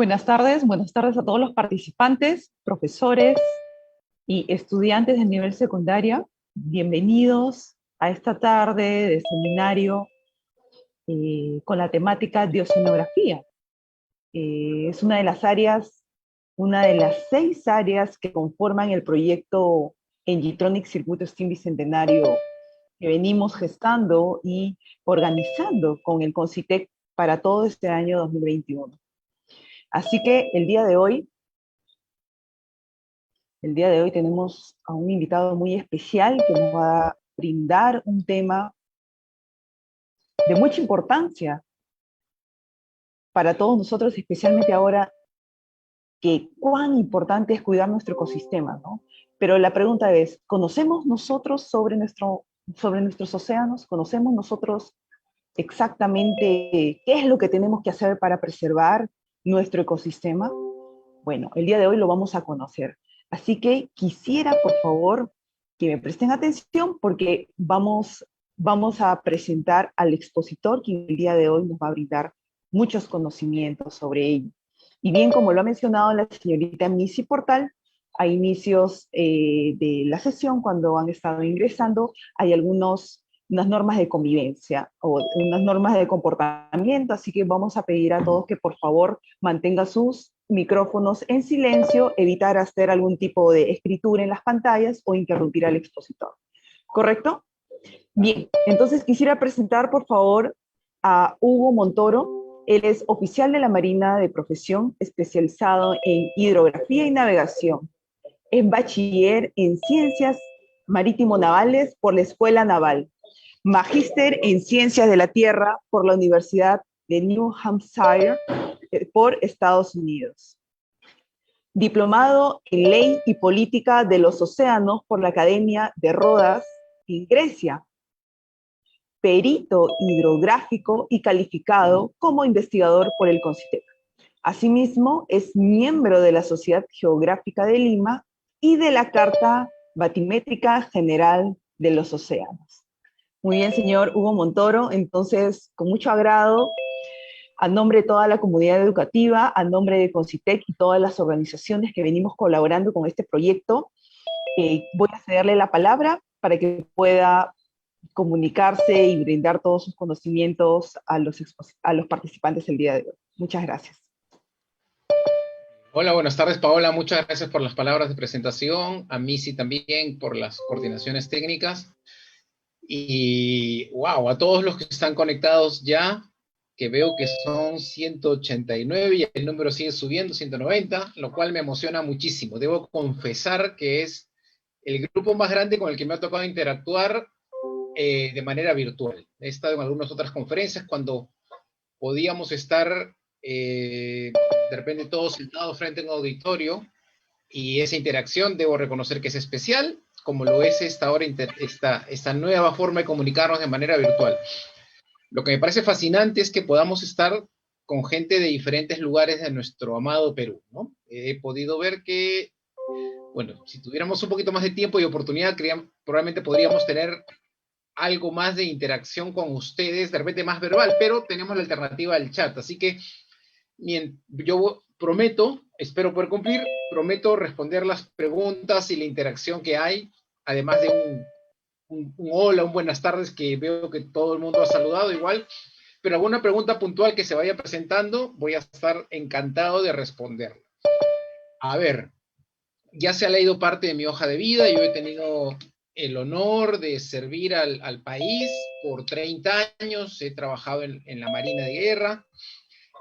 Buenas tardes a todos los participantes, profesores y estudiantes de nivel secundaria. Bienvenidos a esta tarde de seminario con la temática de oceanografía. Es una de las 6 áreas que conforman el proyecto Engitronic Circuito STEAM Bicentenario que venimos gestando y organizando con el CONCITEC para todo este año 2021. Así que el día de hoy tenemos a un invitado muy especial que nos va a brindar un tema de mucha importancia para todos nosotros, especialmente ahora que cuán importante es cuidar nuestro ecosistema, ¿no? Pero la pregunta es, ¿conocemos nosotros sobre nuestros océanos? ¿Conocemos nosotros exactamente qué es lo que tenemos que hacer para preservar nuestro ecosistema? Bueno, el día de hoy lo vamos a conocer. Así que quisiera, por favor, que me presten atención porque vamos a presentar al expositor que el día de hoy nos va a brindar muchos conocimientos sobre ello. Y bien, como lo ha mencionado la señorita Missy Portal, a inicios de la sesión, cuando han estado ingresando, hay unas normas de convivencia o unas normas de comportamiento, así que vamos a pedir a todos que por favor mantengan sus micrófonos en silencio, evitar hacer algún tipo de escritura en las pantallas o interrumpir al expositor. ¿Correcto? Bien, entonces quisiera presentar por favor a Hugo Montoro. Él es oficial de la Marina de profesión, especializado en hidrografía y navegación. Es bachiller en ciencias marítimo-navales por la Escuela Naval, magíster en ciencias de la tierra por la Universidad de New Hampshire por Estados Unidos. Diplomado en Ley y Política de los Océanos por la Academia de Rodas en Grecia. Perito hidrográfico y calificado como investigador por el CONCITEC. Asimismo, es miembro de la Sociedad Geográfica de Lima y de la Carta Batimétrica General de los Océanos. Muy bien, señor Hugo Montoro. Entonces, con mucho agrado, a nombre de toda la comunidad educativa, a nombre de CONCITEC y todas las organizaciones que venimos colaborando con este proyecto, voy a cederle la palabra para que pueda comunicarse y brindar todos sus conocimientos a los participantes el día de hoy. Muchas gracias. Hola, buenas tardes, Paola. Muchas gracias por las palabras de presentación. A Missy también por las coordinaciones técnicas. Y wow, a todos los que están conectados ya, que veo que son 189 y el número sigue subiendo, 190, lo cual me emociona muchísimo. Debo confesar que es el grupo más grande con el que me ha tocado interactuar de manera virtual. He estado en algunas otras conferencias cuando podíamos estar de repente todos sentados frente a un auditorio, y esa interacción debo reconocer que es especial, como lo es esta nueva forma de comunicarnos de manera virtual. Lo que me parece fascinante es que podamos estar con gente de diferentes lugares de nuestro amado Perú, ¿no? He podido ver que, bueno, si tuviéramos un poquito más de tiempo y oportunidad, probablemente podríamos tener algo más de interacción con ustedes, de repente más verbal, pero tenemos la alternativa del chat, así que yo prometo, espero poder cumplir, prometo responder las preguntas y la interacción que hay, además de un hola, un buenas tardes, que veo que todo el mundo ha saludado igual, pero alguna pregunta puntual que se vaya presentando, voy a estar encantado de responder. A ver, ya se ha leído parte de mi hoja de vida, yo he tenido el honor de servir al país por 30 años, he trabajado en la Marina de Guerra,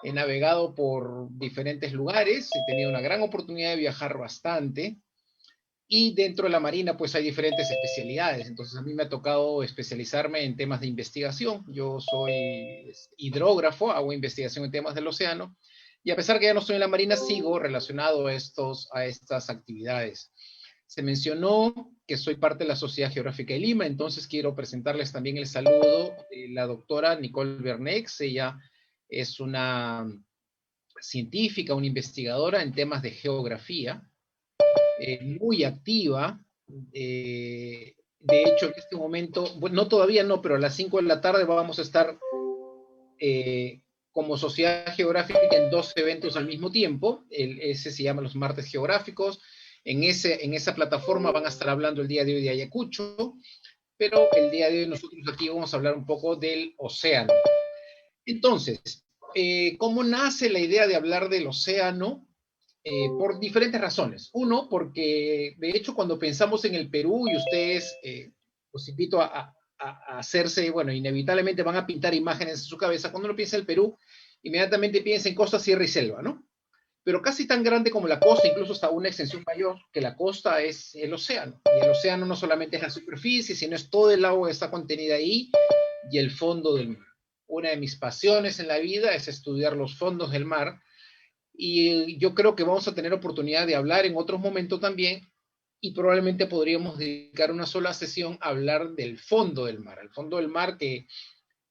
he navegado por diferentes lugares, he tenido una gran oportunidad de viajar bastante, y dentro de la Marina pues hay diferentes especialidades, entonces a mí me ha tocado especializarme en temas de investigación. Yo soy hidrógrafo, hago investigación en temas del océano, y a pesar que ya no estoy en la Marina, sigo relacionado a estas actividades. Se mencionó que soy parte de la Sociedad Geográfica de Lima, entonces quiero presentarles también el saludo de la doctora Nicole Bernex. Ella es una científica, una investigadora en temas de geografía, muy activa. De hecho, en este momento, bueno, no todavía no, pero a las 5 de la tarde vamos a estar como Sociedad Geográfica en 2 eventos al mismo tiempo. Ese se llama los martes geográficos. En esa plataforma van a estar hablando el día de hoy de Ayacucho, pero el día de hoy nosotros aquí vamos a hablar un poco del océano. Entonces, ¿cómo nace la idea de hablar del océano? Por diferentes razones. Uno, porque de hecho cuando pensamos en el Perú, y ustedes, los invito a hacerse, bueno, inevitablemente van a pintar imágenes en su cabeza. Cuando uno piensa en el Perú, inmediatamente piensa en costa, sierra y selva, ¿no? Pero casi tan grande como la costa, incluso hasta una extensión mayor, que la costa es el océano. Y el océano no solamente es la superficie, sino es todo el agua que está contenida ahí y el fondo del mar. Una de mis pasiones en la vida es estudiar los fondos del mar, y yo creo que vamos a tener oportunidad de hablar en otros momentos también, y probablemente podríamos dedicar una sola sesión a hablar del fondo del mar. El fondo del mar, que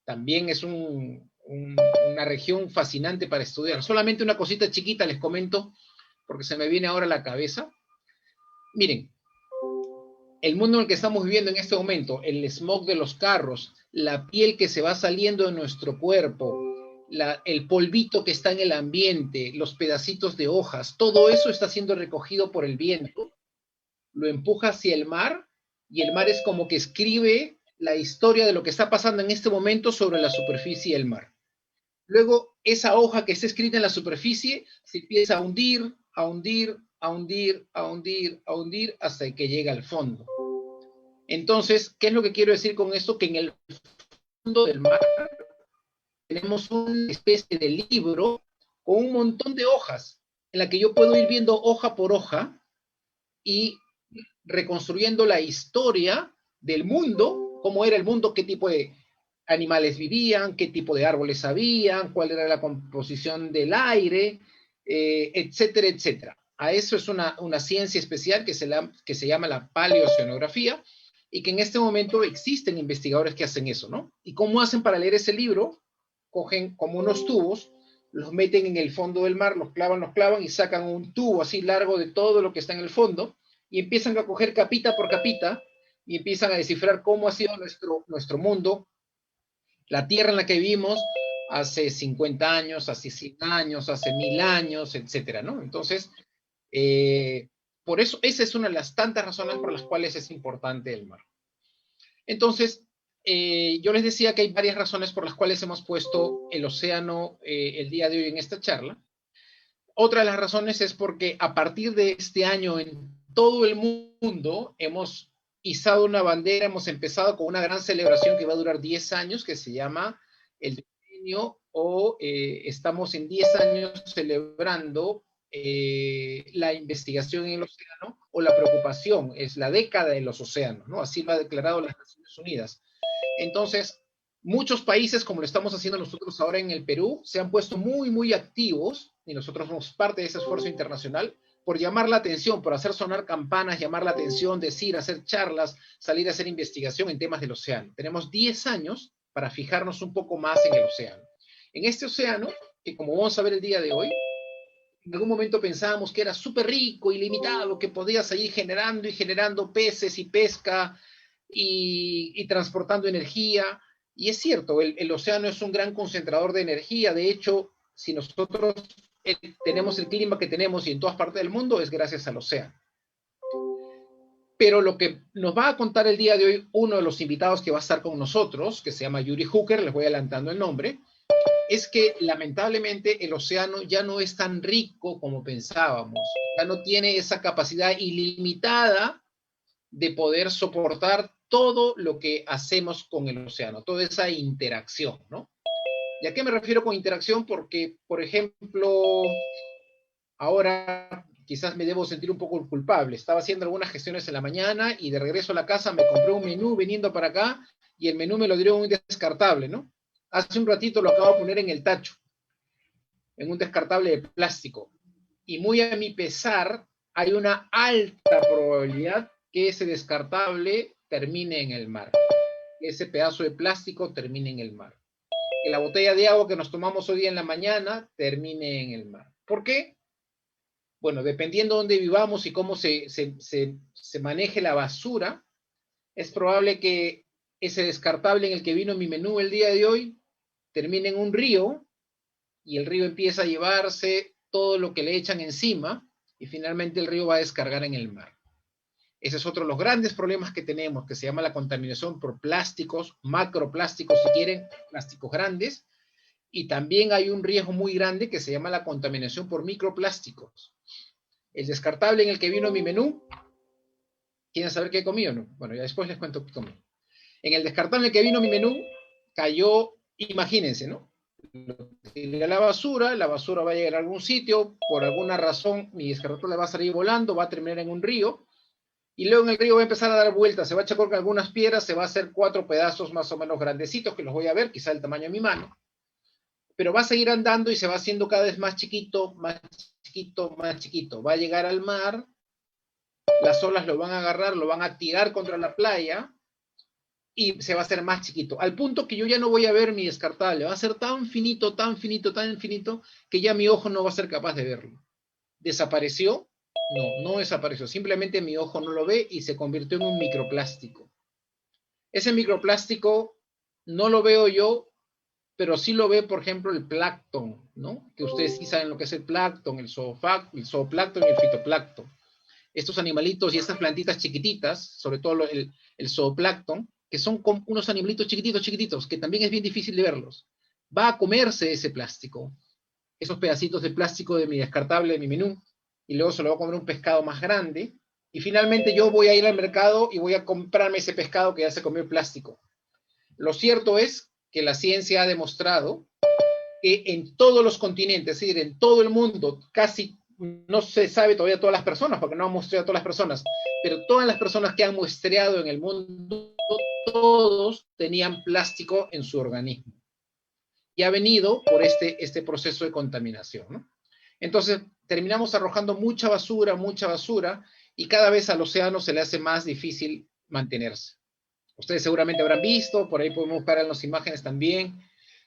también es una región fascinante para estudiar. Solamente una cosita chiquita les comento, porque se me viene ahora a la cabeza. Miren, el mundo en el que estamos viviendo en este momento, el smog de los carros, la piel que se va saliendo de nuestro cuerpo, el polvito que está en el ambiente, los pedacitos de hojas, todo eso está siendo recogido por el viento, lo empuja hacia el mar, y el mar es como que escribe la historia de lo que está pasando en este momento sobre la superficie del mar. Luego, esa hoja que está escrita en la superficie se empieza a hundir, a hundir, a hundir, a hundir, a hundir, hasta que llega al fondo. Entonces, ¿qué es lo que quiero decir con esto? Que en el fondo del mar tenemos una especie de libro con un montón de hojas, en la que yo puedo ir viendo hoja por hoja y reconstruyendo la historia del mundo, cómo era el mundo, qué tipo de animales vivían, qué tipo de árboles habían, cuál era la composición del aire, etcétera, etcétera. A eso es una ciencia especial que se llama la paleoceanografía, y que en este momento existen investigadores que hacen eso, ¿no? ¿Y cómo hacen para leer ese libro? Cogen como unos tubos, los meten en el fondo del mar, los clavan y sacan un tubo así largo de todo lo que está en el fondo, y empiezan a coger capita por capita y empiezan a descifrar cómo ha sido nuestro mundo, la tierra en la que vivimos hace 50 años, hace 100 años, hace 1000 años, etcétera, ¿no? Entonces, por eso, esa es una de las tantas razones por las cuales es importante el mar. Entonces, yo les decía que hay varias razones por las cuales hemos puesto el océano el día de hoy en esta charla. Otra de las razones es porque a partir de este año en todo el mundo hemos izado una bandera, hemos empezado con una gran celebración que va a durar 10 años, que se llama el decenio, o estamos en 10 años celebrando la investigación en el océano, o la preocupación, es la década de los océanos, ¿no? Así lo ha declarado las Naciones Unidas. Entonces, muchos países, como lo estamos haciendo nosotros ahora en el Perú, se han puesto muy, muy activos, y nosotros somos parte de ese esfuerzo internacional, por llamar la atención, por hacer sonar campanas, llamar la atención, decir, hacer charlas, salir a hacer investigación en temas del océano. Tenemos 10 años para fijarnos un poco más en el océano. En este océano, que como vamos a ver el día de hoy, en algún momento pensábamos que era súper rico, ilimitado, que podía seguir generando y generando peces y pesca y transportando energía. Y es cierto, el océano es un gran concentrador de energía. De hecho, si nosotros tenemos el clima que tenemos y en todas partes del mundo, es gracias al océano. Pero lo que nos va a contar el día de hoy uno de los invitados que va a estar con nosotros, que se llama Yuri Hooker, les voy adelantando el nombre, es que lamentablemente el océano ya no es tan rico como pensábamos. Ya no tiene esa capacidad ilimitada de poder soportar todo lo que hacemos con el océano, toda esa interacción, ¿no? ¿Y a qué me refiero con interacción? Porque, por ejemplo, ahora quizás me debo sentir un poco culpable. Estaba haciendo algunas gestiones en la mañana y de regreso a la casa me compré un menú viniendo para acá, y el menú me lo dieron un descartable, ¿no? Hace un ratito lo acabo de poner en el tacho, en un descartable de plástico. Y muy a mi pesar, hay una alta probabilidad que ese descartable termine en el mar, que ese pedazo de plástico termine en el mar, que la botella de agua que nos tomamos hoy día en la mañana termine en el mar. ¿Por qué? Bueno, dependiendo de dónde vivamos y cómo se maneje la basura, es probable que ese descartable en el que vino mi menú el día de hoy termine en un río, y el río empieza a llevarse todo lo que le echan encima y finalmente el río va a descargar en el mar. Ese es otro de los grandes problemas que tenemos, que se llama la contaminación por plásticos, macroplásticos si quieren, plásticos grandes, y también hay un riesgo muy grande que se llama la contaminación por microplásticos. El descartable en el que vino mi menú, ¿quieren saber qué comí o no? Bueno, ya después les cuento qué comí. En el descartable en el que vino mi menú, cayó, imagínense, ¿no? La basura va a llegar a algún sitio, por alguna razón mi descartable va a salir volando, va a terminar en un río, y luego en el río va a empezar a dar vueltas, se va a chocar con algunas piedras, se va a hacer 4 pedazos más o menos grandecitos, que los voy a ver, quizá el tamaño de mi mano, pero va a seguir andando y se va haciendo cada vez más chiquito, más chiquito, más chiquito. Va a llegar al mar, las olas lo van a agarrar, lo van a tirar contra la playa, y se va a hacer más chiquito, al punto que yo ya no voy a ver mi descartable, va a ser tan finito, tan finito, tan finito, que ya mi ojo no va a ser capaz de verlo. ¿Desapareció? No, no desapareció, simplemente mi ojo no lo ve y se convirtió en un microplástico. Ese microplástico no lo veo yo, pero sí lo ve, por ejemplo, el plancton, ¿no? Que ustedes sí saben lo que es el plancton, el zooplancton y el fitoplancton. Estos animalitos y estas plantitas chiquititas, sobre todo el zooplancton, que son como unos animalitos chiquititos, chiquititos, que también es bien difícil de verlos. Va a comerse ese plástico, esos pedacitos de plástico de mi descartable, de mi menú, y luego se lo va a comer un pescado más grande, y finalmente yo voy a ir al mercado y voy a comprarme ese pescado que ya se comió el plástico. Lo cierto es que la ciencia ha demostrado que en todos los continentes, es decir, en todo el mundo, casi no se sabe todavía todas las personas, porque no han muestreado a todas las personas, pero todas las personas que han muestreado en el mundo, todos tenían plástico en su organismo. Y ha venido por este proceso de contaminación, ¿no? Entonces, terminamos arrojando mucha basura, y cada vez al océano se le hace más difícil mantenerse. Ustedes seguramente habrán visto, por ahí podemos buscar en las imágenes también,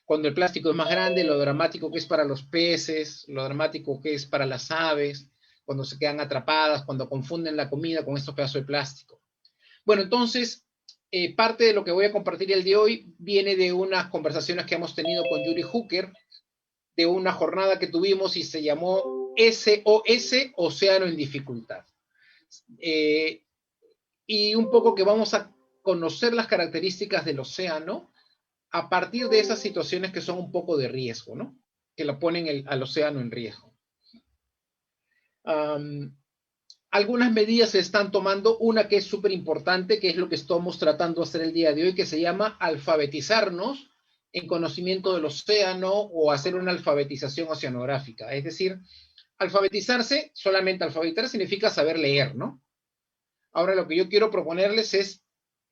cuando el plástico es más grande, lo dramático que es para los peces, lo dramático que es para las aves, cuando se quedan atrapadas, cuando confunden la comida con estos pedazos de plástico. Bueno, entonces, parte de lo que voy a compartir el día de hoy viene de unas conversaciones que hemos tenido con Yuri Hooker, de una jornada que tuvimos y se llamó SOS, Océano en Dificultad. Y un poco que vamos a conocer las características del océano a partir de esas situaciones que son un poco de riesgo, ¿no? Que lo ponen al océano en riesgo. Algunas medidas se están tomando, una que es súper importante, que es lo que estamos tratando de hacer el día de hoy, que se llama alfabetizarnos en conocimiento del océano o hacer una alfabetización oceanográfica. Es decir, alfabetizarse, solamente alfabetizar significa saber leer, ¿no? Ahora lo que yo quiero proponerles es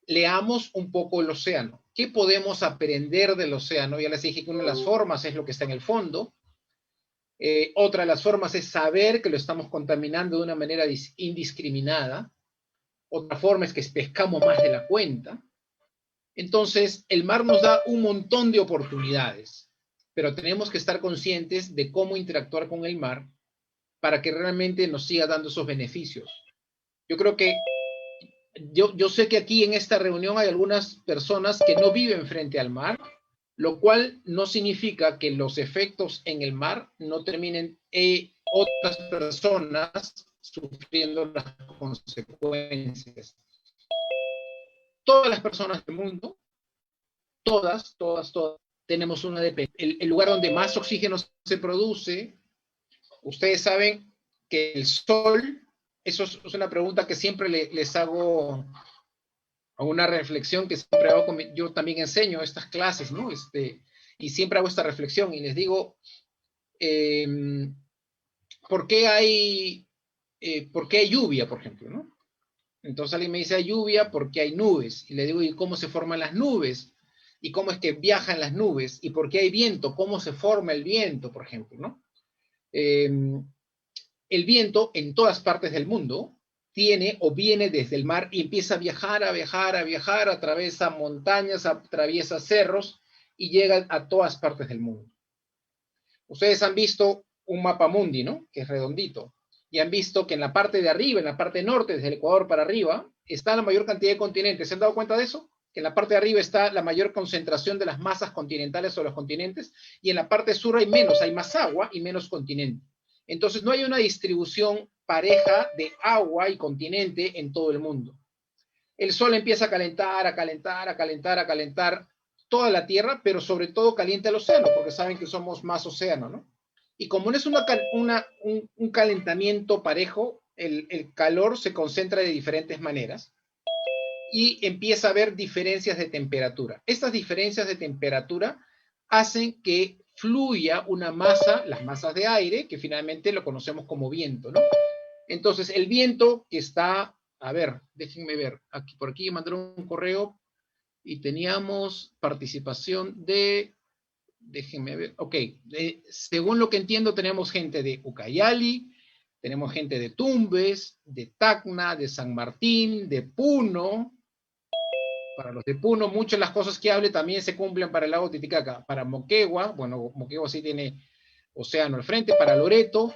leamos un poco el océano. ¿Qué podemos aprender del océano? Ya les dije que una de las formas es lo que está en el fondo. Otra de las formas es saber que lo estamos contaminando de una manera indiscriminada. Otra forma es que pescamos más de la cuenta. Entonces, el mar nos da un montón de oportunidades, pero tenemos que estar conscientes de cómo interactuar con el mar para que realmente nos siga dando esos beneficios. Yo creo que yo sé que aquí en esta reunión hay algunas personas que no viven frente al mar, lo cual no significa que los efectos en el mar no terminen otras personas sufriendo las consecuencias. Todas las personas del mundo, todas, tenemos una dependencia. El lugar donde más oxígeno se produce, ustedes saben que el sol, eso es una pregunta que siempre les hago, a una reflexión que siempre hago, yo también enseño estas clases, ¿no? Y siempre hago esta reflexión y les digo, ¿por qué hay lluvia, por ejemplo, ¿no? Entonces alguien me dice, hay lluvia porque hay nubes. Y le digo, ¿y cómo se forman las nubes? ¿Y cómo es que viajan las nubes? ¿Y por qué hay viento? ¿Cómo se forma el viento, por ejemplo, ¿no? El viento en todas partes del mundo tiene o viene desde el mar y empieza a viajar, atraviesa montañas, atraviesa cerros y llega a todas partes del mundo. Ustedes han visto un mapa mundi, ¿no? Que es redondito. Y han visto que en la parte de arriba, en la parte norte, desde el Ecuador para arriba, está la mayor cantidad de continentes. ¿Se han dado cuenta de eso? que en la parte de arriba está la mayor concentración de las masas continentales o los continentes, y en la parte sur hay menos, hay más agua y menos continente. Entonces no hay una distribución pareja de agua y continente en todo el mundo. El sol empieza a calentar, a calentar, a calentar, a calentar toda la Tierra, pero sobre todo calienta el océano, porque saben que somos más océano, ¿no? Y como no es un calentamiento parejo, el calor se concentra de diferentes maneras y empieza a haber diferencias de temperatura. Estas diferencias de temperatura hacen que fluya una masa, las masas de aire, que finalmente lo conocemos como viento, ¿no? Entonces, el viento que está, a ver, déjenme ver, aquí, por aquí mandaron un correo y teníamos participación de, déjenme ver, ok, según lo que entiendo, tenemos gente de Ucayali, tenemos gente de Tumbes, de Tacna, de San Martín, de Puno. Para los de Puno, muchas de las cosas que hable también se cumplen para el lago Titicaca. Para Moquegua, bueno, Moquegua sí tiene océano al frente. Para Loreto,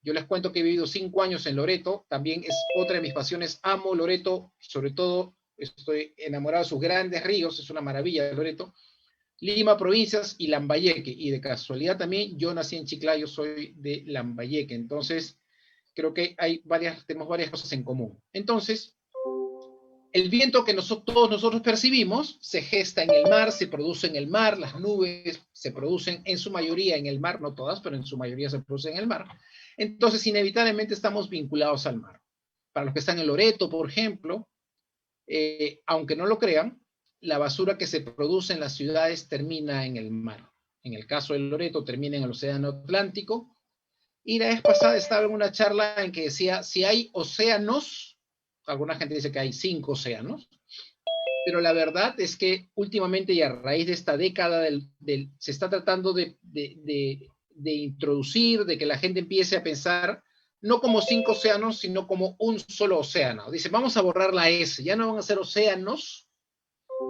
yo les cuento que he vivido 5 años en Loreto, también es otra de mis pasiones, amo Loreto, sobre todo estoy enamorado de sus grandes ríos, es una maravilla Loreto. Lima, provincias y Lambayeque, y de casualidad también yo nací en Chiclayo, soy de Lambayeque, entonces creo que tenemos varias cosas en común. Entonces, el viento que todos nosotros percibimos se gesta en el mar, se produce en el mar, las nubes se producen en su mayoría en el mar, no todas, pero en su mayoría se producen en el mar. Entonces, inevitablemente estamos vinculados al mar. Para los que están en Loreto, por ejemplo, aunque no lo crean, la basura que se produce en las ciudades termina en el mar. En el caso de Loreto, termina en el Océano Atlántico. Y la vez pasada estaba en una charla en que decía, si hay océanos, alguna gente dice que hay 5 océanos, pero la verdad es que últimamente y a raíz de esta década se está tratando de introducir, de que la gente empiece a pensar no como 5 océanos, sino como un solo océano. Dice, vamos a borrar la S, ya no van a ser océanos,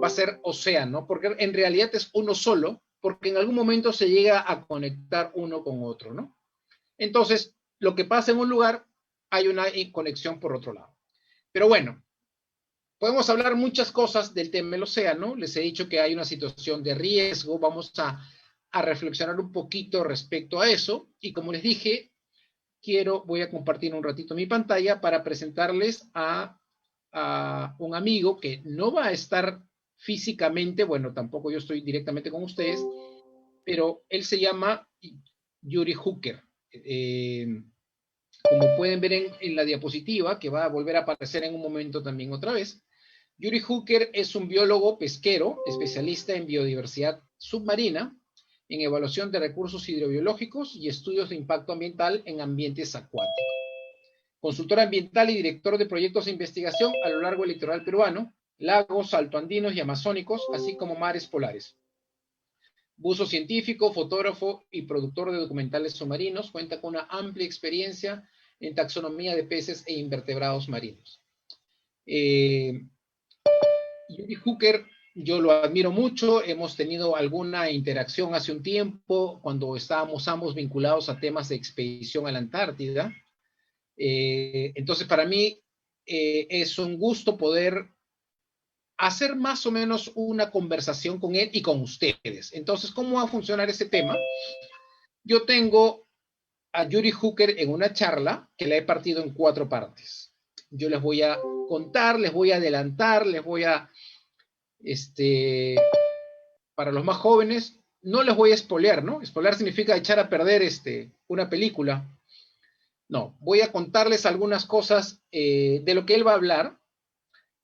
va a ser océano, porque en realidad es uno solo, porque en algún momento se llega a conectar uno con otro, ¿no? Entonces, lo que pasa en un lugar, hay una conexión por otro lado. Pero bueno, podemos hablar muchas cosas del tema del océano. Les he dicho que hay una situación de riesgo. Vamos a reflexionar un poquito respecto a eso. Y como les dije, voy a compartir un ratito mi pantalla para presentarles a un amigo que no va a estar físicamente, bueno, tampoco yo estoy directamente con ustedes, pero él se llama Yuri Hooker. Como pueden ver en la diapositiva, que va a volver a aparecer en un momento también otra vez, Yuri Hooker es un biólogo pesquero, especialista en biodiversidad submarina, en evaluación de recursos hidrobiológicos y estudios de impacto ambiental en ambientes acuáticos. Consultor ambiental y director de proyectos de investigación a lo largo del litoral peruano, lagos altoandinos y amazónicos, así como mares polares. Buzo científico, fotógrafo y productor de documentales submarinos, cuenta con una amplia experiencia en taxonomía de peces e invertebrados marinos. Yuri Hooker, yo lo admiro mucho, hemos tenido alguna interacción hace un tiempo cuando estábamos ambos vinculados a temas de expedición a la Antártida. Entonces, para mí es un gusto poder hacer más o menos una conversación con él y con ustedes. Entonces, ¿cómo va a funcionar ese tema? Yo tengo a Yuri Hooker en una charla que la he partido en 4 partes. Yo les voy a contar, les voy a adelantar, les voy a, para los más jóvenes, no les voy a spoilear, ¿no? Spoilear significa echar a perder una película. No, voy a contarles algunas cosas de lo que él va a hablar.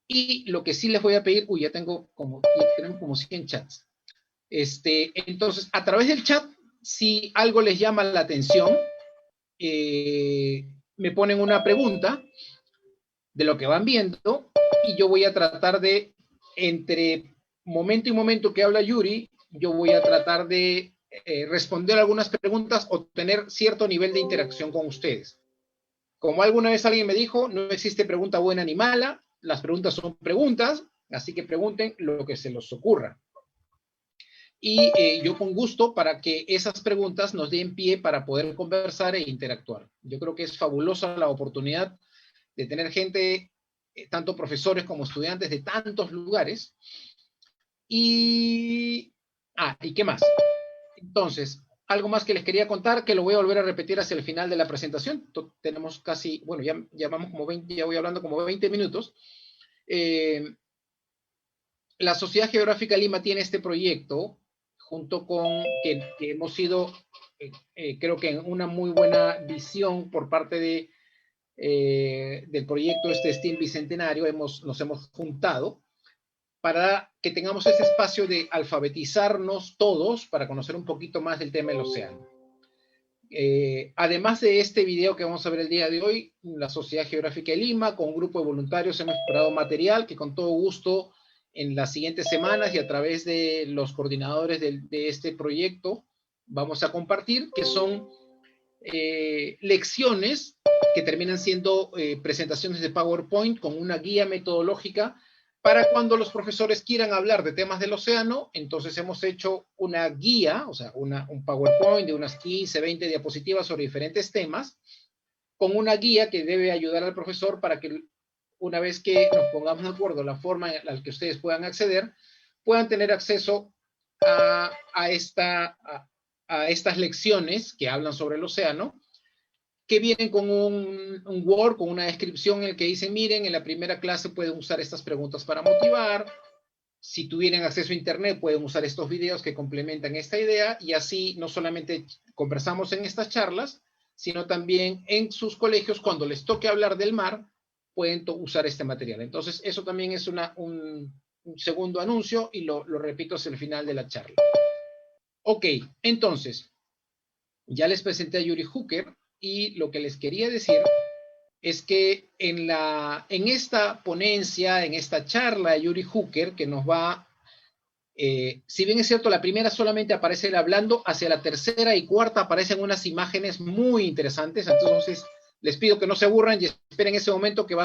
Y lo que sí les voy a pedir, ya tenemos como 100 chats. Entonces, a través del chat, si algo les llama la atención, me ponen una pregunta de lo que van viendo y yo voy a tratar de, entre momento y momento que habla Yuri, yo voy a tratar de responder algunas preguntas o tener cierto nivel de interacción con ustedes. Como alguna vez alguien me dijo, no existe pregunta buena ni mala, las preguntas son preguntas, así que pregunten lo que se les ocurra. Y yo con gusto para que esas preguntas nos den pie para poder conversar e interactuar. Yo creo que es fabulosa la oportunidad de tener gente tanto profesores como estudiantes de tantos lugares. ¿Y qué más? Entonces, algo más que les quería contar, que lo voy a volver a repetir hacia el final de la presentación. Tenemos casi, bueno, ya vamos como 20, ya voy hablando como 20 minutos. La Sociedad Geográfica de Lima tiene este proyecto, junto con que hemos sido, creo que en una muy buena visión por parte del proyecto STEAM Bicentenario, nos hemos juntado para que tengamos ese espacio de alfabetizarnos todos para conocer un poquito más del tema del océano. Además de este video que vamos a ver el día de hoy, la Sociedad Geográfica de Lima, con un grupo de voluntarios, hemos preparado material que con todo gusto en las siguientes semanas y a través de los coordinadores de este proyecto vamos a compartir, que son lecciones que terminan siendo presentaciones de PowerPoint con una guía metodológica para cuando los profesores quieran hablar de temas del océano. Entonces hemos hecho una guía, o sea, un PowerPoint de unas 15, 20 diapositivas sobre diferentes temas, con una guía que debe ayudar al profesor para que una vez que nos pongamos de acuerdo la forma en la que ustedes puedan acceder, puedan tener acceso a estas lecciones que hablan sobre el océano, que vienen con un Word, con una descripción en el que dicen, miren, en la primera clase pueden usar estas preguntas para motivar, si tuvieran acceso a internet pueden usar estos videos que complementan esta idea, y así no solamente conversamos en estas charlas, sino también en sus colegios, cuando les toque hablar del mar, pueden usar este material. Entonces, eso también es un segundo anuncio, y lo repito hacia el final de la charla. Ok, entonces, ya les presenté a Yuri Hooker, y lo que les quería decir es que en esta ponencia, en esta charla de Yuri Hooker, que nos va, si bien es cierto, la primera solamente aparece él hablando, hacia la tercera y cuarta aparecen unas imágenes muy interesantes. Entonces, les pido que no se aburran y esperen ese momento, que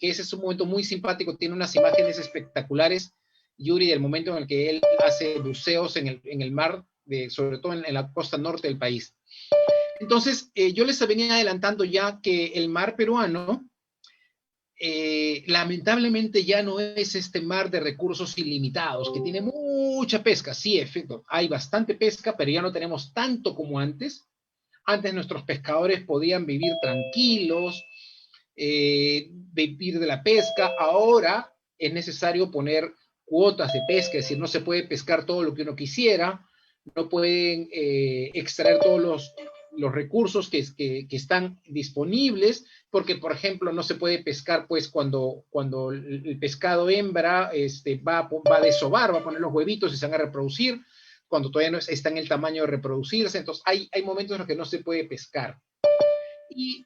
ese es un momento muy simpático, tiene unas imágenes espectaculares, Yuri, del momento en el que él hace buceos en el mar, sobre todo en la costa norte del país. Entonces, yo les venía adelantando ya que el mar peruano, lamentablemente ya no es este mar de recursos ilimitados, que tiene mucha pesca. Sí, efecto, hay bastante pesca, pero ya no tenemos tanto como antes. Antes nuestros pescadores podían vivir tranquilos, vivir de la pesca. Ahora es necesario poner cuotas de pesca, es decir, no se puede pescar todo lo que uno quisiera, no pueden extraer todos los recursos que están disponibles, porque, por ejemplo, no se puede pescar pues cuando el pescado hembra va a desovar, va a poner los huevitos y se van a reproducir, cuando todavía no está en el tamaño de reproducirse. Entonces hay momentos en los que no se puede pescar. Y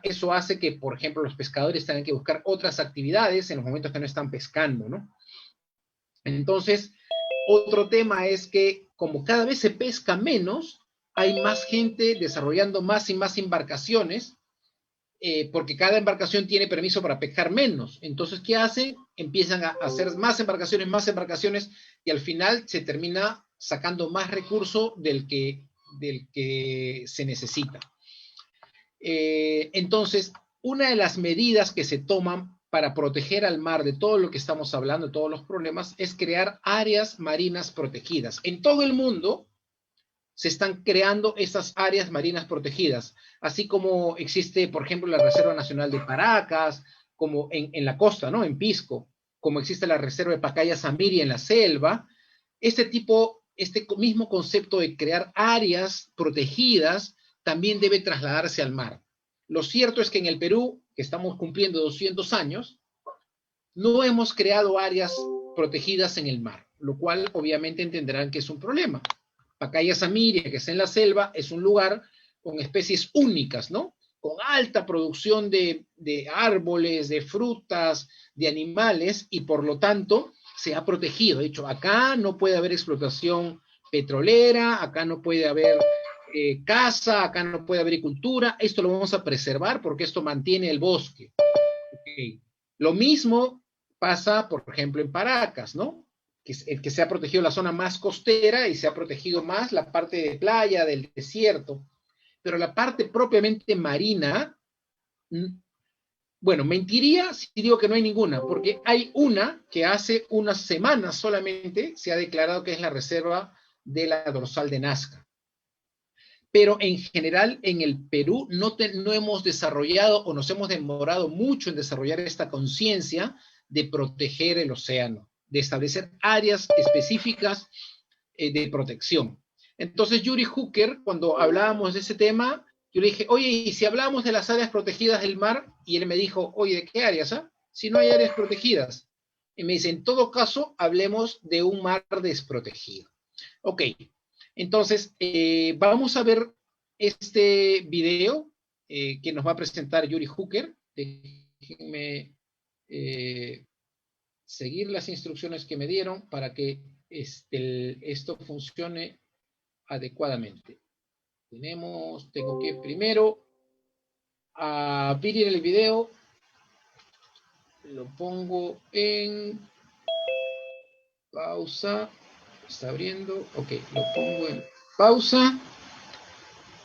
eso hace que, por ejemplo, los pescadores tengan que buscar otras actividades en los momentos que no están pescando, ¿no? Entonces, otro tema es que como cada vez se pesca menos, hay más gente desarrollando más y más embarcaciones, porque cada embarcación tiene permiso para pescar menos. Entonces, ¿qué hacen? Empiezan a hacer más embarcaciones, y al final se termina sacando más recurso del que se necesita. Entonces, una de las medidas que se toman para proteger al mar de todo lo que estamos hablando, de todos los problemas, es crear áreas marinas protegidas. En todo el mundo se están creando esas áreas marinas protegidas, así como existe, por ejemplo, la Reserva Nacional de Paracas, como en la costa, ¿no? En Pisco, como existe la Reserva de Pacaya-Samiria en la selva. Este mismo concepto de crear áreas protegidas también debe trasladarse al mar. Lo cierto es que en el Perú, que estamos cumpliendo 200 años, no hemos creado áreas protegidas en el mar, lo cual obviamente entenderán que es un problema. Pacaya-Samiria, que está en la selva, es un lugar con especies únicas, ¿no? Con alta producción de árboles, de frutas, de animales, y por lo tanto se ha protegido. De hecho, acá no puede haber explotación petrolera, acá no puede haber caza, acá no puede haber agricultura. Esto lo vamos a preservar porque esto mantiene el bosque. Okay. Lo mismo pasa, por ejemplo, en Paracas, ¿no? Que se ha protegido la zona más costera y se ha protegido más la parte de playa, del desierto. Pero la parte propiamente marina Bueno, mentiría si digo que no hay ninguna, porque hay una que hace unas semanas solamente se ha declarado que es la reserva de la dorsal de Nazca. Pero en general en el Perú no hemos desarrollado o nos hemos demorado mucho en desarrollar esta conciencia de proteger el océano, de establecer áreas específicas de protección. Entonces Yuri Hooker, cuando hablábamos de ese tema, yo le dije, oye, ¿y si hablábamos de las áreas protegidas del mar? Y él me dijo, oye, ¿de qué áreas? Ah? Si no hay áreas protegidas. Y me dice, en todo caso, hablemos de un mar desprotegido. Ok, entonces vamos a ver este video que nos va a presentar Yuri Hooker. Déjenme seguir las instrucciones que me dieron para que esto funcione adecuadamente. Tengo que primero abrir el video, lo pongo en pausa, está abriendo, ok, lo pongo en pausa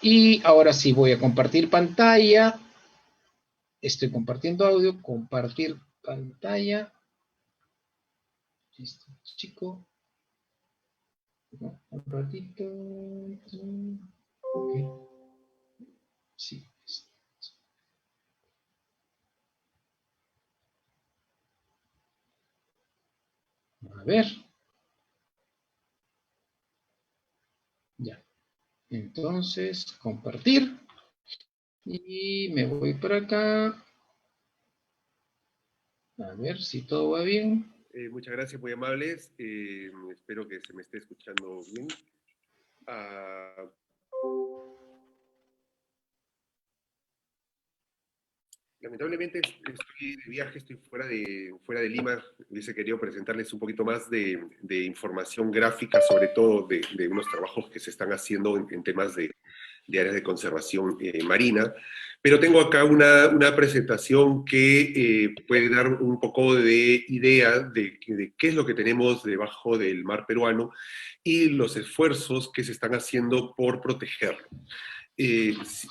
y ahora sí voy a compartir pantalla, estoy compartiendo audio, compartir pantalla, listo, chico, un ratito, ok, sí. A ver, ya. Entonces, compartir. Y me voy para acá. A ver si todo va bien. Muchas gracias, muy amables. Espero que se me esté escuchando bien. Lamentablemente estoy de viaje, estoy fuera de Lima. Hubiese querido presentarles un poquito más de información gráfica, sobre todo de unos trabajos que se están haciendo en temas de áreas de conservación marina. Pero tengo acá una presentación que puede dar un poco de idea de qué es lo que tenemos debajo del mar peruano y los esfuerzos que se están haciendo por protegerlo. Es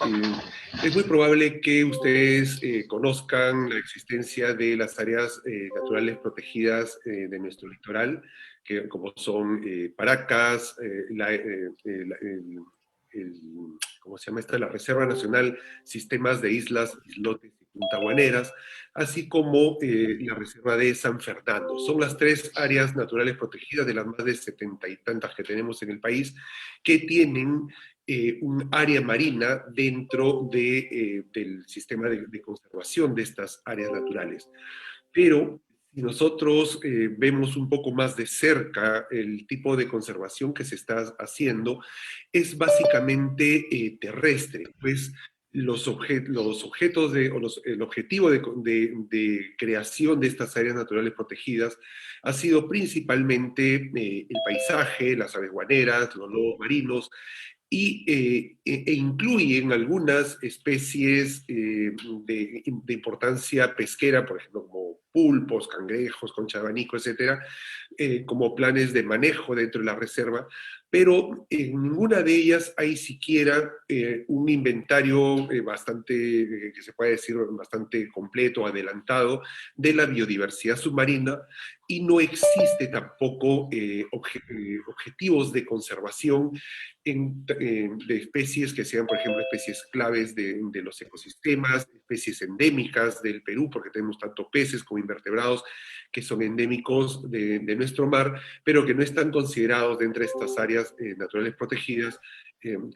muy probable que ustedes conozcan la existencia de las áreas naturales protegidas de nuestro litoral, que como son Paracas, ¿cómo se llama esta? La Reserva Nacional Sistemas de Islas, Islotes y Punta Guaneras, así como la Reserva de San Fernando. Son las tres áreas naturales protegidas de las más de 70 y tantas que tenemos en el país, que tienen un área marina dentro del sistema de conservación de estas áreas naturales. Pero si nosotros vemos un poco más de cerca el tipo de conservación que se está haciendo, es básicamente terrestre, pues los objetos el objetivo de creación de estas áreas naturales protegidas ha sido principalmente el paisaje, las aves guaneras, los lobos marinos, e incluyen algunas especies de importancia pesquera, por ejemplo, como pulpos, cangrejos, concha de abanico, etcétera, como planes de manejo dentro de la reserva, pero en ninguna de ellas hay siquiera un inventario que se puede decir bastante completo, adelantado, de la biodiversidad submarina, y no existe tampoco objetivos de conservación de especies que sean, por ejemplo, especies claves de los ecosistemas, especies endémicas del Perú, porque tenemos tanto peces como invertebrados que son endémicos de nuestro mar, pero que no están considerados dentro de estas áreas naturales protegidas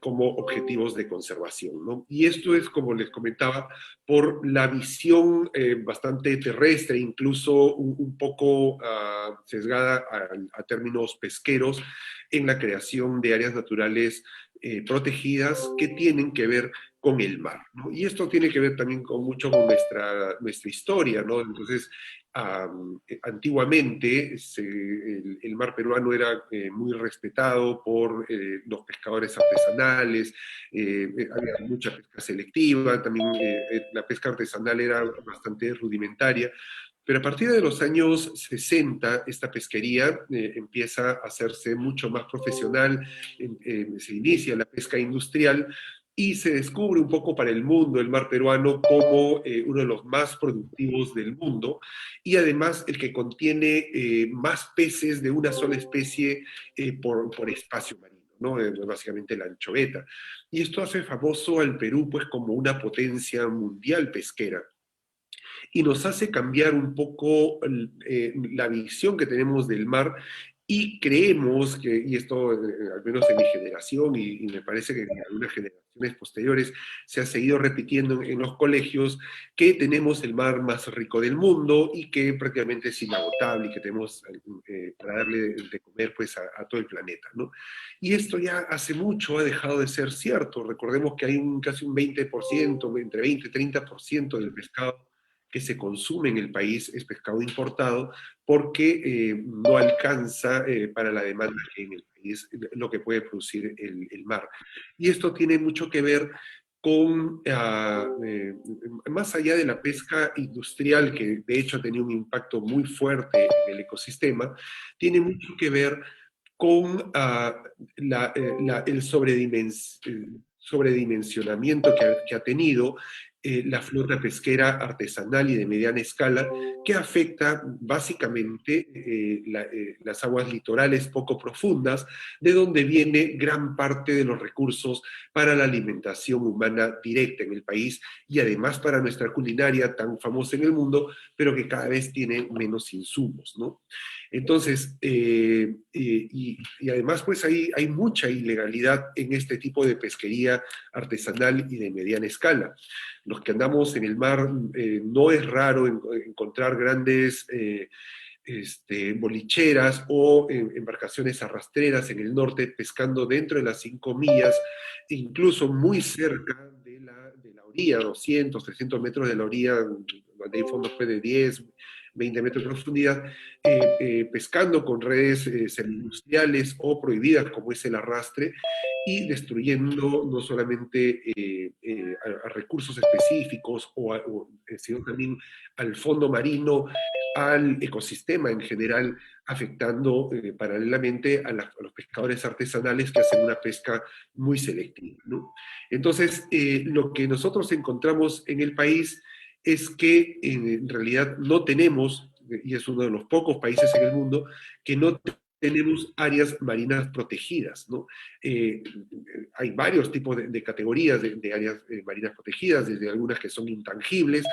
como objetivos de conservación, ¿no? Y esto es, como les comentaba, por la visión bastante terrestre, incluso un poco sesgada a términos pesqueros, en la creación de áreas naturales protegidas que tienen que ver con el mar, ¿no? Y esto tiene que ver también mucho con nuestra historia, ¿no? Entonces, antiguamente el mar peruano era muy respetado por los pescadores artesanales, había mucha pesca selectiva, también la pesca artesanal era bastante rudimentaria, pero a partir de los años 60, esta pesquería empieza a hacerse mucho más profesional, se inicia la pesca industrial, y se descubre un poco para el mundo el mar peruano como uno de los más productivos del mundo, y además el que contiene más peces de una sola especie por espacio marino, ¿no? Básicamente la anchoveta. Y esto hace famoso al Perú pues como una potencia mundial pesquera y nos hace cambiar un poco la visión que tenemos del mar y creemos que, y esto al menos en mi generación y me parece que en algunas generaciones posteriores se ha seguido repitiendo en los colegios, que tenemos el mar más rico del mundo y que prácticamente es inagotable y que tenemos para darle de comer pues a todo el planeta, ¿no? Y esto ya hace mucho ha dejado de ser cierto. Recordemos que hay casi un 20%, entre 20 y 30% del pescado que se consume en el país es pescado importado porque no alcanza para la demanda que hay en el país lo que puede producir el mar. Y esto tiene mucho que ver con, más allá de la pesca industrial, que de hecho ha tenido un impacto muy fuerte en el ecosistema, tiene mucho que ver con el sobredimensionamiento que ha tenido la flota pesquera artesanal y de mediana escala, que afecta básicamente las aguas litorales poco profundas, de donde viene gran parte de los recursos para la alimentación humana directa en el país y además para nuestra culinaria tan famosa en el mundo, pero que cada vez tiene menos insumos, ¿no? Entonces, y además pues hay mucha ilegalidad en este tipo de pesquería artesanal y de mediana escala. Los que andamos en el mar, no es raro encontrar grandes bolicheras o embarcaciones arrastreras en el norte pescando dentro de las 5 millas, incluso muy cerca de la orilla, 200, 300 metros de la orilla, donde hay fondos pues, de 10, 20 metros de profundidad, pescando con redes semi-industriales o prohibidas como es el arrastre, y destruyendo no solamente a recursos específicos, sino también al fondo marino, al ecosistema en general, afectando paralelamente a los pescadores artesanales que hacen una pesca muy selectiva, ¿no? Entonces, lo que nosotros encontramos en el país es que en realidad no tenemos, y es uno de los pocos países en el mundo, que no tenemos áreas marinas protegidas, ¿no? Hay varios tipos de categorías de áreas marinas protegidas, desde algunas que son intangibles,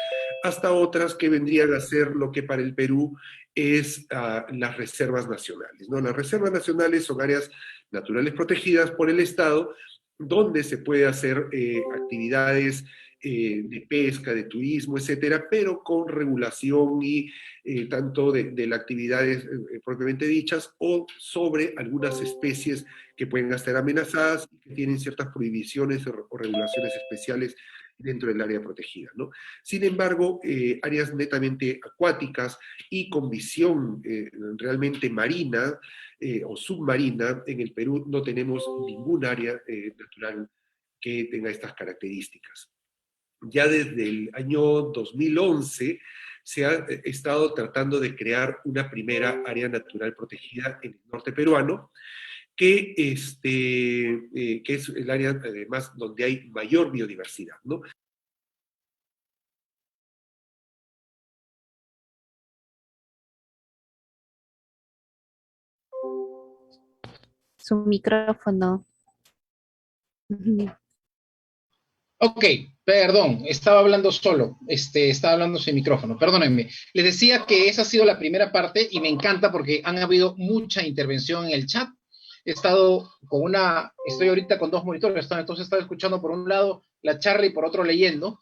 hasta otras que vendrían a ser lo que para el Perú es las reservas nacionales, ¿no? Las reservas nacionales son áreas naturales protegidas por el Estado, donde se puede hacer actividades de pesca, de turismo, etcétera, pero con regulación y tanto de las actividades propiamente dichas o sobre algunas especies que pueden estar amenazadas y que tienen ciertas prohibiciones o regulaciones especiales dentro del área protegida, ¿no? Sin embargo, áreas netamente acuáticas y con visión realmente marina o submarina, en el Perú no tenemos ningún área natural que tenga estas características. Ya desde el año 2011 se ha estado tratando de crear una primera área natural protegida en el norte peruano, que es el área además donde hay mayor biodiversidad, ¿no? Su micrófono. Ok, perdón, estaba hablando solo, estaba hablando sin micrófono, perdónenme. Les decía que esa ha sido la primera parte y me encanta porque han habido mucha intervención en el chat. Estoy ahorita con 2 monitores, entonces estaba escuchando por un lado la charla y por otro leyendo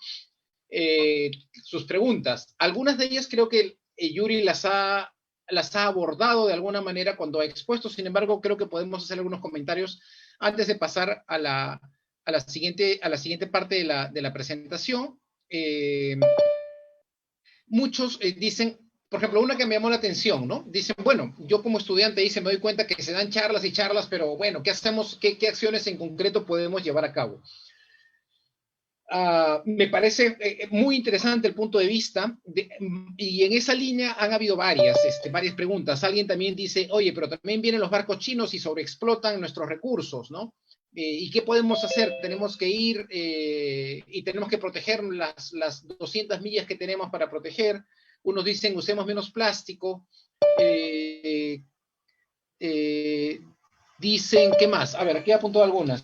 sus preguntas. Algunas de ellas creo que Yuri las ha abordado de alguna manera cuando ha expuesto, sin embargo creo que podemos hacer algunos comentarios antes de pasar a la siguiente parte de la presentación. Muchos dicen, por ejemplo, una que me llamó la atención, ¿no? Dicen, bueno, yo como estudiante me doy cuenta que se dan charlas y charlas, pero bueno, ¿qué hacemos? ¿Qué acciones en concreto podemos llevar a cabo? Me parece muy interesante el punto de vista y en esa línea han habido varias preguntas. Alguien también dice, oye, pero también vienen los barcos chinos y sobreexplotan nuestros recursos, ¿no? ¿Y qué podemos hacer? Tenemos que ir y tenemos que proteger las 200 millas que tenemos para proteger. Unos dicen usemos menos plástico. Eh, Dicen, ¿qué más? A ver, aquí apunto algunas.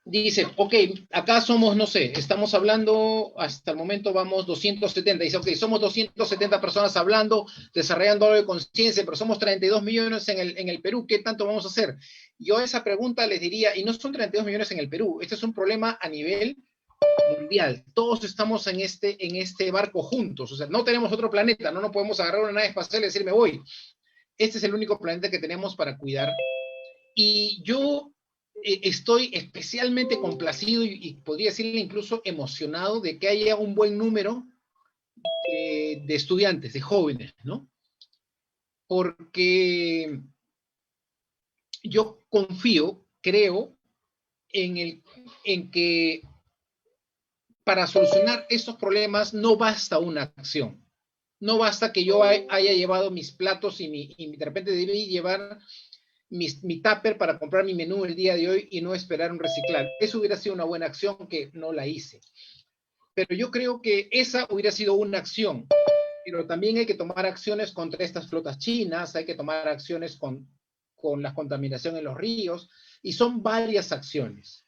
Dice, ok, acá somos, no sé, estamos hablando, hasta el momento vamos 270. Dice, ok, somos 270 personas hablando, desarrollando algo de conciencia, pero somos 32 millones en el Perú. ¿Qué tanto vamos a hacer? Yo a esa pregunta les diría, y no son 32 millones en el Perú, este es un problema a nivel mundial. Todos estamos en este barco juntos. O sea, no tenemos otro planeta, no nos podemos agarrar una nave espacial y decir, me voy. Este es el único planeta que tenemos para cuidar. Y yo estoy especialmente complacido y podría decirle incluso emocionado de que haya un buen número de estudiantes, de jóvenes, ¿no? Porque yo confío, creo, en que para solucionar estos problemas no basta una acción. No basta que yo haya llevado mis platos y de repente debí llevar mi tupper para comprar mi menú el día de hoy y no esperar un reciclar. Eso hubiera sido una buena acción que no la hice. Pero yo creo que esa hubiera sido una acción. Pero también hay que tomar acciones contra estas flotas chinas, hay que tomar acciones con la contaminación en los ríos, y son varias acciones.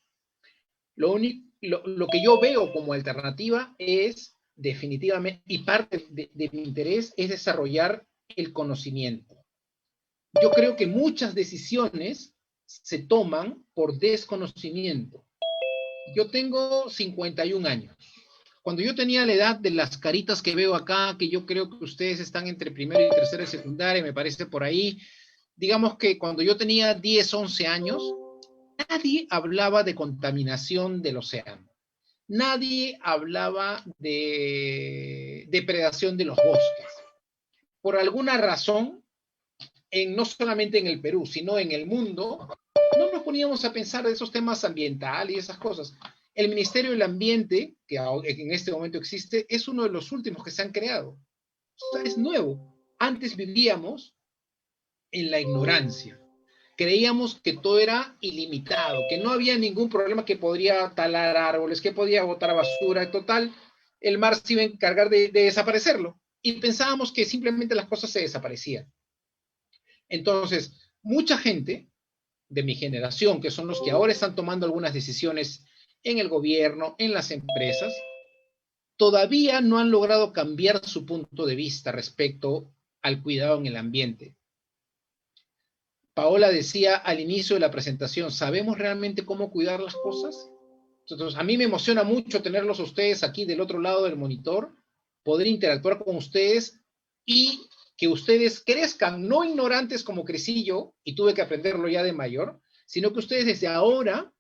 Lo que yo veo como alternativa es definitivamente, y parte de mi interés es desarrollar el conocimiento. Yo creo que muchas decisiones se toman por desconocimiento. Yo tengo 51 años. Cuando yo tenía la edad de las caritas que veo acá, que yo creo que ustedes están entre primero y tercero de secundaria, me parece por ahí, digamos que cuando yo tenía 10, 11 años, nadie hablaba de contaminación del océano. Nadie hablaba de depredación de los bosques. Por alguna razón, no solamente en el Perú, sino en el mundo, no nos poníamos a pensar de esos temas ambientales y esas cosas. El Ministerio del Ambiente, que en este momento existe, es uno de los últimos que se han creado. O sea, es nuevo. Antes vivíamos en la ignorancia. Creíamos que todo era ilimitado, que no había ningún problema, que podría talar árboles, que podía botar basura. Total, el mar se iba a encargar de desaparecerlo. Y pensábamos que simplemente las cosas se desaparecían. Entonces, mucha gente de mi generación, que son los que ahora están tomando algunas decisiones en el gobierno, en las empresas, todavía no han logrado cambiar su punto de vista respecto al cuidado en el ambiente. Paola decía al inicio de la presentación, ¿sabemos realmente cómo cuidar las cosas? Entonces, a mí me emociona mucho tenerlos a ustedes aquí del otro lado del monitor, poder interactuar con ustedes y que ustedes crezcan, no ignorantes como crecí yo, y tuve que aprenderlo ya de mayor, sino que ustedes desde ahora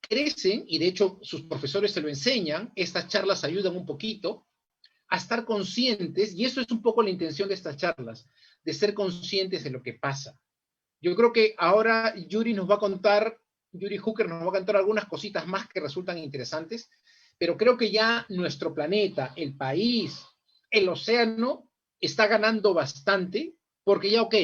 crecen, y de hecho sus profesores se lo enseñan, estas charlas ayudan un poquito a estar conscientes, y eso es un poco la intención de estas charlas, de ser conscientes de lo que pasa. Yo creo que ahora Yuri Hooker nos va a contar algunas cositas más que resultan interesantes, pero creo que ya nuestro planeta, el país, el océano, está ganando bastante, porque ya, ok,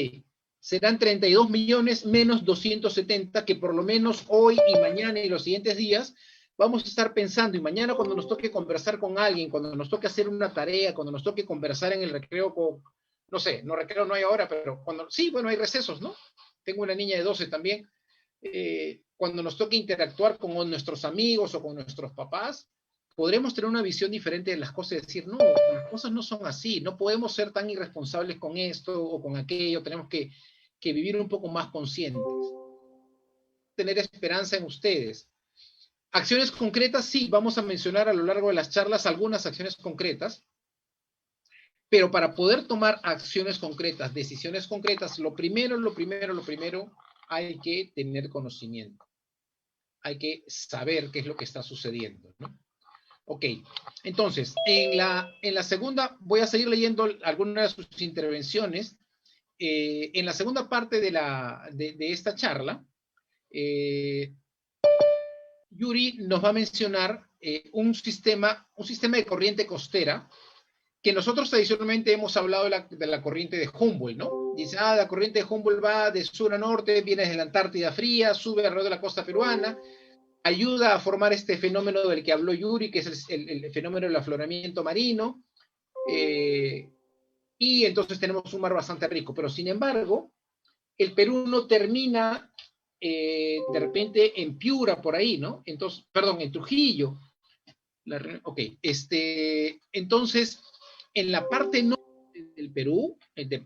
serán 32 millones menos 270, que por lo menos hoy y mañana y los siguientes días vamos a estar pensando, y mañana cuando nos toque conversar con alguien, cuando nos toque hacer una tarea, cuando nos toque conversar en el recreo con, no sé, no recreo no hay ahora, pero cuando, sí, bueno, hay recesos, ¿no? Tengo una niña de 12 también. Cuando nos toque interactuar con nuestros amigos o con nuestros papás, podremos tener una visión diferente de las cosas y decir, no, las cosas no son así, no podemos ser tan irresponsables con esto o con aquello, tenemos que vivir un poco más conscientes. Tener esperanza en ustedes. Acciones concretas, sí, vamos a mencionar a lo largo de las charlas algunas acciones concretas, pero para poder tomar acciones concretas, decisiones concretas, lo primero, hay que tener conocimiento. Hay que saber qué es lo que está sucediendo, ¿no? Ok, entonces, en la segunda, voy a seguir leyendo algunas de sus intervenciones. En la segunda parte de esta charla, Yuri nos va a mencionar un sistema de corriente costera, que nosotros tradicionalmente hemos hablado de la corriente de Humboldt, ¿no? Dice, la corriente de Humboldt va de sur a norte, viene desde la Antártida fría, sube alrededor de la costa peruana, ayuda a formar este fenómeno del que habló Yuri, que es el fenómeno del afloramiento marino, y entonces tenemos un mar bastante rico. Pero sin embargo, el Perú no termina de repente en Piura, por ahí, ¿no? Entonces, perdón, en Trujillo. Ok, entonces, en la parte norte del Perú,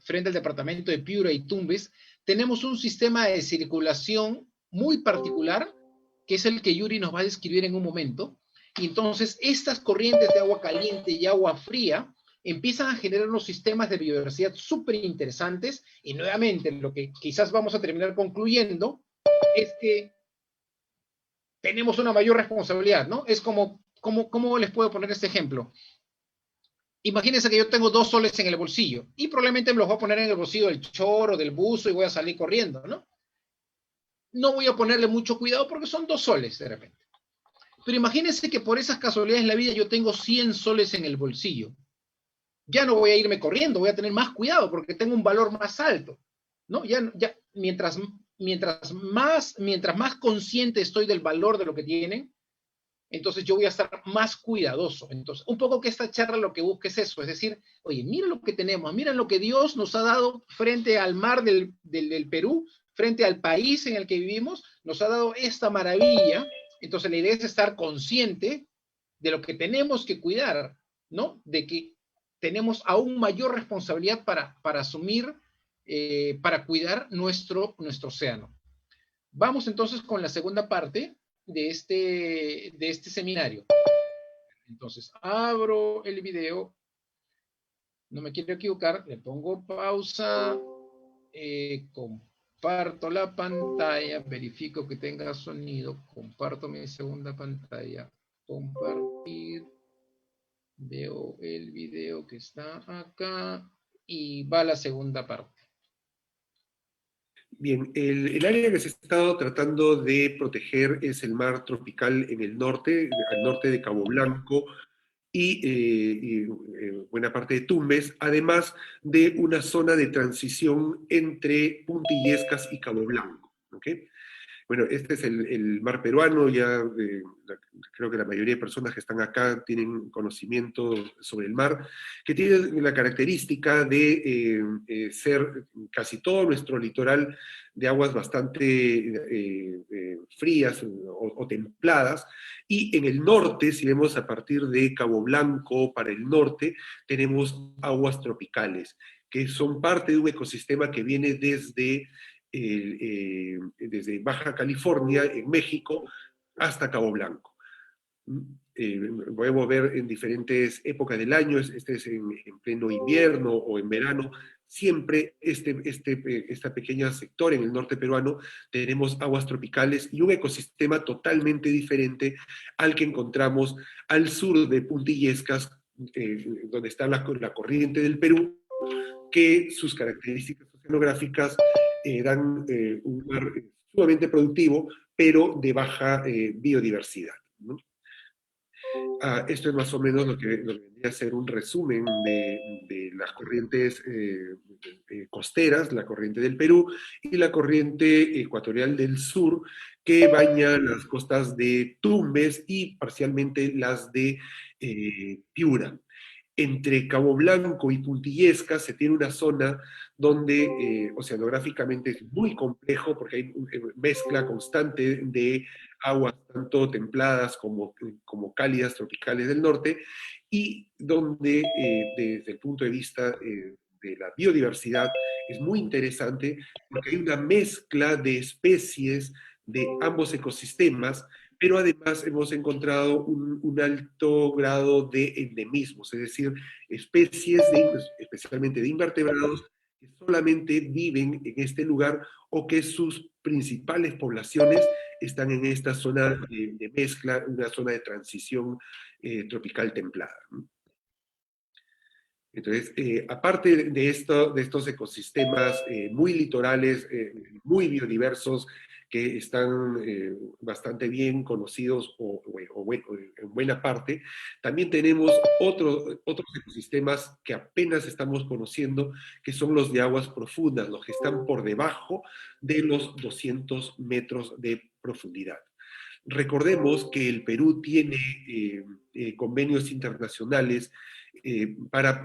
frente al departamento de Piura y Tumbes, tenemos un sistema de circulación muy particular, que es el que Yuri nos va a describir en un momento. Y entonces, estas corrientes de agua caliente y agua fría empiezan a generar unos sistemas de biodiversidad súper interesantes. Y nuevamente, lo que quizás vamos a terminar concluyendo es que tenemos una mayor responsabilidad, ¿no? Es como, ¿cómo les puedo poner este ejemplo? Imagínense que yo tengo 2 soles en el bolsillo y probablemente me los voy a poner en el bolsillo del choro, del buzo y voy a salir corriendo, ¿no? No voy a ponerle mucho cuidado porque son 2 soles de repente. Pero imagínense que por esas casualidades en la vida yo tengo 100 soles en el bolsillo. Ya no voy a irme corriendo, voy a tener más cuidado porque tengo un valor más alto, ¿no? Ya mientras más consciente estoy del valor de lo que tienen, entonces yo voy a estar más cuidadoso. Entonces, un poco que esta charla lo que busca es eso, es decir, oye, mira lo que tenemos, mira lo que Dios nos ha dado frente al mar del Perú, frente al país en el que vivimos, nos ha dado esta maravilla. Entonces la idea es estar consciente de lo que tenemos que cuidar, ¿no? De que tenemos aún mayor responsabilidad para asumir, para cuidar nuestro océano. Vamos entonces con la segunda parte de este seminario. Entonces, abro el video, no me quiero equivocar, le pongo pausa, comparto la pantalla, verifico que tenga sonido, comparto mi segunda pantalla, compartir, veo el video que está acá y va la segunda parte. Bien, el área que se ha estado tratando de proteger es el mar tropical en el norte, al norte de Cabo Blanco y buena parte de Tumbes, además de una zona de transición entre Punta Illescas y Cabo Blanco. ¿Okay? Bueno, este es el mar peruano, ya creo que la mayoría de personas que están acá tienen conocimiento sobre el mar, que tiene la característica de ser casi todo nuestro litoral de aguas bastante frías o templadas, y en el norte, si vemos a partir de Cabo Blanco para el norte, tenemos aguas tropicales, que son parte de un ecosistema que viene desde Baja California, en México, hasta Cabo Blanco. Podemos ver en diferentes épocas del año, este es en pleno invierno o en verano, siempre esta pequeña sector en el norte peruano tenemos aguas tropicales y un ecosistema totalmente diferente al que encontramos al sur de Punta Illescas, donde está la corriente del Perú, que sus características oceanográficas dan un mar sumamente productivo, pero de baja biodiversidad, ¿no? Esto es más o menos lo que vendría a ser un resumen de las corrientes costeras, la corriente del Perú y la corriente ecuatorial del sur, que baña las costas de Tumbes y parcialmente las de Piura. Entre Cabo Blanco y Punta Illescas se tiene una zona donde oceanográficamente es muy complejo porque hay mezcla constante de aguas tanto templadas como cálidas tropicales del norte, y donde desde el punto de vista de la biodiversidad es muy interesante porque hay una mezcla de especies de ambos ecosistemas, pero además hemos encontrado un alto grado de endemismos, es decir, especies especialmente de invertebrados que solamente viven en este lugar o que sus principales poblaciones están en esta zona de mezcla, una zona de transición tropical templada. Entonces, aparte de estos ecosistemas muy litorales, muy biodiversos, que están bastante bien conocidos en buena parte, también tenemos otros ecosistemas que apenas estamos conociendo, que son los de aguas profundas, los que están por debajo de los 200 metros de profundidad. Recordemos que el Perú tiene convenios internacionales para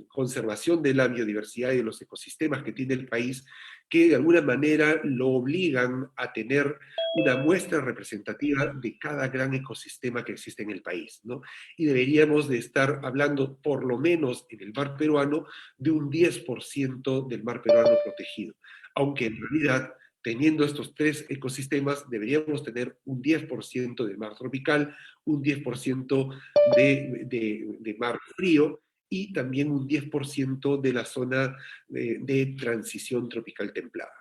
conservación de la biodiversidad y de los ecosistemas que tiene el país, que de alguna manera lo obligan a tener una muestra representativa de cada gran ecosistema que existe en el país, ¿no? Y deberíamos de estar hablando, por lo menos en el mar peruano, de un 10% del mar peruano protegido, aunque en realidad, teniendo estos tres ecosistemas, deberíamos tener un 10% de mar tropical, un 10% de mar frío y también un 10% de la zona de transición tropical templada.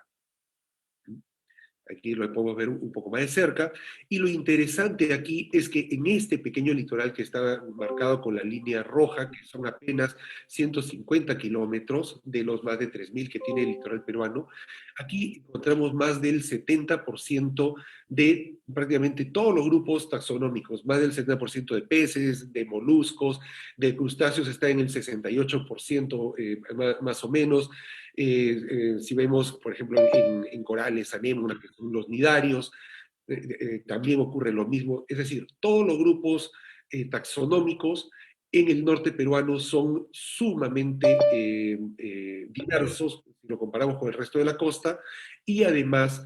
Aquí lo podemos ver un poco más de cerca. Y lo interesante aquí es que en este pequeño litoral que está marcado con la línea roja, que son apenas 150 kilómetros de los más de 3.000 que tiene el litoral peruano, aquí encontramos más del 70% de prácticamente todos los grupos taxonómicos, más del 70% de peces, de moluscos, de crustáceos está en el 68% más o menos. Si vemos, por ejemplo, en corales, anémonas, que son los nidarios, también ocurre lo mismo. Es decir, todos los grupos taxonómicos en el norte peruano son sumamente diversos, si lo comparamos con el resto de la costa, y además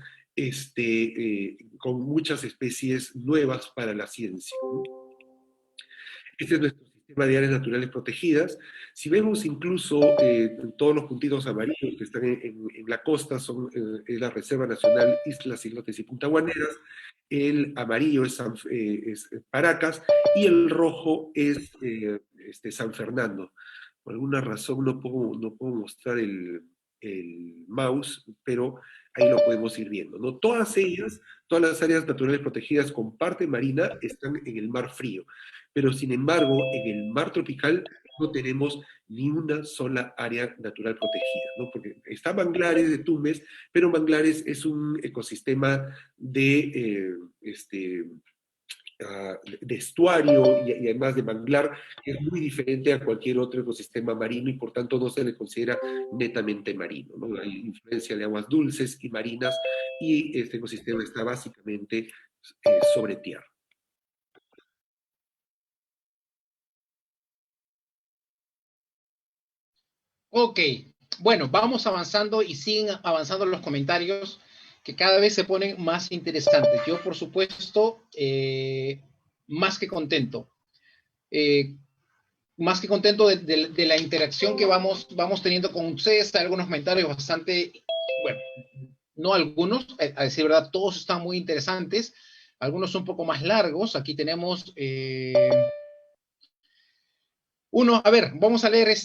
con muchas especies nuevas para la ciencia. Este es nuestro sistema de áreas naturales protegidas. Si vemos incluso todos los puntitos amarillos que están en la costa, es la Reserva Nacional Islas, Islotes y Punta Guaneras, el amarillo es Paracas y el rojo es San Fernando. Por alguna razón no puedo mostrar el mouse, pero ahí lo podemos ir viendo, ¿no? Todas las áreas naturales protegidas con parte marina están en el mar frío, pero sin embargo en el mar tropical no tenemos ni una sola área natural protegida, ¿no? Porque está Manglares de Tumbes, pero Manglares es un ecosistema de estuario y además de manglar, que es muy diferente a cualquier otro ecosistema marino y por tanto no se le considera netamente marino, ¿no? Hay influencia de aguas dulces y marinas y este ecosistema está básicamente sobre tierra. Ok, bueno, vamos avanzando y siguen avanzando los comentarios que cada vez se ponen más interesantes. Yo, por supuesto, más que contento. Más que contento de la interacción que vamos teniendo con ustedes. Hay algunos comentarios bastante, bueno, no algunos, a decir verdad, todos están muy interesantes. Algunos son un poco más largos. Aquí tenemos uno, a ver, vamos a leer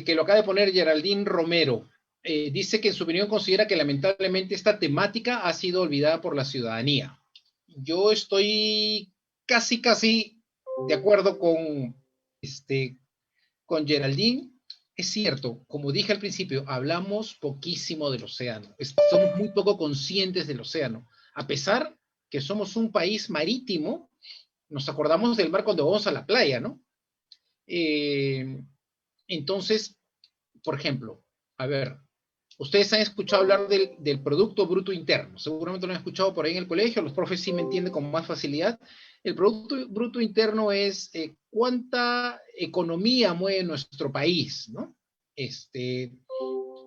que lo acaba de poner Geraldine Romero. Dice que en su opinión considera que lamentablemente esta temática ha sido olvidada por la ciudadanía. Yo estoy casi de acuerdo con Geraldine. Es cierto, como dije al principio, hablamos poquísimo del océano. Somos muy poco conscientes del océano. A pesar que somos un país marítimo, nos acordamos del mar cuando vamos a la playa, ¿no? Entonces, por ejemplo, a ver, ustedes han escuchado hablar del Producto Bruto Interno, seguramente lo han escuchado por ahí en el colegio, los profes sí me entienden con más facilidad. El Producto Bruto Interno es cuánta economía mueve nuestro país, ¿no?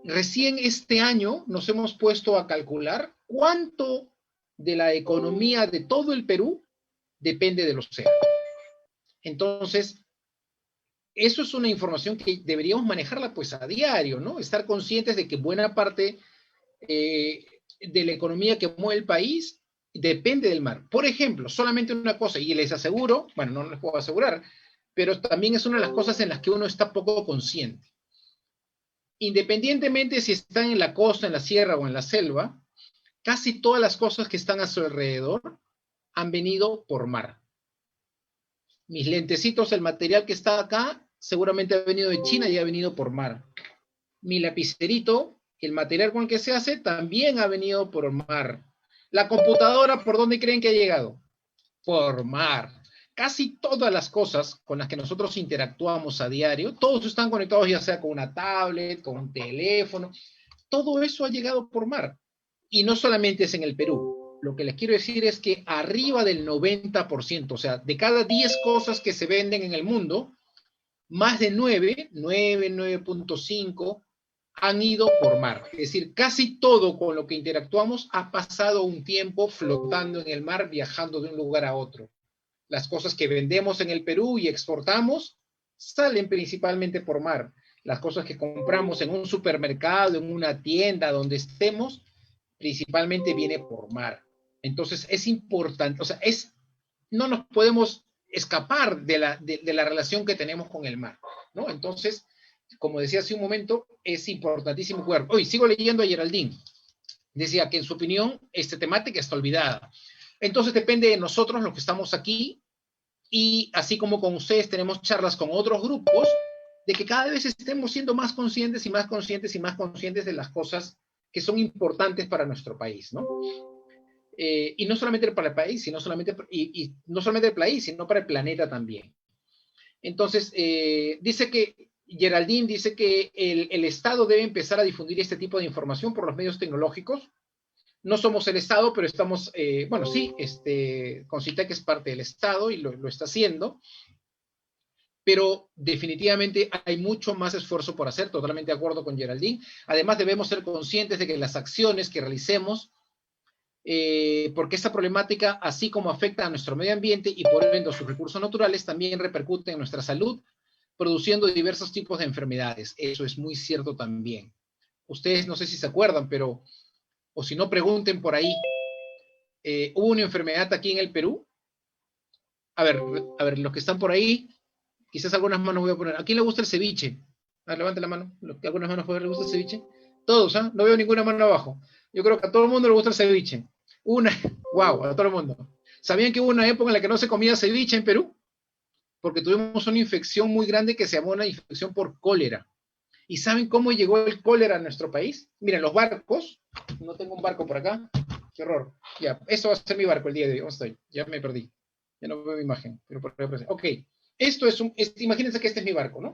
Recién este año nos hemos puesto a calcular cuánto de la economía de todo el Perú depende del océano. Entonces, eso es una información que deberíamos manejarla pues a diario, ¿no? Estar conscientes de que buena parte de la economía que mueve el país depende del mar. Por ejemplo, solamente una cosa, y les aseguro, bueno, no les puedo asegurar, pero también es una de las cosas en las que uno está poco consciente. Independientemente si están en la costa, en la sierra o en la selva, casi todas las cosas que están a su alrededor han venido por mar. Mis lentecitos, el material que está acá, seguramente ha venido de China y ha venido por mar. Mi lapicerito, el material con el que se hace, también ha venido por mar. La computadora, ¿por dónde creen que ha llegado? Por mar. Casi todas las cosas con las que nosotros interactuamos a diario, todos están conectados ya sea con una tablet, con un teléfono, todo eso ha llegado por mar. Y no solamente es en el Perú. Lo que les quiero decir es que arriba del 90%, o sea, de cada 10 cosas que se venden en el mundo, más de 9.5, han ido por mar. Es decir, casi todo con lo que interactuamos ha pasado un tiempo flotando en el mar, viajando de un lugar a otro. Las cosas que vendemos en el Perú y exportamos salen principalmente por mar. Las cosas que compramos en un supermercado, en una tienda, donde estemos, principalmente viene por mar. Entonces es importante, o sea, no nos podemos escapar de la relación que tenemos con el mar, ¿no? Entonces, como decía hace un momento, es importantísimo cuidar. Hoy sigo leyendo a Geraldine. Decía que en su opinión, esta temática está olvidada. Entonces depende de nosotros, los que estamos aquí, y así como con ustedes tenemos charlas con otros grupos, de que cada vez estemos siendo más conscientes y más conscientes y más conscientes de las cosas que son importantes para nuestro país, ¿no? Y no solamente para el país, sino solamente, y no solamente el país, sino para el planeta también. Entonces, Geraldine dice que el Estado debe empezar a difundir este tipo de información por los medios tecnológicos. No somos el Estado, pero estamos, bueno, sí, Concitec es parte del Estado y lo está haciendo, pero definitivamente hay mucho más esfuerzo por hacer, totalmente de acuerdo con Geraldine. Además, debemos ser conscientes de que las acciones que realicemos, porque esta problemática, así como afecta a nuestro medio ambiente y por ende a sus recursos naturales, también repercute en nuestra salud, produciendo diversos tipos de enfermedades. Eso es muy cierto también. Ustedes no sé si se acuerdan, pero, o si no, pregunten por ahí. Hubo una enfermedad aquí en el Perú. A ver, los que están por ahí, quizás algunas manos voy a poner. ¿A quién le gusta el ceviche? A ver, levante la mano. ¿Algunas manos le gusta el ceviche? Todos, ¿ah? No veo ninguna mano abajo. Yo creo que a todo el mundo le gusta el ceviche. Wow, a todo el mundo. ¿Sabían que hubo una época en la que no se comía ceviche en Perú? Porque tuvimos una infección muy grande que se llamó una infección por cólera. ¿Y saben cómo llegó el cólera a nuestro país? Miren, los barcos, no tengo un barco por acá, qué horror. Ya, eso va a ser mi barco el día de hoy. ¿Dónde estoy? Ya me perdí. Ya no veo mi imagen, pero por ahí aparece. Ok, esto es imagínense que este es mi barco, ¿no?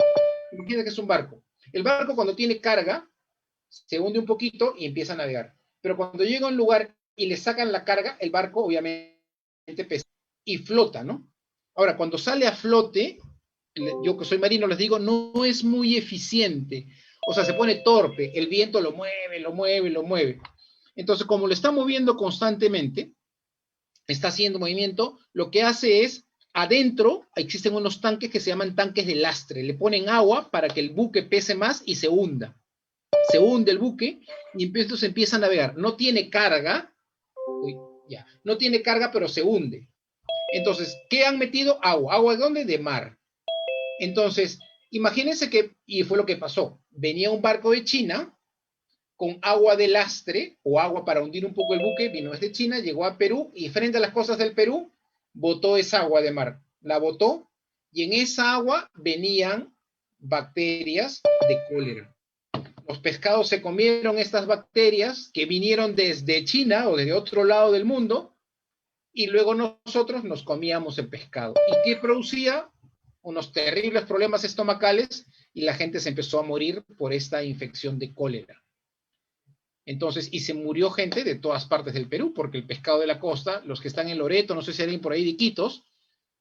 Imagínense que es un barco. El barco cuando tiene carga, se hunde un poquito y empieza a navegar. Pero cuando llega a un lugar y le sacan la carga, el barco obviamente pesa y flota, ¿no? Ahora, cuando sale a flote, yo que soy marino les digo, no es muy eficiente. O sea, se pone torpe, el viento lo mueve, lo mueve, lo mueve. Entonces, como lo está moviendo constantemente, está haciendo movimiento, lo que hace es, adentro existen unos tanques que se llaman tanques de lastre. Le ponen agua para que el buque pese más y se hunda. Se hunde el buque y entonces empieza a navegar. No tiene carga, no tiene carga, pero se hunde. Entonces, ¿qué han metido? Agua. ¿Agua de dónde? De mar. Entonces, imagínense que, y fue lo que pasó, venía un barco de China con agua de lastre o agua para hundir un poco el buque, vino desde China, llegó a Perú y frente a las costas del Perú, botó esa agua de mar. La botó y en esa agua venían bacterias de cólera. Los pescados se comieron estas bacterias que vinieron desde China o desde otro lado del mundo y luego nosotros nos comíamos el pescado. ¿Y qué producía? Unos terribles problemas estomacales y la gente se empezó a morir por esta infección de cólera. Entonces, y se murió gente de todas partes del Perú, porque el pescado de la costa, los que están en Loreto, no sé si hay alguien por ahí de Iquitos,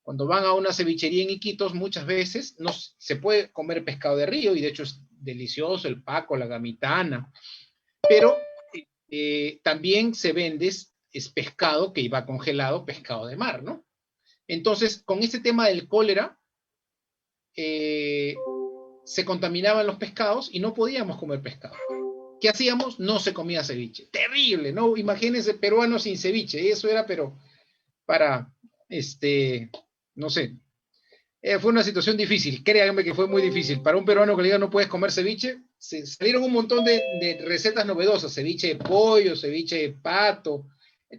cuando van a una cevichería en Iquitos, muchas veces no se puede comer pescado de río, y de hecho es delicioso el paco, la gamitana, pero también se vende es pescado que iba congelado, pescado de mar, ¿no? Entonces, con este tema del cólera, se contaminaban los pescados y no podíamos comer pescado. ¿Qué hacíamos? No se comía ceviche. Terrible, ¿no? Imagínense peruanos sin ceviche. Eso era, pero para, no sé. Fue una situación difícil. Créanme que fue muy difícil. Para un peruano que le diga no puedes comer ceviche, salieron un montón de recetas novedosas. Ceviche de pollo, ceviche de pato.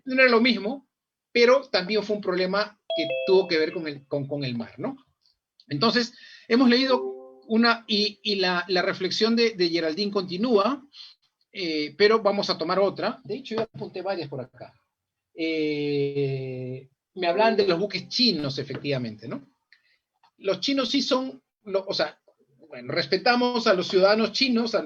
No era lo mismo, pero también fue un problema que tuvo que ver con el mar, ¿no? Entonces, hemos leído La reflexión de Geraldine continúa, pero vamos a tomar otra. De hecho, yo apunté varias por acá. Me hablan de los buques chinos, efectivamente, ¿no? Los chinos sí son, o sea, bueno, respetamos a los ciudadanos chinos,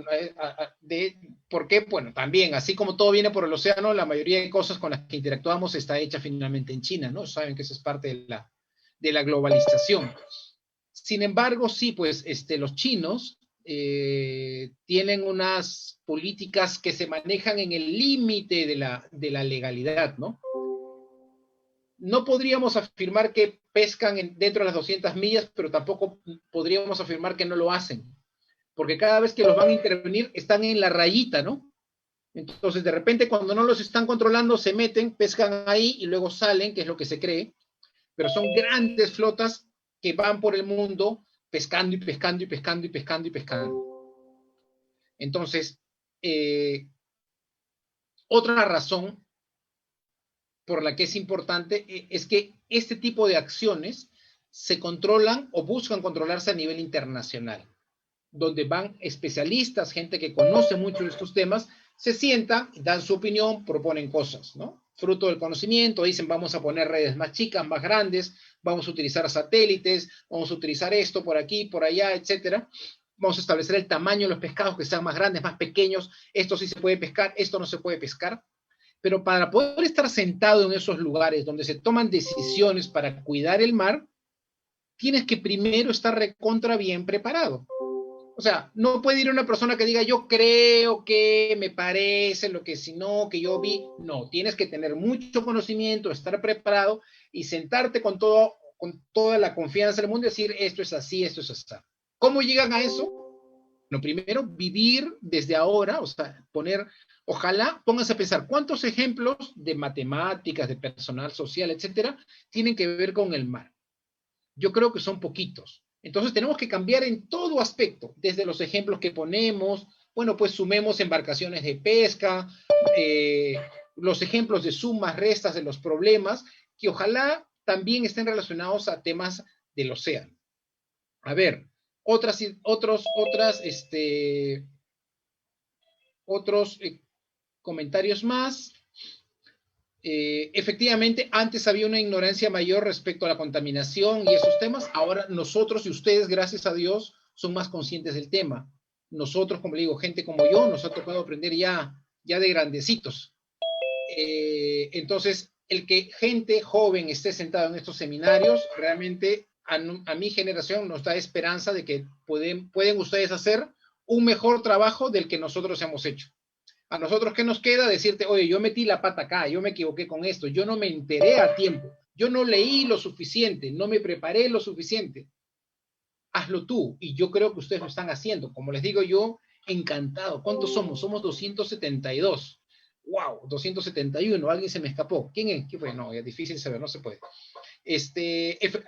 ¿por qué? Bueno, también, así como todo viene por el océano, la mayoría de cosas con las que interactuamos está hecha finalmente en China, ¿no? Saben que eso es parte de la globalización. Sin embargo, sí, pues los chinos tienen unas políticas que se manejan en el límite de la legalidad, ¿no? No podríamos afirmar que pescan dentro de las 200 millas, pero tampoco podríamos afirmar que no lo hacen, porque cada vez que los van a intervenir están en la rayita, ¿no? Entonces, de repente, cuando no los están controlando, se meten, pescan ahí y luego salen, que es lo que se cree, pero son grandes flotas que van por el mundo pescando y pescando y pescando y pescando y pescando. Entonces, otra razón por la que es importante es que este tipo de acciones se controlan o buscan controlarse a nivel internacional, donde van especialistas, gente que conoce mucho de estos temas, se sientan, dan su opinión, proponen cosas, ¿no? Fruto del conocimiento, dicen vamos a poner redes más chicas, más grandes, vamos a utilizar satélites, vamos a utilizar esto por aquí, por allá, etcétera. Vamos a establecer el tamaño de los pescados que sean más grandes, más pequeños, esto sí se puede pescar, esto no se puede pescar. Pero para poder estar sentado en esos lugares donde se toman decisiones para cuidar el mar, tienes que primero estar recontra bien preparado. O sea, no puede ir una persona que diga yo creo que me parece lo que si no, que yo vi. No, tienes que tener mucho conocimiento, estar preparado y sentarte con toda la confianza del mundo y decir esto es así, esto es así. ¿Cómo llegan a eso? Lo primero, vivir desde ahora, o sea, ojalá pónganse a pensar cuántos ejemplos de matemáticas, de personal social, etcétera, tienen que ver con el mar. Yo creo que son poquitos. Entonces tenemos que cambiar en todo aspecto, desde los ejemplos que ponemos, bueno, pues sumemos embarcaciones de pesca, los ejemplos de sumas, restas de los problemas, que ojalá también estén relacionados a temas del océano. A ver, otros comentarios más. Efectivamente, antes había una ignorancia mayor respecto a la contaminación y esos temas. Ahora nosotros y ustedes, gracias a Dios, son más conscientes del tema. Nosotros, como le digo, gente como yo, nosotros podemos aprender ya de grandecitos. Entonces, el que gente joven esté sentada en estos seminarios, realmente a mi generación nos da esperanza de que pueden ustedes hacer un mejor trabajo del que nosotros hemos hecho. A nosotros, ¿qué nos queda? Decirte, oye, yo metí la pata acá, yo me equivoqué con esto, yo no me enteré a tiempo, yo no leí lo suficiente, no me preparé lo suficiente. Hazlo tú, y yo creo que ustedes lo están haciendo. Como les digo yo, encantado. ¿Cuántos somos? Somos 272. ¡Wow! 271. Alguien se me escapó. ¿Quién es? ¿Qué fue? No, es difícil saber, no se puede.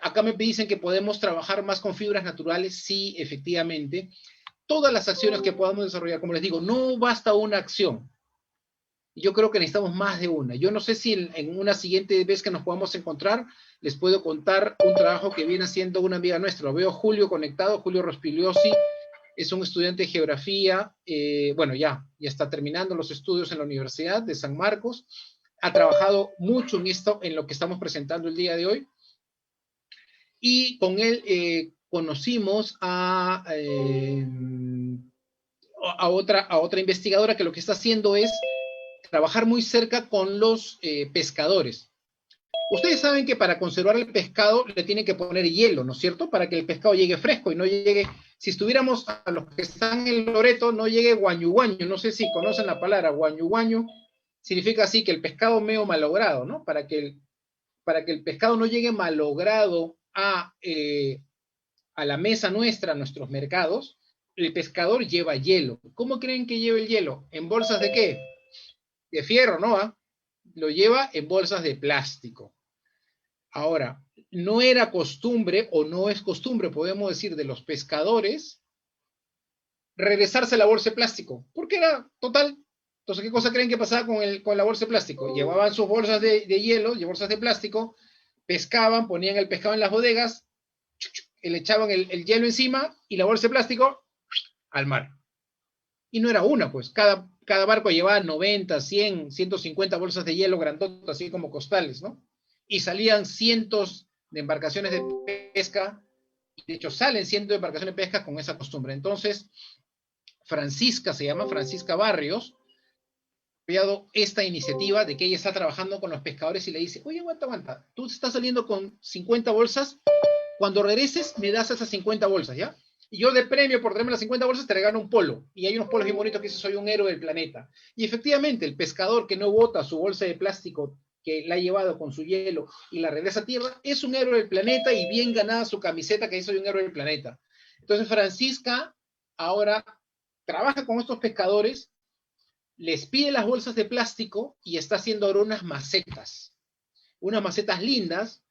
Acá me dicen que podemos trabajar más con fibras naturales. Sí, efectivamente. Todas las acciones que podamos desarrollar, como les digo, no basta una acción. Yo creo que necesitamos más de una. Yo no sé si en una siguiente vez que nos podamos encontrar, les puedo contar un trabajo que viene haciendo una amiga nuestra. Veo Julio conectado, Julio Rospigliosi, es un estudiante de geografía, bueno, ya está terminando los estudios en la Universidad de San Marcos, ha trabajado mucho en esto, en lo que estamos presentando el día de hoy, y con él conocimos a otra investigadora que lo que está haciendo es trabajar muy cerca con los pescadores. Ustedes saben que para conservar el pescado le tienen que poner hielo, ¿no es cierto? Para que el pescado llegue fresco y no llegue, si estuviéramos a los que están en Loreto, no llegue guañu guañu, no sé si conocen la palabra guañu guañu, significa así que el pescado medio malogrado, ¿no? Para que el pescado no llegue malogrado a la mesa nuestra, a nuestros mercados, el pescador lleva hielo. ¿Cómo creen que lleva el hielo? ¿En bolsas de qué? De fierro, ¿no? Lo lleva en bolsas de plástico. Ahora, no era costumbre, o no es costumbre, podemos decir, de los pescadores, regresarse la bolsa de plástico, porque era total. Entonces, ¿qué cosa creen que pasaba con la bolsa de plástico? Llevaban sus bolsas de hielo y bolsas de plástico, pescaban, ponían el pescado en las bodegas, le echaban el hielo encima y la bolsa de plástico al mar. Y no era una, pues cada barco llevaba 90, 100, 150 bolsas de hielo grandotas, así como costales, ¿no? Y salían cientos de embarcaciones de pesca, y de hecho salen cientos de embarcaciones de pesca con esa costumbre. Entonces, Francisca, se llama Francisca Barrios, ha creado esta iniciativa de que ella está trabajando con los pescadores y le dice, oye, aguanta, tú estás saliendo con 50 bolsas, cuando regreses me das esas 50 bolsas, ¿ya? Y yo de premio por traerme las 50 bolsas te regalo un polo. Y hay unos polos bien bonitos que dicen, soy un héroe del planeta. Y efectivamente, el pescador que no bota su bolsa de plástico que la ha llevado con su hielo y la regresa a tierra, es un héroe del planeta y bien ganada su camiseta que dice, soy un héroe del planeta. Entonces Francisca ahora trabaja con estos pescadores, les pide las bolsas de plástico y está haciendo ahora unas macetas lindas,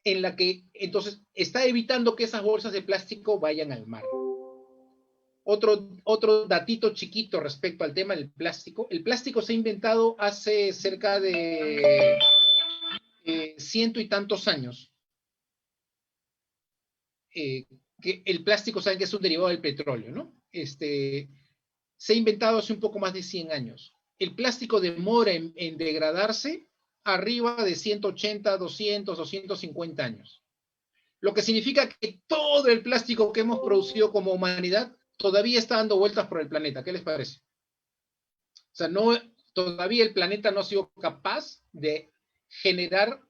en la que entonces está evitando que esas bolsas de plástico vayan al mar. Otro datito chiquito respecto al tema del plástico. El plástico se ha inventado hace cerca de ciento y tantos años. Que el plástico, saben que es un derivado del petróleo, ¿no? Se ha inventado hace un poco más de 100 años. El plástico demora en degradarse arriba de 180, 200, 250 años. Lo que significa que todo el plástico que hemos producido como humanidad todavía está dando vueltas por el planeta. ¿Qué les parece? O sea, todavía el planeta no ha sido capaz de generar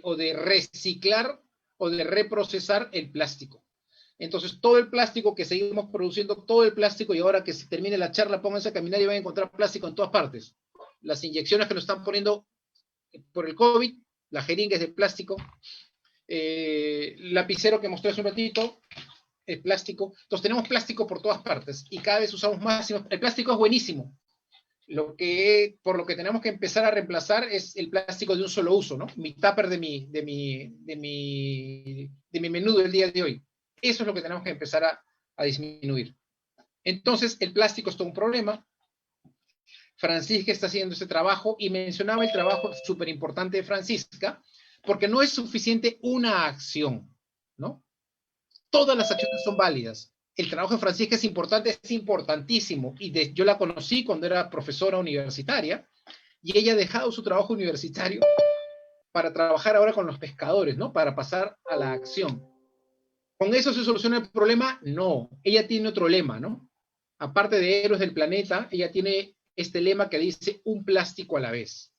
o de reciclar o de reprocesar el plástico. Entonces, todo el plástico que seguimos produciendo, todo el plástico, y ahora que se termine la charla, pónganse a caminar y van a encontrar plástico en todas partes. Las inyecciones que nos están poniendo por el COVID, las jeringas de plástico, lapicero que mostré hace un ratito, el plástico. Entonces tenemos plástico por todas partes y cada vez usamos más. El plástico es buenísimo. Por lo que tenemos que empezar a reemplazar es el plástico de un solo uso, ¿no? Mi tupper de mi menú del día de hoy. Eso es lo que tenemos que empezar a disminuir. Entonces, el plástico es todo un problema. Francisca está haciendo ese trabajo y mencionaba el trabajo súper importante de Francisca, porque no es suficiente una acción, ¿no? Todas las acciones son válidas. El trabajo de Francisca es importante, es importantísimo. Y yo la conocí cuando era profesora universitaria y ella ha dejado su trabajo universitario para trabajar ahora con los pescadores, ¿no? Para pasar a la acción. ¿Con eso se soluciona el problema? No. Ella tiene otro lema, ¿no? Aparte de Héroes del Planeta, ella tiene este lema que dice un plástico a la vez.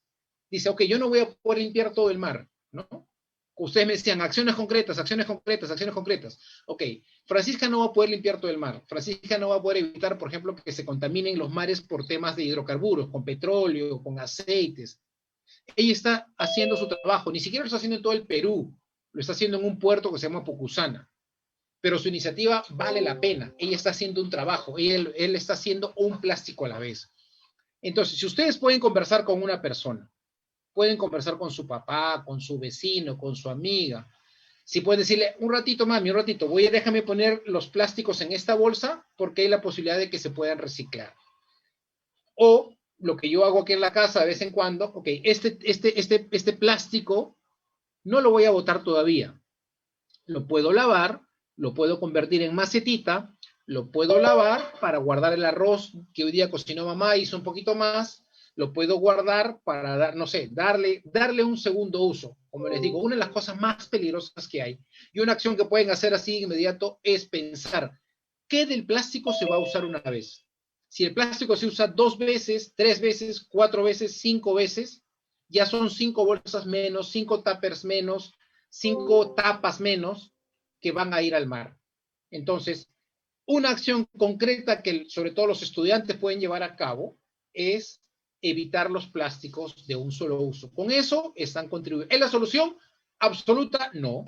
Dice, ok, yo no voy a poder limpiar todo el mar, ¿no? Ustedes me decían acciones concretas, acciones concretas, acciones concretas. Ok, Francisca no va a poder limpiar todo el mar. Francisca no va a poder evitar, por ejemplo, que se contaminen los mares por temas de hidrocarburos, con petróleo, con aceites. Ella está haciendo su trabajo, ni siquiera lo está haciendo en todo el Perú, lo está haciendo en un puerto que se llama Pucusana. Pero su iniciativa vale la pena. Ella está haciendo un trabajo, él está haciendo un plástico a la vez. Entonces, si ustedes pueden conversar con una persona, pueden conversar con su papá, con su vecino, con su amiga, si pueden decirle, un ratito, mami, un ratito, déjame poner los plásticos en esta bolsa porque hay la posibilidad de que se puedan reciclar. O lo que yo hago aquí en la casa de vez en cuando, ok, este plástico no lo voy a botar todavía. Lo puedo lavar, lo puedo convertir en macetita, lo puedo lavar para guardar el arroz que hoy día cocinó mamá, hizo un poquito más, lo puedo guardar para darle un segundo uso. Como les digo, una de las cosas más peligrosas que hay y una acción que pueden hacer así inmediato es pensar, ¿qué del plástico se va a usar una vez? Si el plástico se usa 2 veces, 3 veces, 4 veces, 5 veces, ya son 5 bolsas menos, 5 tuppers menos, 5 tapas menos que van a ir al mar. Entonces, una acción concreta que sobre todo los estudiantes pueden llevar a cabo es evitar los plásticos de un solo uso. Con eso están contribuyendo. ¿Es la solución? Absoluta, no,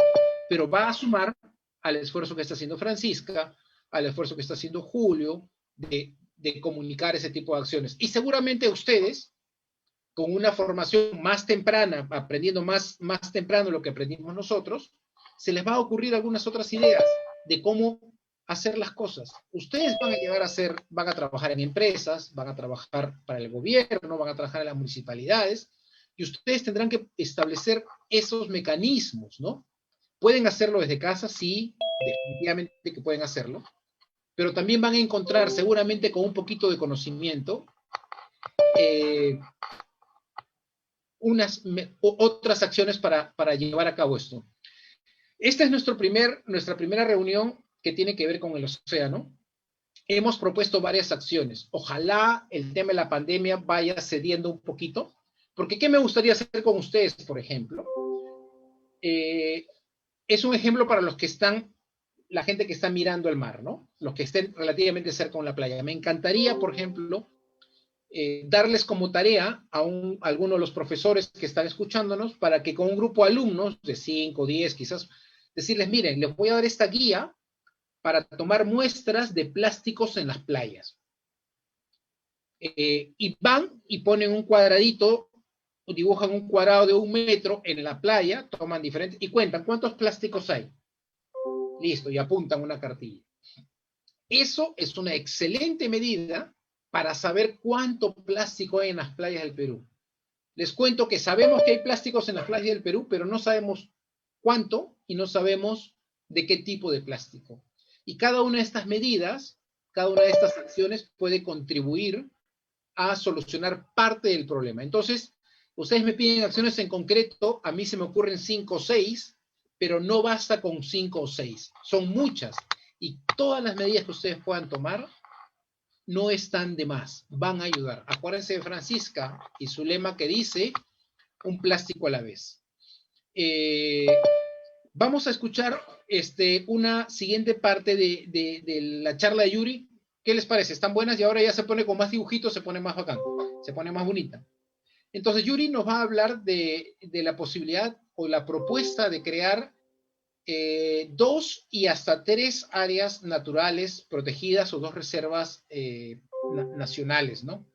pero va a sumar al esfuerzo que está haciendo Francisca, al esfuerzo que está haciendo Julio de comunicar ese tipo de acciones. Y seguramente ustedes, con una formación más temprana, aprendiendo más temprano lo que aprendimos nosotros, se les va a ocurrir algunas otras ideas de cómo hacer las cosas. Ustedes van a trabajar en empresas, van a trabajar para el gobierno, van a trabajar en las municipalidades, y ustedes tendrán que establecer esos mecanismos, ¿no? ¿Pueden hacerlo desde casa? Sí, definitivamente que pueden hacerlo. Pero también van a encontrar, seguramente con un poquito de conocimiento, otras acciones para llevar a cabo esto. Esta es nuestra primera reunión que tiene que ver con el océano. Hemos propuesto varias acciones. Ojalá el tema de la pandemia vaya cediendo un poquito, porque ¿qué me gustaría hacer con ustedes, por ejemplo? Es un ejemplo para los que están, la gente que está mirando el mar, ¿no? Los que estén relativamente cerca de la playa. Me encantaría, por ejemplo, darles como tarea a alguno de los profesores que están escuchándonos para que con un grupo de alumnos de 5, 10, quizás, decirles, miren, les voy a dar esta guía para tomar muestras de plásticos en las playas. Y van y ponen un cuadradito, dibujan un cuadrado de 1 metro en la playa, toman diferentes, y cuentan cuántos plásticos hay. Listo, y apuntan una cartilla. Eso es una excelente medida para saber cuánto plástico hay en las playas del Perú. Les cuento que sabemos que hay plásticos en las playas del Perú, pero no sabemos cuánto y no sabemos de qué tipo de plástico. Y cada una de estas medidas, cada una de estas acciones puede contribuir a solucionar parte del problema. Entonces, ustedes me piden acciones en concreto, a mí se me ocurren 5 o 6, pero no basta con 5 o 6, son muchas. Y todas las medidas que ustedes puedan tomar no están de más, van a ayudar. Acuérdense de Francisca y su lema que dice, un plástico a la vez. Vamos a escuchar una siguiente parte de la charla de Yuri. ¿Qué les parece? ¿Están buenas? Y ahora ya se pone con más dibujitos, se pone más bacán, se pone más bonita. Entonces Yuri nos va a hablar de la posibilidad o la propuesta de crear 2 y hasta 3 áreas naturales protegidas o 2 reservas nacionales, ¿no?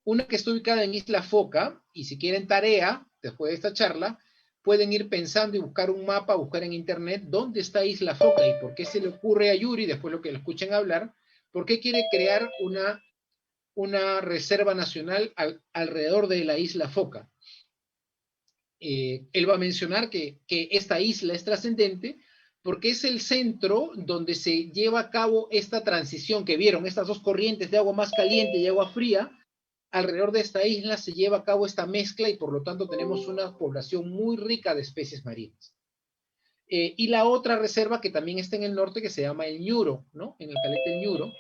Una que está ubicada en Isla Foca, y si quieren tarea, después de esta charla, pueden ir pensando y buscar un mapa, buscar en internet dónde está Isla Foca y por qué se le ocurre a Yuri, después lo que lo escuchen hablar, por qué quiere crear una reserva nacional alrededor de la Isla Foca. Él va a mencionar que esta isla es trascendente porque es el centro donde se lleva a cabo esta transición que vieron, estas 2 corrientes de agua más caliente y agua fría. Alrededor de esta isla se lleva a cabo esta mezcla y por lo tanto tenemos una población muy rica de especies marinas. Y la otra reserva que también está en el norte que se llama el Ñuro, ¿no? En el calete del Ñuro.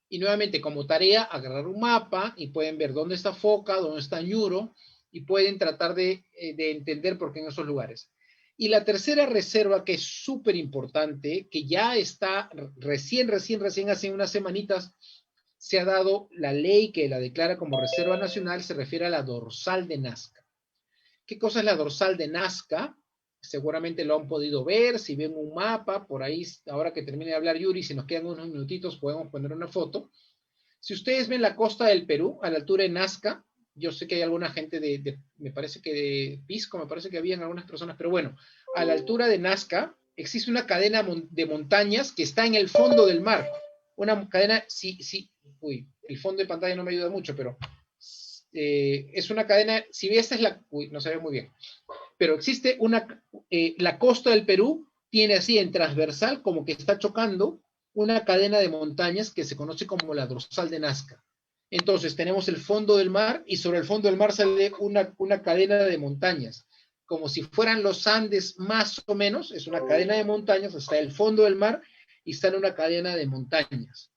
Y nuevamente como tarea agarrar un mapa y pueden ver dónde está Foca, dónde está Ñuro y pueden tratar de entender por qué en esos lugares. Y la tercera reserva que es súper importante, que ya está recién hace unas semanitas, se ha dado la ley que la declara como reserva nacional, se refiere a la dorsal de Nazca. ¿Qué cosa es la dorsal de Nazca? Seguramente lo han podido ver, si ven un mapa, por ahí, ahora que termine de hablar Yuri, si nos quedan unos minutitos, podemos poner una foto. Si ustedes ven la costa del Perú, a la altura de Nazca, yo sé que hay alguna gente me parece que de Pisco, me parece que habían algunas personas, pero bueno, a la altura de Nazca existe una cadena de montañas que está en el fondo del mar. Una cadena, uy, el fondo de pantalla no me ayuda mucho, pero es una cadena, si ves, esta es la, uy, no se ve muy bien, pero existe la costa del Perú tiene así en transversal, como que está chocando una cadena de montañas que se conoce como la dorsal de Nazca. Entonces tenemos el fondo del mar y sobre el fondo del mar sale una cadena de montañas, como si fueran los Andes más o menos, es una cadena de montañas hasta el fondo del mar y sale una cadena de montañas.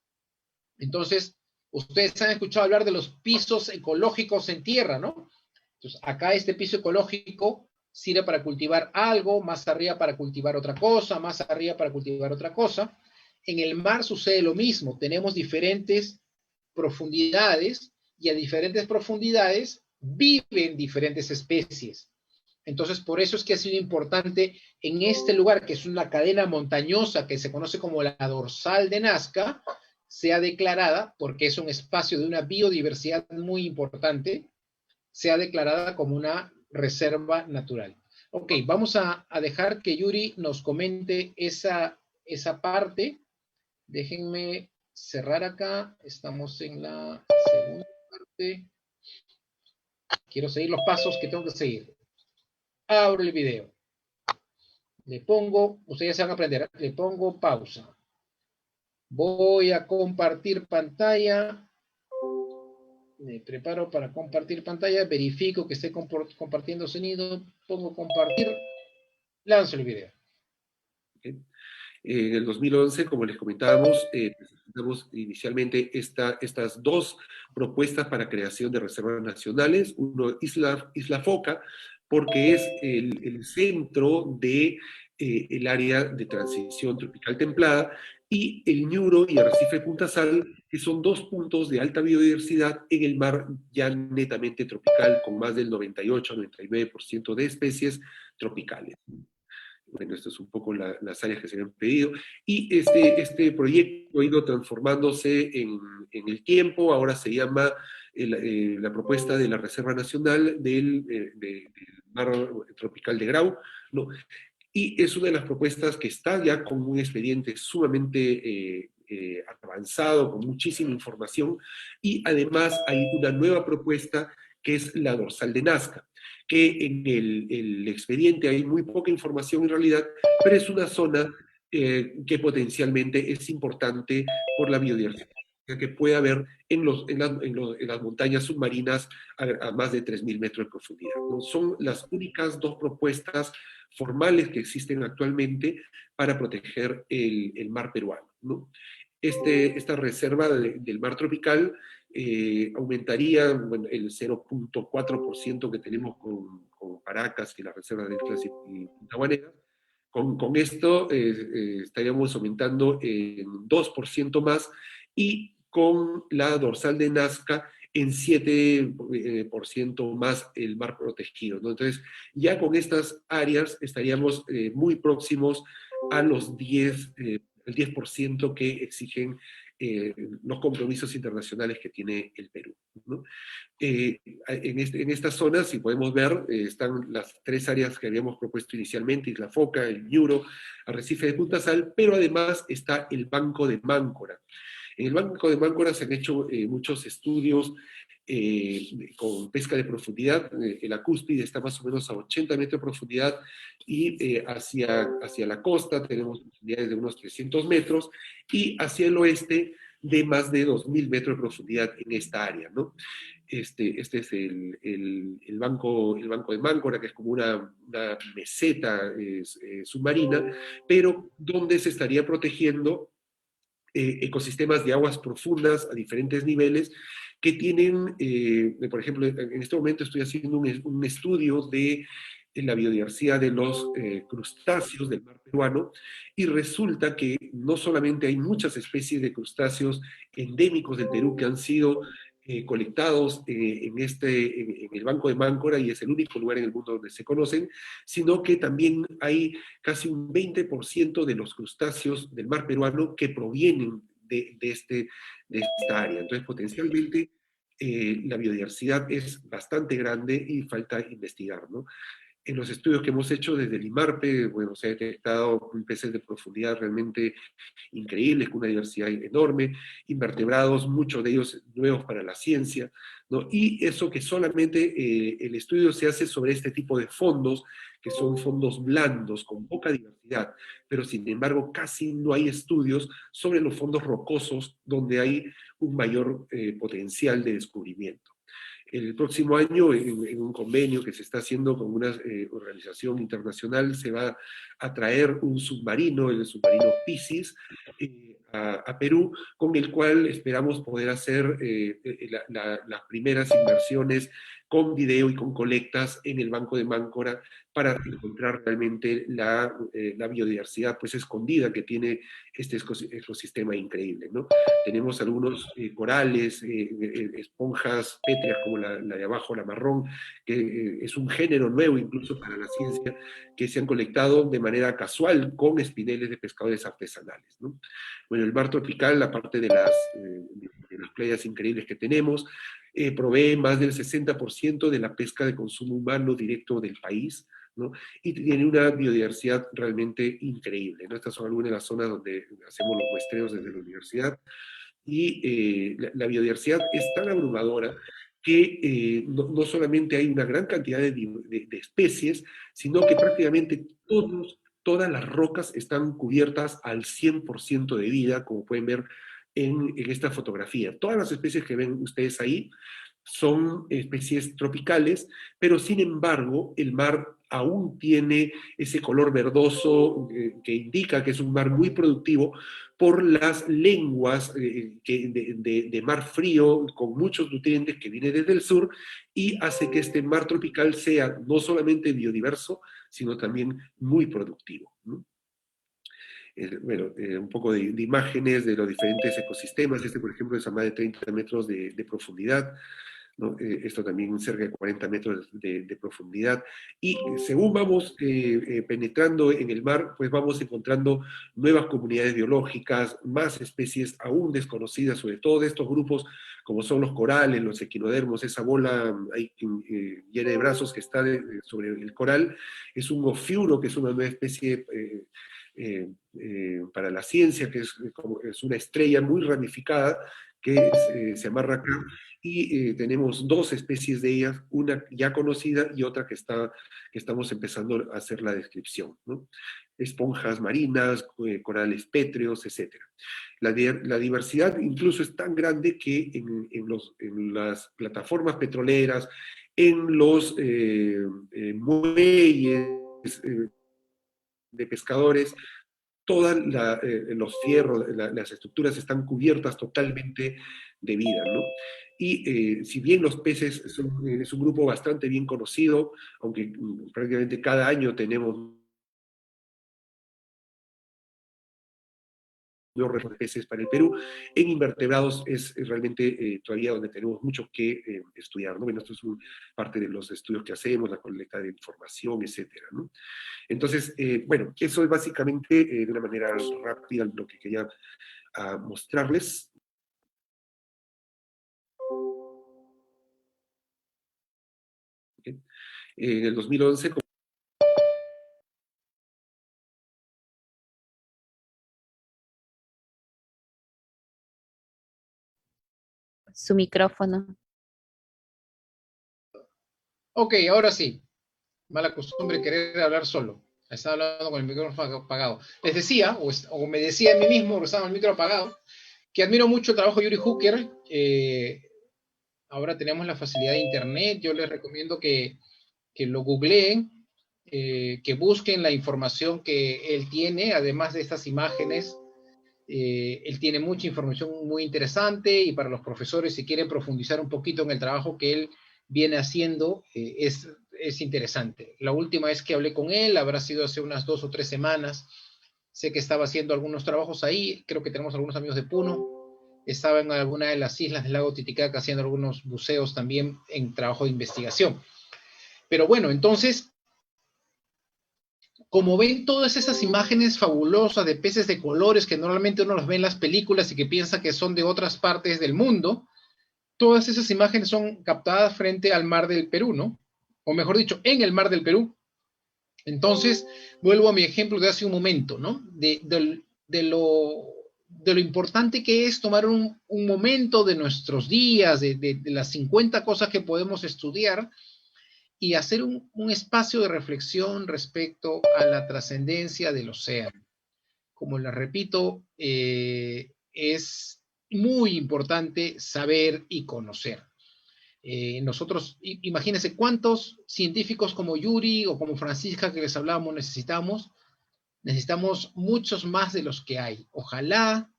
Entonces, ustedes han escuchado hablar de los pisos ecológicos en tierra, ¿no? Entonces, acá este piso ecológico sirve para cultivar algo, más arriba para cultivar otra cosa, más arriba para cultivar otra cosa. En el mar sucede lo mismo, tenemos diferentes profundidades y a diferentes profundidades viven diferentes especies. Entonces, por eso es que ha sido importante en este lugar, que es una cadena montañosa que se conoce como la dorsal de Nazca, sea declarada, porque es un espacio de una biodiversidad muy importante, sea declarada como una reserva natural. Ok, vamos a dejar que Yuri nos comente esa parte. Déjenme cerrar acá. Estamos en la segunda parte. Quiero seguir los pasos que tengo que seguir. Abro el video. Le pongo, ustedes ya se van a aprender, le pongo pausa. Voy a compartir pantalla. Me preparo para compartir pantalla, verifico que esté compartiendo sonido, pongo compartir, lanzo el video. ¿Okay? En el 2011, como les comentábamos, presentamos inicialmente estas dos propuestas para creación de reservas nacionales. Uno, Isla Foca, porque es el centro de el área de transición tropical templada, y el Ñuro y Arrecife Punta Sal, que son dos puntos de alta biodiversidad en el mar ya netamente tropical, con más del 98-99% de especies tropicales. Bueno, esto es un poco las áreas que se habían pedido. Y este proyecto ha ido transformándose en el tiempo. Ahora se llama la propuesta de la Reserva Nacional del Mar Tropical de Grau, ¿no? Y es una de las propuestas que está ya con un expediente sumamente avanzado, con muchísima información, y además hay una nueva propuesta que es la dorsal de Nazca, que en el expediente hay muy poca información en realidad, pero es una zona que potencialmente es importante por la biodiversidad que puede haber en las montañas submarinas a más de 3.000 metros de profundidad, ¿no? Son las únicas dos propuestas formales que existen actualmente para proteger el mar peruano, ¿no? Esta reserva del mar tropical aumentaría, bueno, el 0.4% que tenemos con Paracas y la reserva de Islas y Punta Guaneras. Con esto estaríamos aumentando en 2% más, y con la dorsal de Nazca en 7% más el mar protegido, ¿no? Entonces, ya con estas áreas estaríamos muy próximos a los el 10% que exigen los compromisos internacionales que tiene el Perú, ¿no? En esta zona, si podemos ver, están las tres áreas que habíamos propuesto inicialmente: Isla Foca, el Ñuro, Arrecife de Punta Sal, pero además está el Banco de Máncora. En el Banco de Máncora se han hecho muchos estudios con pesca de profundidad. La cúspide está más o menos a 80 metros de profundidad, y hacia la costa tenemos profundidades de unos 300 metros, y hacia el oeste de más de 2.000 metros de profundidad en esta área, ¿no? Este es el banco de Máncora, que es como una meseta submarina, pero donde se estaría protegiendo ecosistemas de aguas profundas a diferentes niveles que tienen, por ejemplo, en este momento estoy haciendo un estudio de la biodiversidad de los crustáceos del mar peruano, y resulta que no solamente hay muchas especies de crustáceos endémicos del Perú que han sido colectados en el Banco de Máncora, y es el único lugar en el mundo donde se conocen, sino que también hay casi un 20% de los crustáceos del mar peruano que provienen de esta área. Entonces, potencialmente, la biodiversidad es bastante grande y falta investigar, ¿no? En los estudios que hemos hecho desde el IMARPE, bueno, se ha detectado peces de profundidad realmente increíbles, con una diversidad enorme, invertebrados, muchos de ellos nuevos para la ciencia, ¿no? Y eso que solamente el estudio se hace sobre este tipo de fondos, que son fondos blandos, con poca diversidad, pero sin embargo casi no hay estudios sobre los fondos rocosos, donde hay un mayor potencial de descubrimiento. El próximo año, en un convenio que se está haciendo con una organización internacional, se va a traer un submarino, el submarino Piscis, a Perú, con el cual esperamos poder hacer las primeras inversiones con video y con colectas en el Banco de Máncora, para encontrar realmente la biodiversidad pues escondida que tiene este ecosistema increíble, ¿no? Tenemos algunos corales, esponjas pétreas como la de abajo, la marrón, que es un género nuevo incluso para la ciencia, que se han colectado de manera casual con espineles de pescadores artesanales, ¿no? Bueno, el mar tropical, la parte de las playas increíbles que tenemos, provee más del 60% de la pesca de consumo humano directo del país, ¿no? Y tiene una biodiversidad realmente increíble, ¿no? Estas son algunas de las zonas donde hacemos los muestreos desde la universidad, y la biodiversidad es tan abrumadora que no solamente hay una gran cantidad de especies, sino que prácticamente todos todas las rocas están cubiertas al 100% de vida, como pueden ver en esta fotografía. Todas las especies que ven ustedes ahí son especies tropicales, pero sin embargo el mar aún tiene ese color verdoso que indica que es un mar muy productivo por las lenguas de mar frío con muchos nutrientes que viene desde el sur y hace que este mar tropical sea no solamente biodiverso, sino también muy productivo, ¿no? Bueno, un poco de imágenes de los diferentes ecosistemas. Este, por ejemplo, es a más de 30 metros de profundidad, ¿no? Esto también cerca de 40 metros de profundidad. Y según vamos penetrando en el mar, pues vamos encontrando nuevas comunidades biológicas, más especies aún desconocidas, sobre todo de estos grupos, como son los corales, los equinodermos, esa bola ahí, llena de brazos que está sobre el coral, es un ofiuro, que es una nueva especie para la ciencia, que es una estrella muy ramificada que se amarra acá, y tenemos dos especies de ellas, una ya conocida y otra que estamos empezando a hacer la descripción, ¿no? Esponjas marinas, corales pétreos, etc. La diversidad incluso es tan grande que en las plataformas petroleras, en los muelles de pescadores, todos los fierros, las estructuras están cubiertas totalmente de vida, ¿no? Y si bien los peces es un grupo bastante bien conocido, aunque prácticamente cada año tenemos nuevos peces para el Perú, en invertebrados es realmente todavía donde tenemos mucho que estudiar, ¿no? Bueno, esto es parte de los estudios que hacemos, la colecta de información, etcétera, ¿no? Entonces, bueno, eso es básicamente de una manera rápida lo que quería mostrarles. ¿Okay? En el 2011... Su micrófono. Ok, ahora sí. Mala costumbre querer hablar solo. Estaba hablando con el micrófono apagado. Les decía, o me decía a mí mismo, porque estaba el micro apagado, que admiro mucho el trabajo de Yuri Hooker. Ahora tenemos la facilidad de internet. Yo les recomiendo que lo googleen, que busquen la información que él tiene, además de estas imágenes. Él tiene mucha información muy interesante, y para los profesores, si quieren profundizar un poquito en el trabajo que él viene haciendo, es interesante. La última vez que hablé con él habrá sido hace unas 2 o 3 semanas. Sé que estaba haciendo algunos trabajos ahí. Creo que tenemos algunos amigos de Puno. Estaba en alguna de las islas del lago Titicaca haciendo algunos buceos también en trabajo de investigación. Pero bueno, entonces, como ven todas esas imágenes fabulosas de peces de colores que normalmente uno los ve en las películas y que piensa que son de otras partes del mundo, todas esas imágenes son captadas frente al mar del Perú, ¿no? O mejor dicho, en el mar del Perú. Entonces, vuelvo a mi ejemplo de hace un momento, ¿no? De lo importante que es tomar un momento de nuestros días, de las 50 cosas que podemos estudiar, y hacer un espacio de reflexión respecto a la trascendencia del océano. Como les repito, es muy importante saber y conocer. Nosotros, imagínense cuántos científicos como Yuri o como Francisca que les hablábamos necesitamos muchos más de los que hay. Ojalá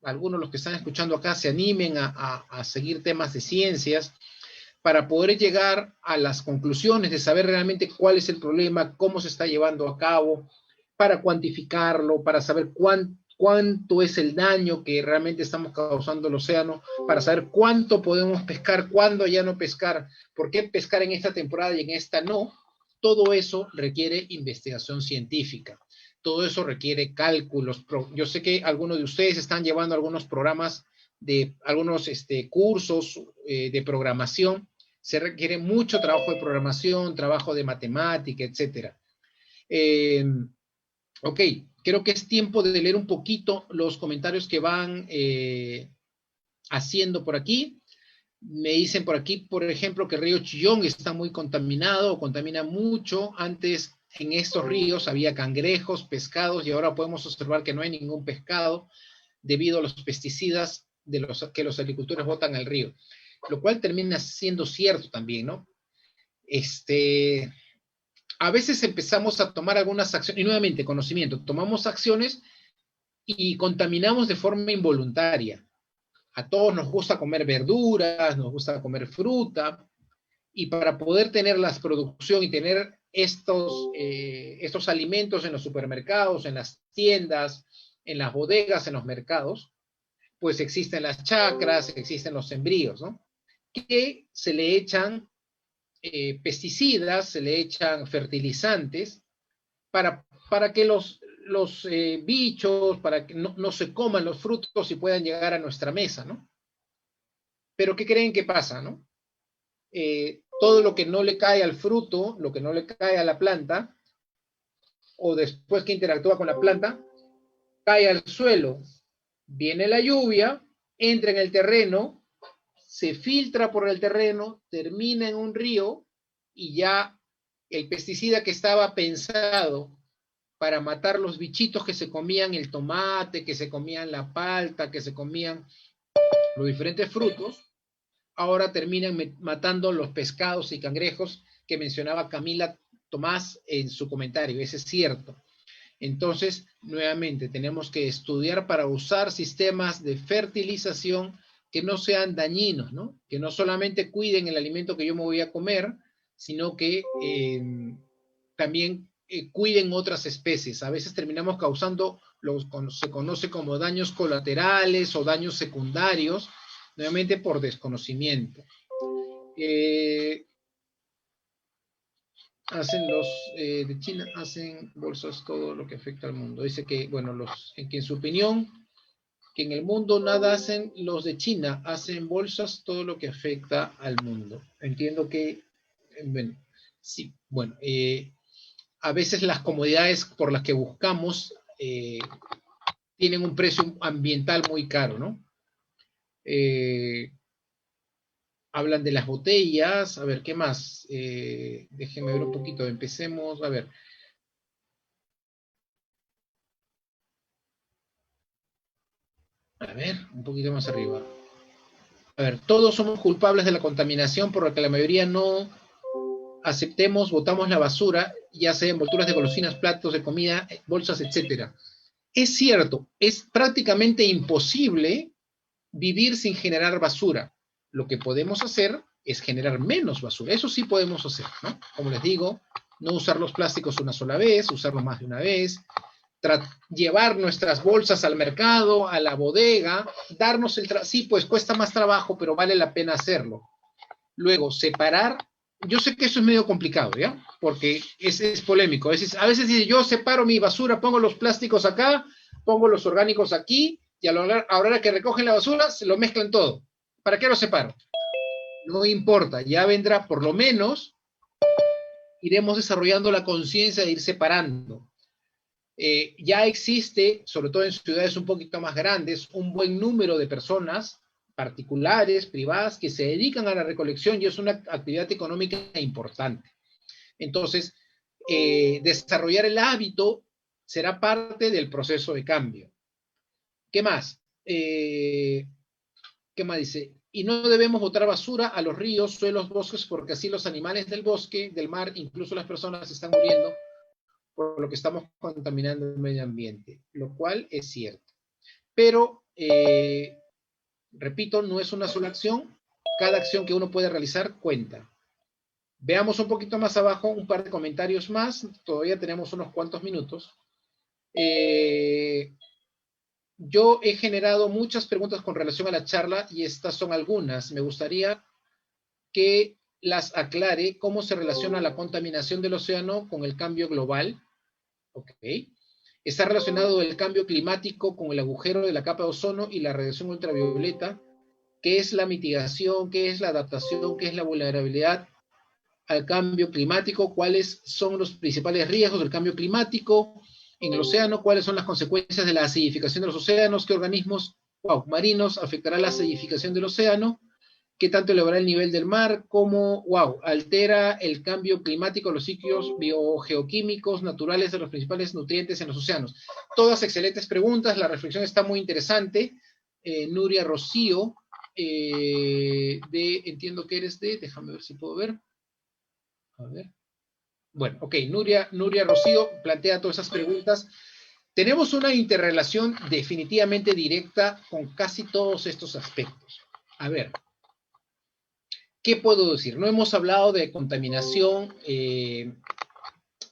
algunos de los que están escuchando acá se animen a seguir temas de ciencias, para poder llegar a las conclusiones de saber realmente cuál es el problema, cómo se está llevando a cabo, para cuantificarlo, para saber cuánto es el daño que realmente estamos causando al océano, para saber cuánto podemos pescar, cuándo ya no pescar, por qué pescar en esta temporada y en esta no. Todo eso requiere investigación científica. Todo eso requiere cálculos. Yo sé que algunos de ustedes están llevando algunos programas de algunos cursos de programación. Se requiere mucho trabajo de programación, trabajo de matemática, etc. Ok, creo que es tiempo de leer un poquito los comentarios que van haciendo por aquí. Me dicen por aquí, por ejemplo, que el río Chillón está muy contaminado, o contamina mucho. Antes en estos ríos había cangrejos, pescados, y ahora podemos observar que no hay ningún pescado debido a los pesticidas que los agricultores botan al río, lo cual termina siendo cierto también, ¿no? A veces empezamos a tomar algunas acciones, y nuevamente, conocimiento, tomamos acciones y contaminamos de forma involuntaria. A todos nos gusta comer verduras, nos gusta comer fruta, y para poder tener la producción y tener estos alimentos en los supermercados, en las tiendas, en las bodegas, en los mercados, pues existen las chacras, existen los sembríos, ¿no? Que se le echan pesticidas, se le echan fertilizantes para que los bichos, para que no se coman los frutos y puedan llegar a nuestra mesa, ¿no? Pero ¿qué creen que pasa, no? Todo lo que no le cae al fruto, lo que no le cae a la planta, o después que interactúa con la planta, cae al suelo. Viene la lluvia, entra en el terreno, se filtra por el terreno, termina en un río, y ya el pesticida que estaba pensado para matar los bichitos que se comían el tomate, que se comían la palta, que se comían los diferentes frutos, ahora terminan matando los pescados y cangrejos que mencionaba Camila Tomás en su comentario. Ese es cierto. Entonces, nuevamente, tenemos que estudiar para usar sistemas de fertilización que no sean dañinos, ¿no? Que no solamente cuiden el alimento que yo me voy a comer, sino que también cuiden otras especies. A veces terminamos causando lo que se conoce como daños colaterales o daños secundarios, nuevamente por desconocimiento. De China hacen bolsas todo lo que afecta al mundo. Dice que, bueno, que en su opinión, que en el mundo nada hacen los de China, hacen bolsas todo lo que afecta al mundo. Entiendo que, bueno, sí, bueno, a veces las comodidades por las que buscamos tienen un precio ambiental muy caro, ¿no? Hablan de las botellas, a ver, ¿qué más? Déjenme ver un poquito, empecemos, a ver. A ver, un poquito más arriba. A ver, todos somos culpables de la contaminación por la que la mayoría no aceptemos, botamos la basura, ya sea envolturas de golosinas, platos de comida, bolsas, etc. Es cierto, es prácticamente imposible vivir sin generar basura. Lo que podemos hacer es generar menos basura. Eso sí podemos hacer, ¿no? Como les digo, no usar los plásticos una sola vez, usarlos más de una vez, llevar nuestras bolsas al mercado, a la bodega, darnos sí, pues cuesta más trabajo, pero vale la pena hacerlo. Luego, separar. Yo sé que eso es medio complicado, ¿ya? Porque es polémico. A veces dice, yo separo mi basura, pongo los plásticos acá, pongo los orgánicos aquí, y a la hora que recogen la basura, se lo mezclan todo. ¿Para qué lo separo? No importa, ya vendrá, por lo menos, iremos desarrollando la conciencia de ir separando. Ya existe, sobre todo en ciudades un poquito más grandes, un buen número de personas particulares, privadas, que se dedican a la recolección y es una actividad económica importante. Entonces, desarrollar el hábito será parte del proceso de cambio. ¿Qué más? ¿Qué más dice? Y no debemos botar basura a los ríos, suelos, bosques, porque así los animales del bosque, del mar, incluso las personas están muriendo por lo que estamos contaminando el medio ambiente, lo cual es cierto. Pero, repito, no es una sola acción, cada acción que uno puede realizar cuenta. Veamos un poquito más abajo un par de comentarios más, todavía tenemos unos cuantos minutos. Yo he generado muchas preguntas con relación a la charla y estas son algunas. Me gustaría que las aclare cómo se relaciona la contaminación del océano con el cambio global. Ok. Está relacionado el cambio climático con el agujero de la capa de ozono y la radiación ultravioleta. ¿Qué es la mitigación? ¿Qué es la adaptación? ¿Qué es la vulnerabilidad al cambio climático? ¿Cuáles son los principales riesgos del cambio climático en el océano? ¿Cuáles son las consecuencias de la acidificación de los océanos? ¿Qué organismos marinos afectará la acidificación del océano? ¿Qué tanto elevará el nivel del mar? ¿Cómo, altera el cambio climático los ciclos biogeoquímicos naturales de los principales nutrientes en los océanos? Todas excelentes preguntas, la reflexión está muy interesante. Nuria Rocío, entiendo que eres déjame ver si puedo ver. A ver. Bueno, ok, Nuria Rocío plantea todas esas preguntas. Tenemos una interrelación definitivamente directa con casi todos estos aspectos. A ver, ¿qué puedo decir? No hemos hablado de contaminación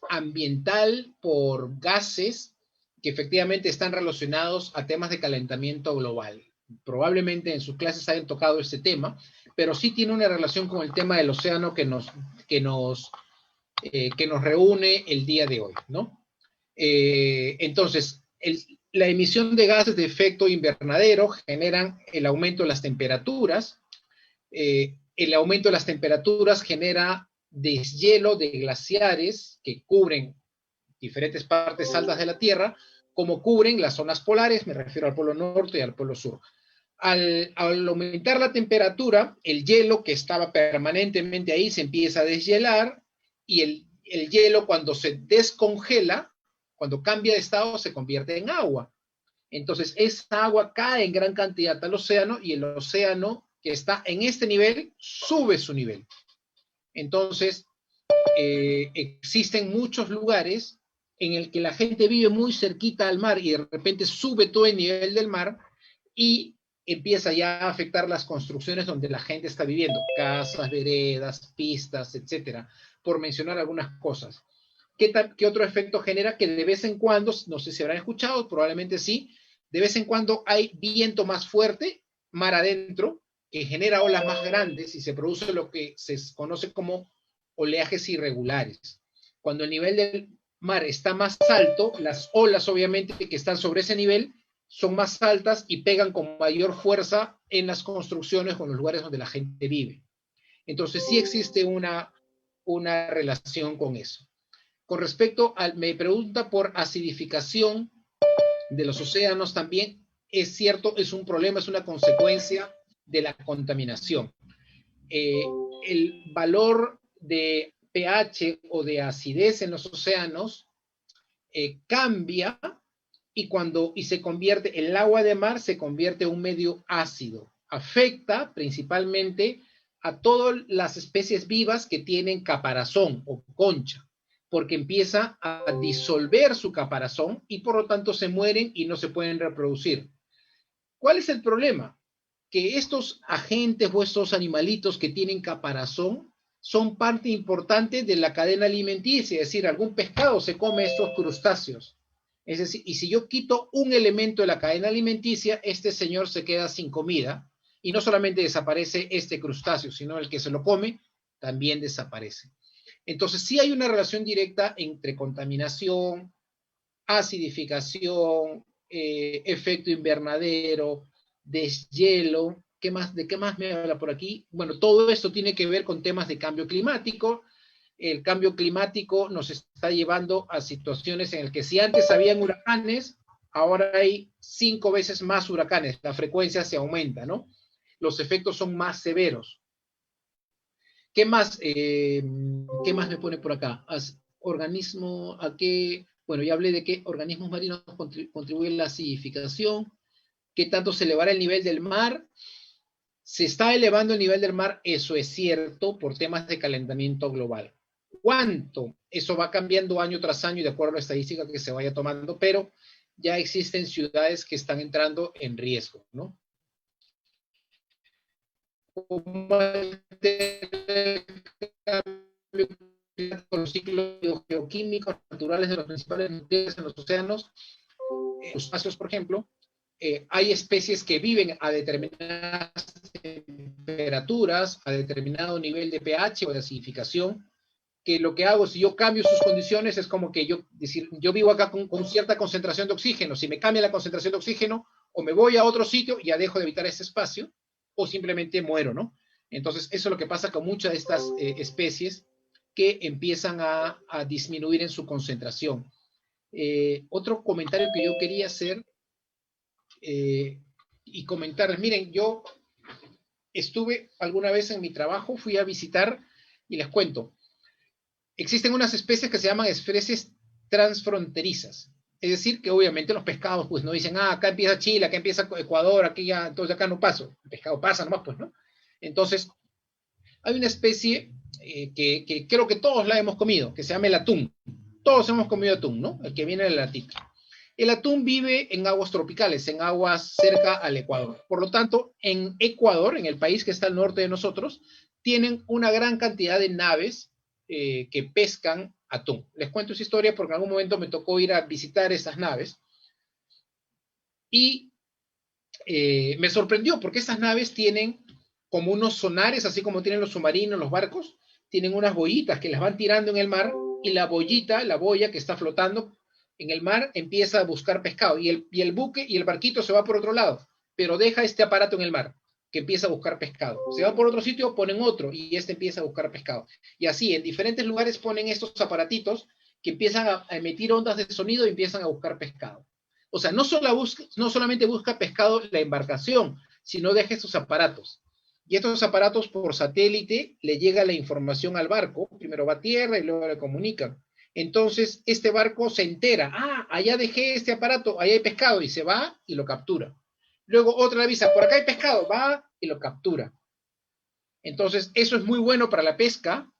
ambiental por gases que efectivamente están relacionados a temas de calentamiento global. Probablemente en sus clases hayan tocado este tema, pero sí tiene una relación con el tema del océano que nos reúne el día de hoy, ¿no? Entonces, la emisión de gases de efecto invernadero generan el aumento de las temperaturas. El aumento de las temperaturas genera deshielo de glaciares que cubren diferentes partes altas de la Tierra, como cubren las zonas polares, me refiero al polo norte y al polo sur. Al aumentar la temperatura, el hielo que estaba permanentemente ahí se empieza a deshielar y el hielo cuando se descongela, cuando cambia de estado, se convierte en agua. Entonces, esa agua cae en gran cantidad al océano y el océano que está en este nivel sube su nivel. Entonces, existen muchos lugares en el que la gente vive muy cerquita al mar y de repente sube todo el nivel del mar y empieza ya a afectar las construcciones donde la gente está viviendo, casas, veredas, pistas, etcétera, por mencionar algunas cosas. ¿Qué otro efecto genera? Que de vez en cuando, no sé si habrán escuchado, probablemente sí, de vez en cuando hay viento más fuerte, mar adentro, que genera olas más grandes y se produce lo que se conoce como oleajes irregulares. Cuando el nivel del mar está más alto, las olas obviamente que están sobre ese nivel son más altas y pegan con mayor fuerza en las construcciones o en los lugares donde la gente vive. Entonces sí existe una relación con eso. Con respecto me pregunta por acidificación de los océanos también, es cierto, es un problema, es una consecuencia de la contaminación. El valor de pH o de acidez en los océanos cambia y se convierte, el agua de mar se convierte en un medio ácido. Afecta principalmente a todas las especies vivas que tienen caparazón o concha, porque empieza a disolver su caparazón y por lo tanto se mueren y no se pueden reproducir. ¿Cuál es el problema? Que estos agentes o estos animalitos que tienen caparazón son parte importante de la cadena alimenticia, es decir, algún pescado se come estos crustáceos. Es decir, y si yo quito un elemento de la cadena alimenticia, este señor se queda sin comida y no solamente desaparece este crustáceo, sino el que se lo come también desaparece. Entonces, sí hay una relación directa entre contaminación, acidificación, efecto invernadero, deshielo. ¿De qué más me habla por aquí? Bueno, todo esto tiene que ver con temas de cambio climático. El cambio climático nos está llevando a situaciones en las que si antes habían huracanes, ahora hay 5 veces más huracanes. La frecuencia se aumenta, ¿no? Los efectos son más severos. ¿Qué más me pone por acá? Organismo, ¿a qué? Bueno, ya hablé de que organismos marinos contribuyen a la acidificación. ¿Qué tanto se elevará el nivel del mar? Se está elevando el nivel del mar, eso es cierto, por temas de calentamiento global. ¿Cuánto? Eso va cambiando año tras año de acuerdo a la estadística que se vaya tomando, pero ya existen ciudades que están entrando en riesgo, ¿no? Con los ciclos geoquímicos naturales de los principales nutrientes en los océanos, los espacios, por ejemplo, hay especies que viven a determinadas temperaturas, a determinado nivel de pH o de acidificación, que lo que hago si yo cambio sus condiciones es como que yo vivo acá con cierta concentración de oxígeno, si me cambia la concentración de oxígeno, o me voy a otro sitio y ya dejo de habitar ese espacio, o simplemente muero, ¿no? Entonces, eso es lo que pasa con muchas de estas especies que empiezan a disminuir en su concentración. Otro comentario que yo quería hacer y comentarles, miren, yo estuve alguna vez en mi trabajo, fui a visitar y les cuento. Existen unas especies que se llaman especies transfronterizas. Es decir, que obviamente los pescados pues no dicen, acá empieza Chile, acá empieza Ecuador, aquí ya, entonces acá no paso. El pescado pasa nomás, pues, ¿no? Entonces, hay una especie que creo que todos la hemos comido, que se llama el atún. Todos hemos comido atún, ¿no? El que viene de la latita. El atún vive en aguas tropicales, en aguas cerca al Ecuador. Por lo tanto, en Ecuador, en el país que está al norte de nosotros, tienen una gran cantidad de naves que pescan atún. Les cuento esa historia porque en algún momento me tocó ir a visitar esas naves y me sorprendió porque esas naves tienen como unos sonares, así como tienen los submarinos, los barcos, tienen unas boyitas que las van tirando en el mar y la boyita, la boya que está flotando en el mar empieza a buscar pescado y el buque y el barquito se va por otro lado, pero deja este aparato en el mar que empieza a buscar pescado. Se va por otro sitio, ponen otro y este empieza a buscar pescado. Y así, en diferentes lugares ponen estos aparatitos que empiezan a emitir ondas de sonido y empiezan a buscar pescado. O sea, no solamente busca pescado la embarcación, sino deja estos aparatos. Y estos aparatos por satélite le llega la información al barco, primero va a tierra y luego le comunican. Entonces, este barco se entera, allá dejé este aparato, allá hay pescado, y se va y lo captura. Luego otra le avisa, por acá hay pescado, va y lo captura. Entonces, eso es muy bueno para la pesca,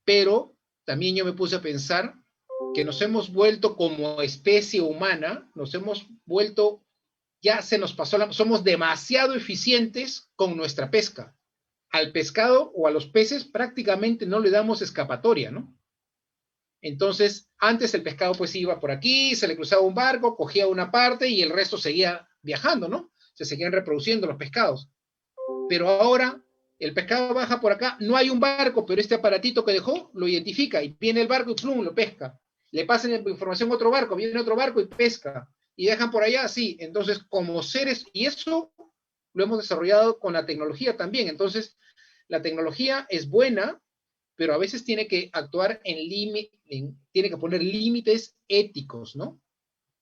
pero también yo me puse a pensar que nos hemos vuelto como especie humana, nos hemos vuelto, ya se nos pasó, somos demasiado eficientes con nuestra pesca. Al pescado o a los peces prácticamente no le damos escapatoria, ¿no? Entonces, antes el pescado pues iba por aquí, se le cruzaba un barco, cogía una parte y el resto seguía viajando, ¿no? Se seguían reproduciendo los pescados. Pero ahora el pescado baja por acá, no hay un barco, pero este aparatito que dejó lo identifica y viene el barco y plum, lo pesca. Le pasan información a otro barco, viene otro barco y pesca. Y dejan por allá, sí. Entonces, como seres, y eso lo hemos desarrollado con la tecnología también. Entonces, la tecnología es buena, pero a veces tiene que actuar tiene que poner límites éticos, ¿no?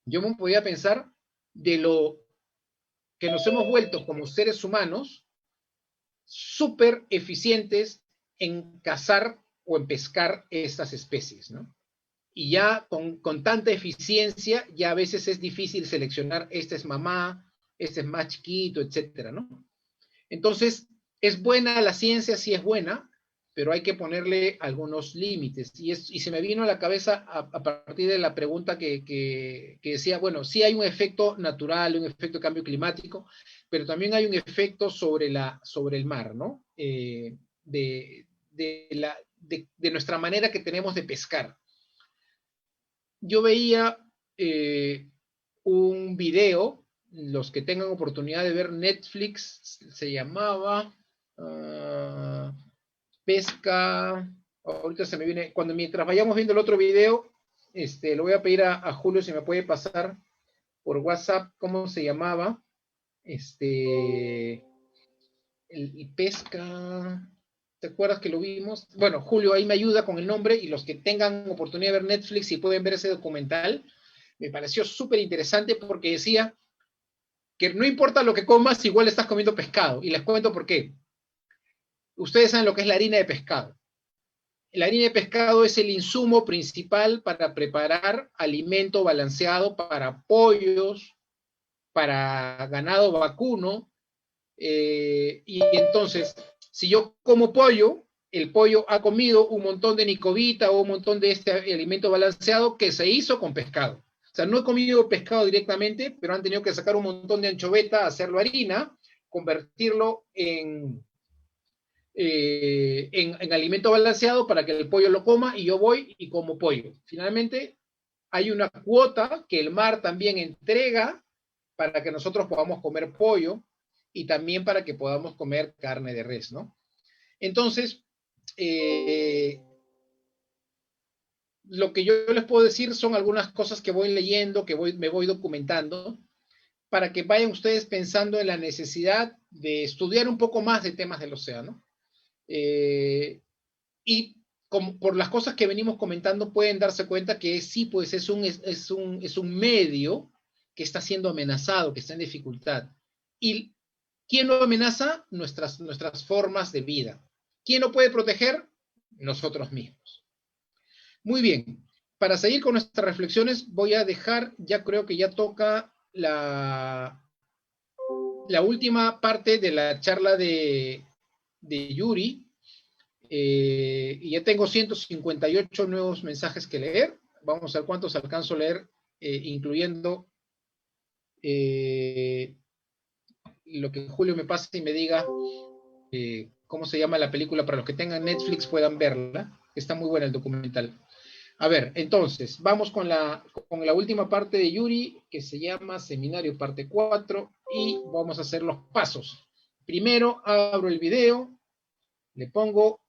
Yo me podía pensar de lo que nos hemos vuelto como seres humanos súper eficientes en cazar o en pescar estas especies, ¿no? Y ya con tanta eficiencia, ya a veces es difícil seleccionar, este es mamá, este es más chiquito, etcétera, ¿no? Entonces, es buena la ciencia, sí es buena, pero hay que ponerle algunos límites. Y se me vino a la cabeza a partir de la pregunta que decía, bueno, sí hay un efecto natural, un efecto de cambio climático, pero también hay un efecto sobre el mar, ¿no? De nuestra manera que tenemos de pescar. Yo veía un video, los que tengan oportunidad de ver Netflix, se llamaba Pesca, ahorita se me viene, mientras vayamos viendo el otro video, lo voy a pedir a Julio si me puede pasar por WhatsApp cómo se llamaba, el pesca, ¿te acuerdas que lo vimos? Bueno, Julio ahí me ayuda con el nombre y los que tengan oportunidad de ver Netflix y pueden ver ese documental, me pareció súper interesante porque decía que no importa lo que comas, igual estás comiendo pescado. Y les cuento por qué. Ustedes saben lo que es la harina de pescado. La harina de pescado es el insumo principal para preparar alimento balanceado para pollos, para ganado vacuno. Y entonces, si yo como pollo, el pollo ha comido un montón de nicobita o un montón de este alimento balanceado que se hizo con pescado. O sea, no he comido pescado directamente, pero han tenido que sacar un montón de anchoveta, hacerlo harina, convertirlo en alimento balanceado para que el pollo lo coma y yo voy y como pollo. Finalmente, hay una cuota que el mar también entrega para que nosotros podamos comer pollo y también para que podamos comer carne de res, ¿no? Entonces, lo que yo les puedo decir son algunas cosas que voy leyendo, me voy documentando, para que vayan ustedes pensando en la necesidad de estudiar un poco más de temas del océano. Y como por las cosas que venimos comentando pueden darse cuenta que sí, pues es un medio que está siendo amenazado, que está en dificultad. Y ¿Quién lo amenaza? Nuestras formas de vida. ¿Quién lo puede proteger? Nosotros mismos. Muy bien. Para seguir con nuestras reflexiones, voy a dejar, ya creo que ya toca la última parte de la charla de Yuri. Y ya tengo 158 nuevos mensajes que leer. Vamos a ver cuántos alcanzo a leer, incluyendo lo que Julio me pase y me diga cómo se llama la película para los que tengan Netflix puedan verla. Está muy buena el documental. A ver, entonces, vamos con la última parte de Yuri, que se llama Seminario Parte 4, y vamos a hacer los pasos. Primero, abro el video, le pongo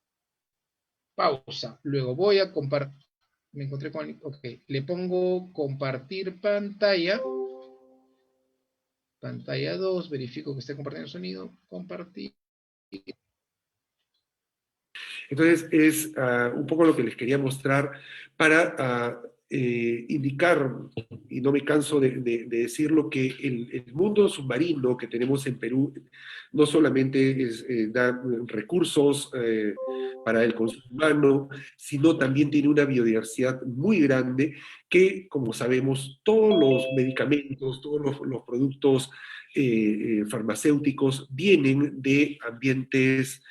pausa, luego voy a compartir, me encontré con, ok, le pongo compartir pantalla, pantalla 2, verifico que esté compartiendo el sonido, compartir. Entonces, es un poco lo que les quería mostrar para indicar, y no me canso de decirlo, que el mundo submarino que tenemos en Perú no solamente da recursos para el consumo humano, sino también tiene una biodiversidad muy grande que, como sabemos, todos los medicamentos, todos los productos farmacéuticos vienen de ambientes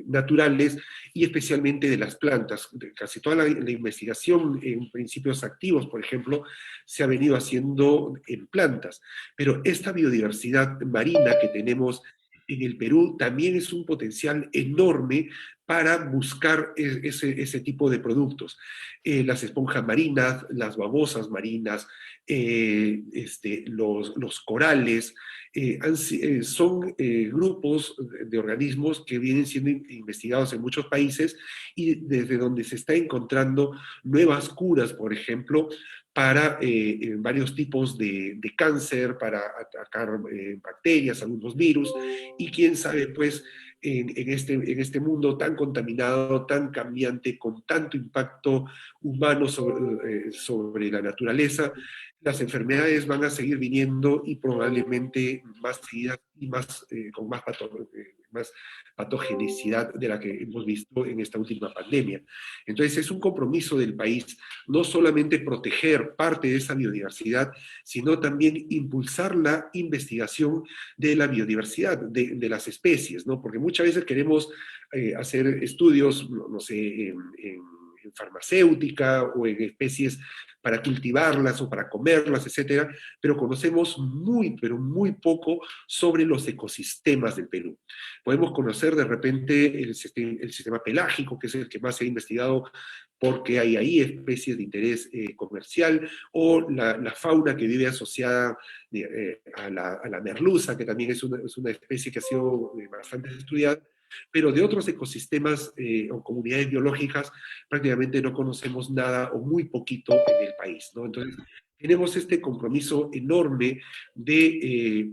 naturales y especialmente de las plantas. Casi toda la investigación en principios activos, por ejemplo, se ha venido haciendo en plantas, pero esta biodiversidad marina que tenemos en el Perú también es un potencial enorme para buscar ese tipo productos. Las esponjas marinas, las babosas marinas, los corales, son grupos de organismos que vienen siendo investigados en muchos países y desde donde se está encontrando nuevas curas, por ejemplo, para varios tipos de cáncer, para atacar bacterias, algunos virus, y quién sabe, pues, en este mundo tan contaminado, tan cambiante, con tanto impacto humano sobre la naturaleza, las enfermedades van a seguir viniendo y probablemente más seguidas y con más patogenicidad de la que hemos visto en esta última pandemia. Entonces es un compromiso del país no solamente proteger parte de esa biodiversidad, sino también impulsar la investigación de la biodiversidad, de las especies, ¿no? Porque muchas veces queremos hacer estudios, no sé, en farmacéutica o en especies para cultivarlas o para comerlas, etcétera, pero conocemos pero muy poco sobre los ecosistemas del Perú. Podemos conocer de repente el sistema pelágico, que es el que más se ha investigado porque hay ahí especies de interés comercial, o la fauna que vive asociada a la merluza, que también es una especie que ha sido bastante estudiada, pero de otros ecosistemas o comunidades biológicas prácticamente no conocemos nada o muy poquito en el país, ¿no? Entonces, tenemos este compromiso enorme de,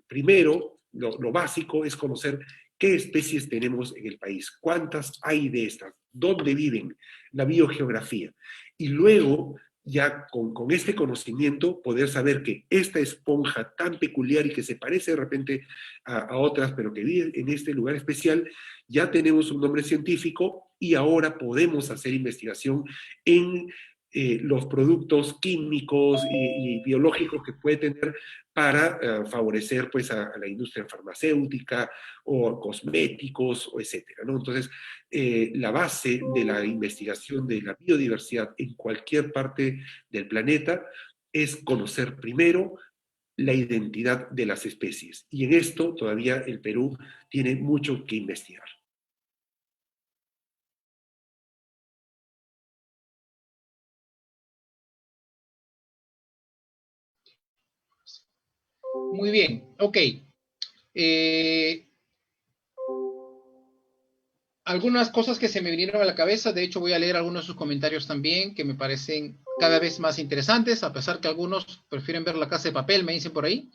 primero, lo básico es conocer qué especies tenemos en el país, cuántas hay de estas, dónde viven, la biogeografía. Y luego, ya con este conocimiento, poder saber que esta esponja tan peculiar y que se parece de repente a otras, pero que vive en este lugar especial, ya tenemos un nombre científico y ahora podemos hacer investigación en los productos químicos y biológicos que puede tener para favorecer pues a la industria farmacéutica o cosméticos o etcétera, ¿no? Entonces, la base de la investigación de la biodiversidad en cualquier parte del planeta es conocer primero la identidad de las especies. Y en esto todavía el Perú tiene mucho que investigar. Muy bien, ok. Algunas cosas que se me vinieron a la cabeza, de hecho voy a leer algunos de sus comentarios también, que me parecen cada vez más interesantes, a pesar que algunos prefieren ver La Casa de Papel, me dicen por ahí.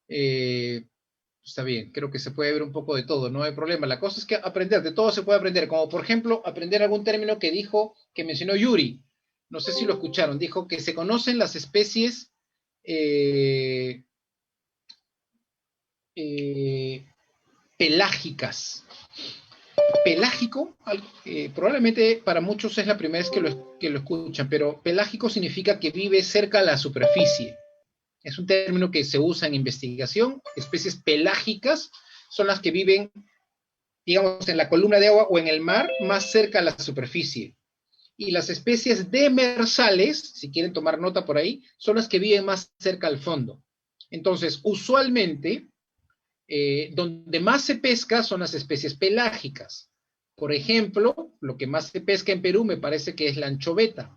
Está bien, creo que se puede ver un poco de todo, no hay problema. La cosa es que aprender, de todo se puede aprender, como por ejemplo, aprender algún término que mencionó Yuri, no sé si lo escucharon, dijo que se conocen las especies pelágicas. Pelágico, probablemente para muchos es la primera vez que lo escuchan, pero pelágico significa que vive cerca a la superficie. Es un término que se usa en investigación. Especies pelágicas son las que viven, digamos, en la columna de agua o en el mar, más cerca a la superficie. Y las especies demersales, si quieren tomar nota por ahí, son las que viven más cerca al fondo. Entonces, usualmente, donde más se pesca son las especies pelágicas. Por ejemplo, lo que más se pesca en Perú me parece que es la anchoveta,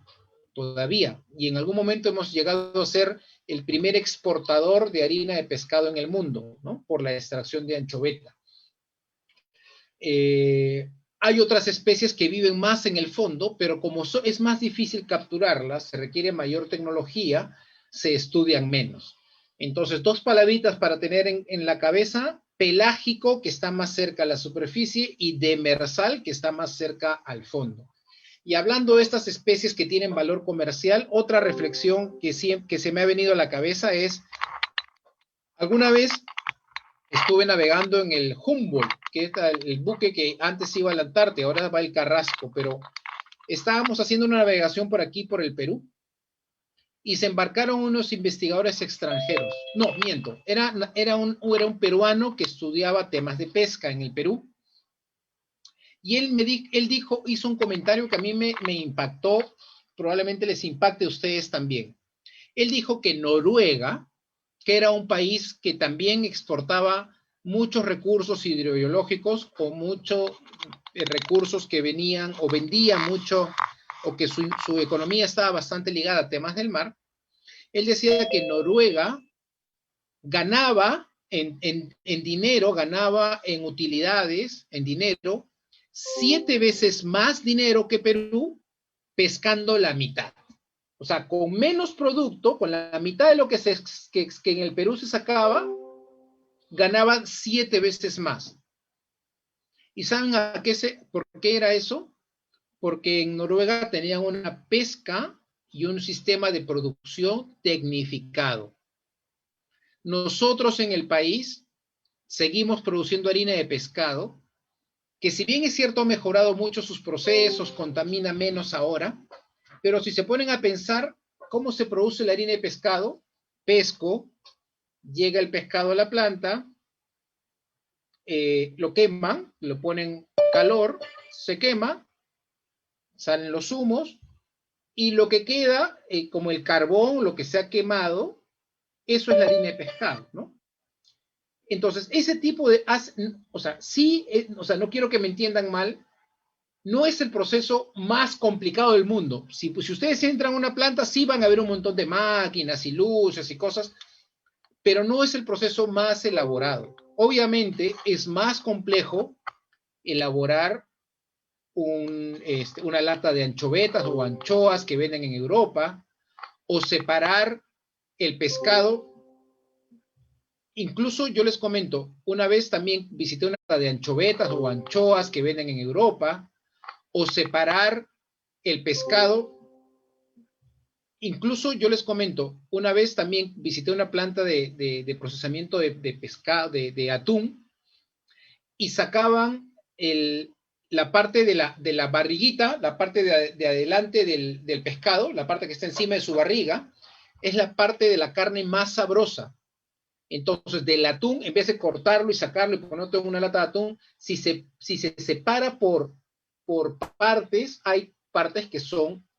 todavía. Y en algún momento hemos llegado a ser el primer exportador de harina de pescado en el mundo, ¿no? Por la extracción de anchoveta. Hay otras especies que viven más en el fondo, pero como es más difícil capturarlas, se requiere mayor tecnología, se estudian menos. Entonces, dos palabritas para tener en la cabeza: pelágico, que está más cerca a la superficie, y demersal, que está más cerca al fondo. Y hablando de estas especies que tienen valor comercial, otra reflexión que se me ha venido a la cabeza es, alguna vez estuve navegando en el Humboldt, que es el buque que antes iba a la Antártida, ahora va el Carrasco, pero estábamos haciendo una navegación por aquí, por el Perú, y se embarcaron unos investigadores extranjeros. No, miento, era un peruano que estudiaba temas de pesca en el Perú, y él dijo, hizo un comentario que a mí me impactó, probablemente les impacte a ustedes también. Él dijo que Noruega, que era un país que también exportaba muchos recursos hidrobiológicos o muchos recursos que venían o vendía mucho, o que su economía estaba bastante ligada a temas del mar. Él decía que Noruega ganaba en dinero, ganaba en utilidades, en dinero, 7 veces más dinero que Perú, pescando la mitad. O sea, con menos producto, con la mitad de lo que en el Perú se sacaba, ganaban 7 veces más. ¿Y saben por qué era eso? Porque en Noruega tenían una pesca y un sistema de producción tecnificado. Nosotros en el país seguimos produciendo harina de pescado, que si bien es cierto ha mejorado mucho sus procesos, contamina menos ahora, pero si se ponen a pensar cómo se produce la harina de pescado, pesco, llega el pescado a la planta, lo queman, lo ponen calor, se quema, salen los humos, y lo que queda, como el carbón, lo que se ha quemado, eso es la harina de pescado, ¿no? Entonces, ese tipo de, o sea, sí, o sea, no quiero que me entiendan mal, no es el proceso más complicado del mundo. Si ustedes entran a una planta, sí van a ver un montón de máquinas y luces y cosas, pero no es el proceso más elaborado. Obviamente es más complejo elaborar una lata de anchovetas o anchoas que venden en Europa, o separar el pescado. Incluso yo les comento, una vez también visité una lata de anchovetas o anchoas que venden en Europa, o separar el pescado. Incluso yo les comento, una vez también visité una planta de procesamiento de pescado, de atún, y sacaban la parte de la barriguita, la parte de adelante del pescado, la parte que está encima de su barriga, es la parte de la carne más sabrosa. Entonces, del atún, en vez de cortarlo y sacarlo y ponerlo en una lata de atún, si se separa por partes, hay partes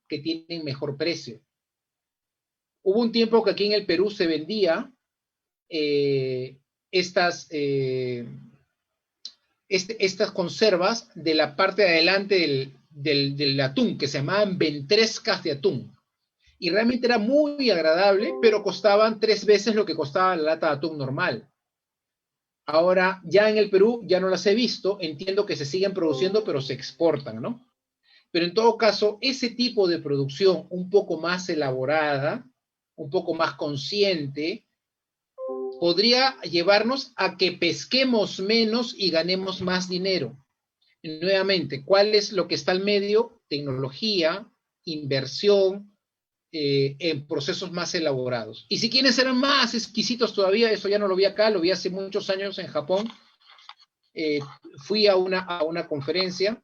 que tienen mejor precio. Hubo un tiempo que aquí en el Perú se vendía estas conservas de la parte de adelante del atún, que se llamaban ventrescas de atún. Y realmente era muy agradable, pero costaban 3 veces lo que costaba la lata de atún normal. Ahora, ya en el Perú, ya no las he visto, entiendo que se siguen produciendo, pero se exportan, ¿no? Pero en todo caso, ese tipo de producción un poco más elaborada, un poco más consciente, podría llevarnos a que pesquemos menos y ganemos más dinero. Y nuevamente, ¿cuál es lo que está al medio? Tecnología, inversión, en procesos más elaborados. Y si quieren ser más exquisitos todavía, eso ya no lo vi acá, lo vi hace muchos años en Japón. Fui a una conferencia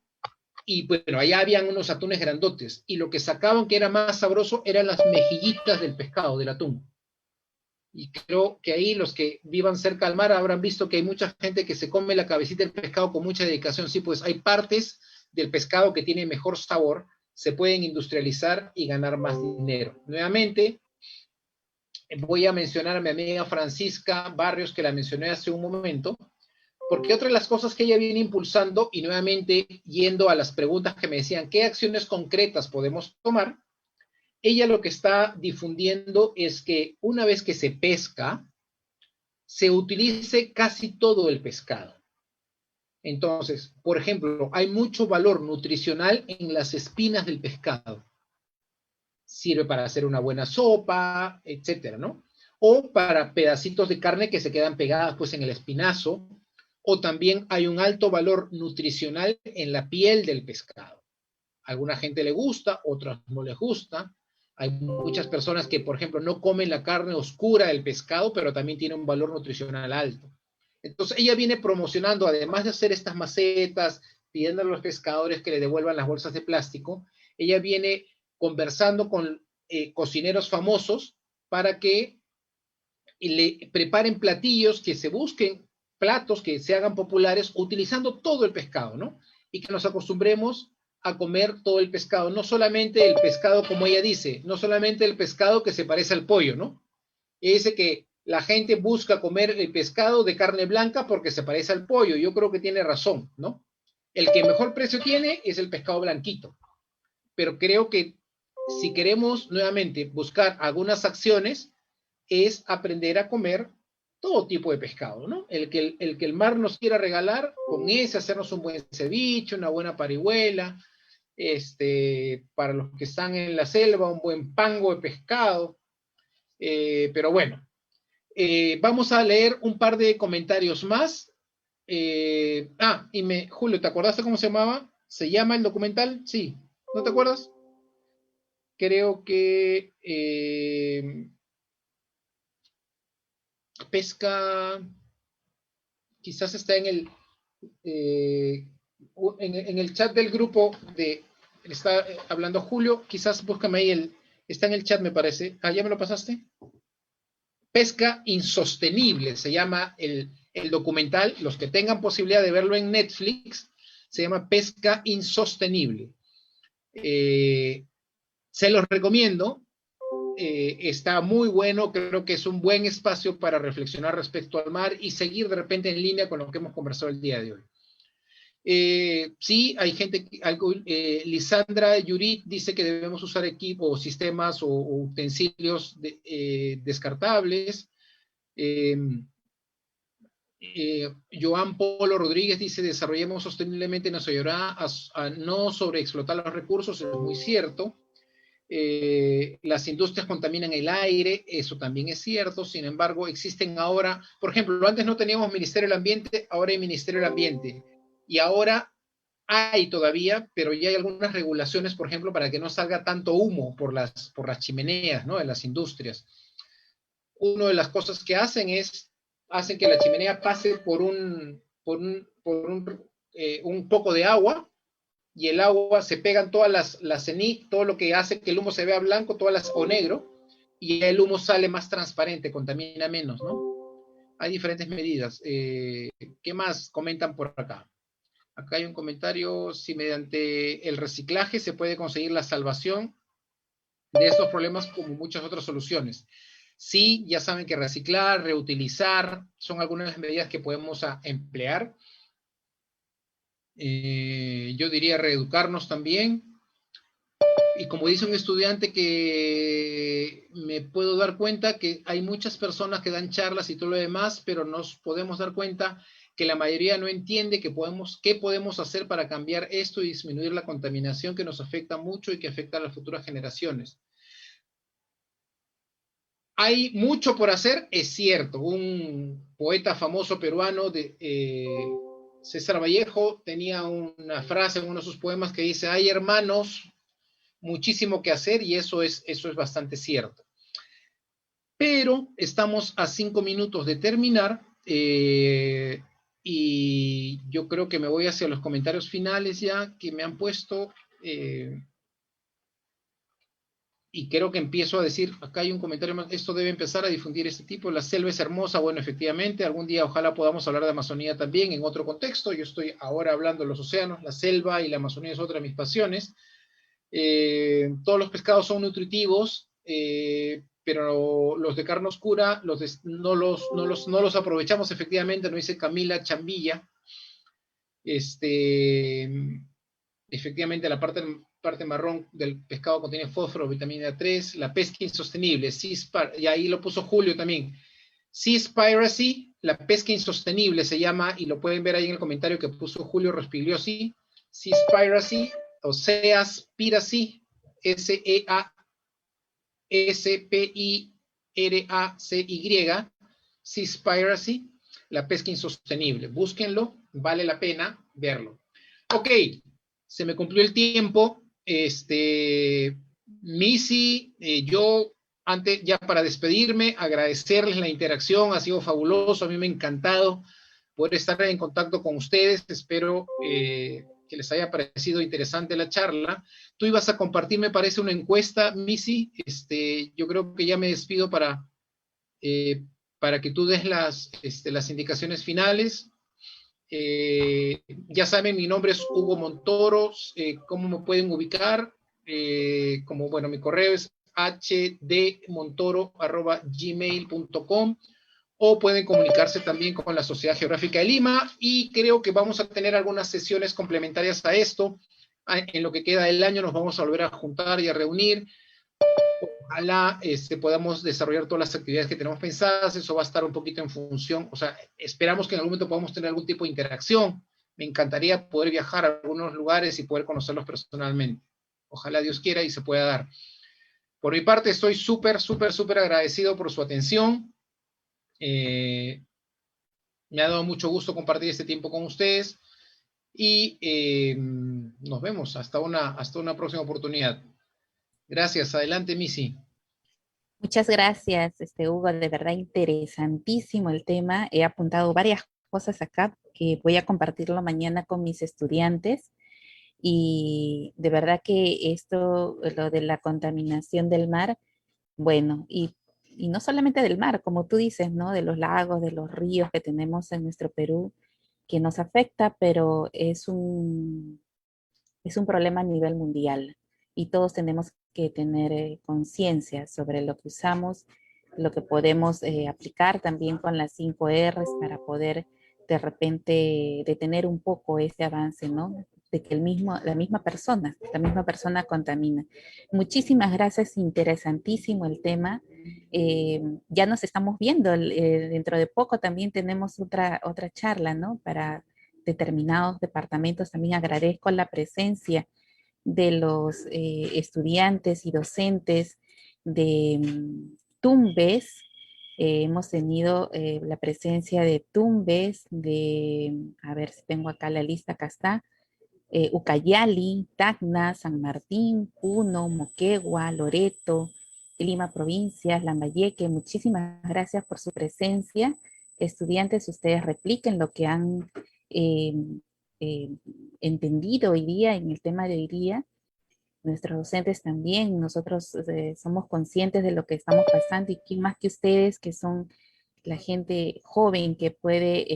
y bueno, allá habían unos atunes grandotes y lo que sacaban que era más sabroso eran las mejillitas del pescado, del atún. Y creo que ahí los que vivan cerca al mar habrán visto que hay mucha gente que se come la cabecita del pescado con mucha dedicación. Sí, pues hay partes del pescado que tienen mejor sabor, se pueden industrializar y ganar más dinero. Nuevamente, voy a mencionar a mi amiga Francisca Barrios, que la mencioné hace un momento, porque otra de las cosas que ella viene impulsando, y nuevamente yendo a las preguntas que me decían, ¿qué acciones concretas podemos tomar? Ella lo que está difundiendo es que una vez que se pesca, se utilice casi todo el pescado. Entonces, por ejemplo, hay mucho valor nutricional en las espinas del pescado. Sirve para hacer una buena sopa, etcétera, ¿no? O para pedacitos de carne que se quedan pegadas pues en el espinazo, o también hay un alto valor nutricional en la piel del pescado. A alguna gente le gusta, otras no les gusta. Hay muchas personas que, por ejemplo, no comen la carne oscura del pescado, pero también tiene un valor nutricional alto. Entonces ella viene promocionando, además de hacer estas macetas, pidiendo a los pescadores que le devuelvan las bolsas de plástico, ella viene conversando con cocineros famosos para que le preparen platillos, que se busquen platos que se hagan populares utilizando todo el pescado, ¿no? Y que nos acostumbremos a comer todo el pescado, no solamente el pescado, como ella dice, no solamente el pescado que se parece al pollo, ¿no? Ella dice que la gente busca comer el pescado de carne blanca porque se parece al pollo. Yo creo que tiene razón, ¿no? El que mejor precio tiene es el pescado blanquito. Pero creo que si queremos nuevamente buscar algunas acciones, es aprender a comer todo tipo de pescado, ¿no? El que el mar nos quiera regalar, con ese hacernos un buen ceviche, una buena parihuela, para los que están en la selva, un buen pango de pescado. Pero bueno, vamos a leer un par de comentarios más. Julio, ¿te acordaste cómo se llamaba? ¿Se llama el documental? Sí. ¿No te acuerdas? Creo que pesca, quizás está en el chat del grupo está hablando Julio, quizás búscame ahí, está en el chat me parece. ¿Ya me lo pasaste? Pesca insostenible, se llama el documental. Los que tengan posibilidad de verlo en Netflix, se llama Pesca insostenible. Se los recomiendo. Está muy bueno, creo que es un buen espacio para reflexionar respecto al mar y seguir de repente en línea con lo que hemos conversado el día de hoy. Sí, hay gente, Lisandra Yurit dice que debemos usar equipos, sistemas o utensilios descartables. Joan Polo Rodríguez dice, desarrollemos sosteniblemente, nos ayudará a no sobreexplotar los recursos, es muy cierto. Las industrias contaminan el aire, eso también es cierto. Sin embargo, existen ahora, por ejemplo, antes no teníamos Ministerio del Ambiente, ahora hay Ministerio del Ambiente. Y ahora hay todavía, pero ya hay algunas regulaciones, por ejemplo, para que no salga tanto humo por las chimeneas, ¿no? De las industrias. Una de las cosas que hacen que la chimenea pase por un poco de agua, y el agua se pegan todas las cenizas, todo lo que hace que el humo se vea blanco, o negro, y el humo sale más transparente, contamina menos, ¿no? Hay diferentes medidas. ¿Qué más comentan por acá? Acá hay un comentario, si mediante el reciclaje se puede conseguir la salvación de estos problemas como muchas otras soluciones. Sí, ya saben que reciclar, reutilizar, son algunas de las medidas que podemos emplear. Yo diría reeducarnos también. Y como dice un estudiante que me puedo dar cuenta que hay muchas personas que dan charlas y todo lo demás, pero nos podemos dar cuenta que la mayoría no entiende qué podemos hacer para cambiar esto y disminuir la contaminación que nos afecta mucho y que afecta a las futuras generaciones. Hay mucho por hacer, es cierto. Un poeta famoso peruano César Vallejo tenía una frase en uno de sus poemas que dice, hay hermanos muchísimo que hacer y eso es bastante cierto. Pero estamos a 5 minutos de terminar y yo creo que me voy hacia los comentarios finales ya que me han puesto y creo que empiezo a decir, acá hay un comentario más, esto debe empezar a difundir este tipo, la selva es hermosa, bueno, efectivamente, algún día ojalá podamos hablar de Amazonía también en otro contexto, yo estoy ahora hablando de los océanos, la selva y la Amazonía es otra de mis pasiones. Todos los pescados son nutritivos, pero los de carne oscura no los aprovechamos efectivamente, nos dice Camila Chambilla. Efectivamente, la parte marrón del pescado contiene fósforo, vitamina 3, la pesca insostenible, y ahí lo puso Julio también. Seaspiracy, la pesca insostenible se llama, y lo pueden ver ahí en el comentario que puso Julio Rospigliosi, Seaspiracy, o Seaspiracy, Seaspiracy, Seaspiracy, la pesca insostenible. Búsquenlo, vale la pena verlo. Ok, se me cumplió el tiempo. Missy, yo, antes, ya para despedirme, agradecerles la interacción, ha sido fabuloso, a mí me ha encantado poder estar en contacto con ustedes, espero que les haya parecido interesante la charla. Tú ibas a compartir, me parece, una encuesta, Missy, yo creo que ya me despido para que tú des las indicaciones finales. Ya saben, mi nombre es Hugo Montoro. ¿Cómo me pueden ubicar? Bueno, mi correo es hdmontoro@gmail.com o pueden comunicarse también con la Sociedad Geográfica de Lima y creo que vamos a tener algunas sesiones complementarias a esto. En lo que queda del año nos vamos a volver a juntar y a reunir. Ojalá podamos desarrollar todas las actividades que tenemos pensadas, eso va a estar un poquito en función, o sea, esperamos que en algún momento podamos tener algún tipo de interacción. Me encantaría poder viajar a algunos lugares y poder conocerlos personalmente. Ojalá Dios quiera y se pueda dar. Por mi parte, estoy súper agradecido por su atención. Me ha dado mucho gusto compartir este tiempo con ustedes y nos vemos hasta una próxima oportunidad. Gracias. Adelante, Missy. Muchas gracias, Hugo, de verdad interesantísimo el tema. He apuntado varias cosas acá que voy a compartirlo mañana con mis estudiantes y de verdad que esto, lo de la contaminación del mar, bueno, y no solamente del mar, como tú dices, ¿no? De los lagos, de los ríos que tenemos en nuestro Perú, que nos afecta, pero es un problema a nivel mundial y todos tenemos que tener conciencia sobre lo que usamos, lo que podemos aplicar también con las 5 R's para poder de repente detener un poco ese avance, ¿no? De que la misma persona contamina. Muchísimas gracias, interesantísimo el tema. Ya nos estamos viendo, dentro de poco también tenemos otra charla, ¿no? Para determinados departamentos. También agradezco la presencia de los estudiantes y docentes de Tumbes. Hemos tenido la presencia de Tumbes, a ver si tengo acá la lista, acá está, Ucayali, Tacna, San Martín, Puno, Moquegua, Loreto, Lima Provincias, Lambayeque. Muchísimas gracias por su presencia. Estudiantes, ustedes repliquen lo que han eh, eh, entendido hoy día en el tema de hoy día. Nuestros docentes también, nosotros somos conscientes de lo que estamos pasando y quién más que ustedes, que son la gente joven que puede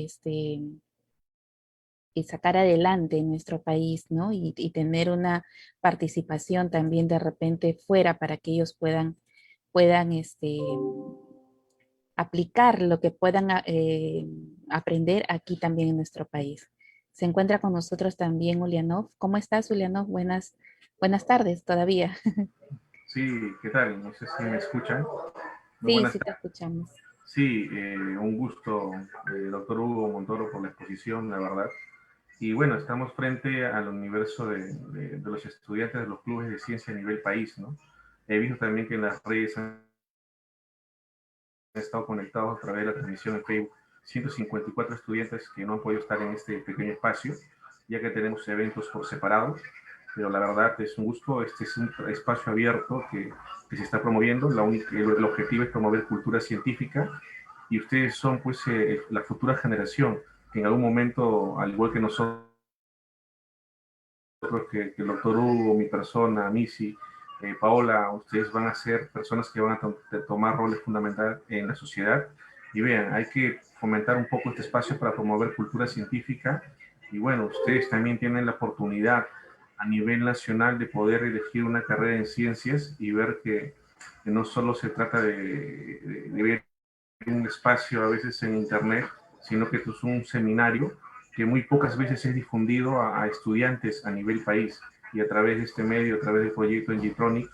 sacar adelante en nuestro país, ¿no? Y tener una participación también de repente fuera para que ellos puedan aplicar lo que puedan aprender aquí también en nuestro país. Se encuentra con nosotros también Ulianov. ¿Cómo estás, Ulianov? Buenas tardes todavía. Sí, ¿qué tal? No sé si me escuchan. Muy Sí, buenas sí te tardes. escuchamos. Sí, un gusto, doctor Hugo Montoro, por la exposición, la verdad. Y bueno, estamos frente al universo de los estudiantes de los clubes de ciencia a nivel país, ¿no? He visto también que en las redes han estado conectados a través de la transmisión en Facebook 154 estudiantes que no han podido estar en este pequeño espacio, ya que tenemos eventos por separado. pero la verdad es un gusto. Este es un espacio abierto que se está promoviendo. El objetivo es promover cultura científica y ustedes son pues la futura generación que en algún momento, al igual que nosotros, que el doctor Hugo, mi persona, Missy, Paola, ustedes van a ser personas que van a tomar roles fundamentales en la sociedad. Y vean, hay que fomentar un poco este espacio para promover cultura científica. Y bueno, ustedes también tienen la oportunidad a nivel nacional de poder elegir una carrera en ciencias y ver que no solo se trata de ver un espacio a veces en internet, sino que esto es un seminario que muy pocas veces es difundido a estudiantes a nivel país, y a través de este medio, a través del proyecto Engitronic,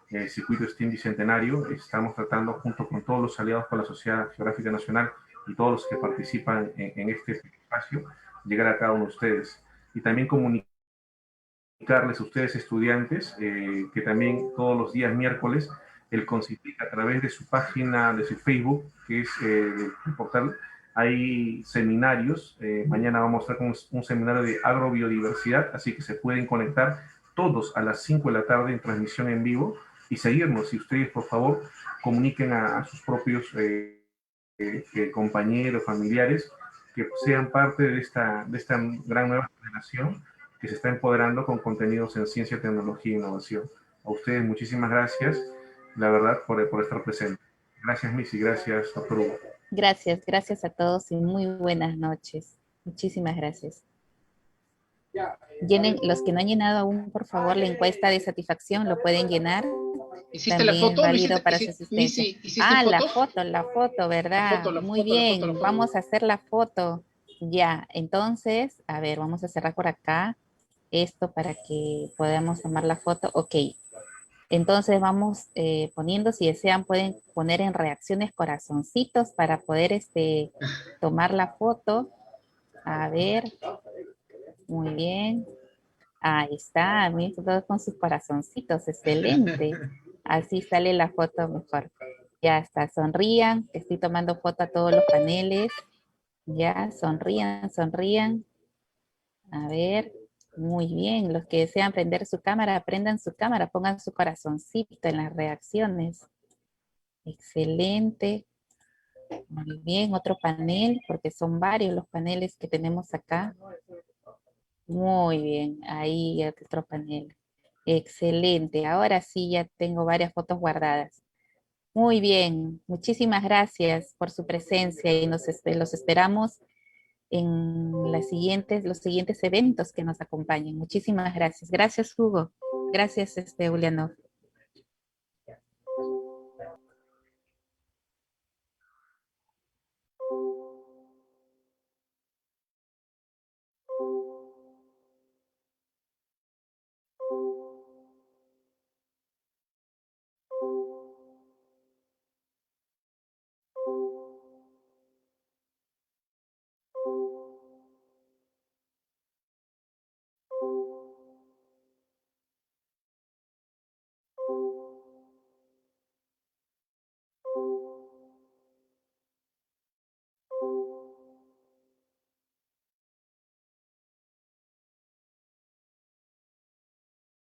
el circuito STEAM Bicentenario, estamos tratando junto con todos los aliados con la Sociedad Geográfica Nacional y todos los que participan en este espacio, llegar a cada uno de ustedes. Y también comunicarles a ustedes estudiantes que también todos los días miércoles el CONCITIC, a través de su página, de su Facebook, que es el portal, hay seminarios. Mañana vamos a estar con un seminario de agrobiodiversidad, así que se pueden conectar todos a las 5 de la tarde en transmisión en vivo y seguirnos. Y ustedes, por favor, comuniquen a sus propios compañeros, familiares, que sean parte de esta gran nueva generación que se está empoderando con contenidos en ciencia, tecnología e innovación. A ustedes muchísimas gracias, la verdad, por estar presente. Gracias, Missy, gracias, doctor Hugo. Gracias, gracias a todos y muy buenas noches. Muchísimas gracias. Llenen, los que no han llenado aún, por favor, la encuesta de satisfacción, lo pueden llenar. ¿Hiciste También la foto? válido para su asistencia. ¿Hiciste La foto, ¿verdad? Muy bien, vamos a hacer la foto. Ya, entonces, a ver, vamos a cerrar por acá esto para que podamos tomar la foto. Ok, entonces vamos poniendo, si desean, pueden poner en reacciones corazoncitos para poder tomar la foto. A ver, muy bien. Ahí está, miren todos con sus corazoncitos, excelente. Así sale la foto mejor. Ya está, sonrían, estoy tomando foto a todos los paneles. Ya, sonrían, sonrían. A ver, muy bien. Los que desean prender su cámara, prendan su cámara, pongan su corazoncito en las reacciones. Excelente. Muy bien, otro panel, porque son varios los paneles que tenemos acá. Muy bien, ahí otro panel. Excelente, ahora sí ya tengo varias fotos guardadas. Muy bien, muchísimas gracias por su presencia y los esperamos en los siguientes eventos que nos acompañen. Muchísimas gracias. Gracias, Hugo. Gracias, Juliano.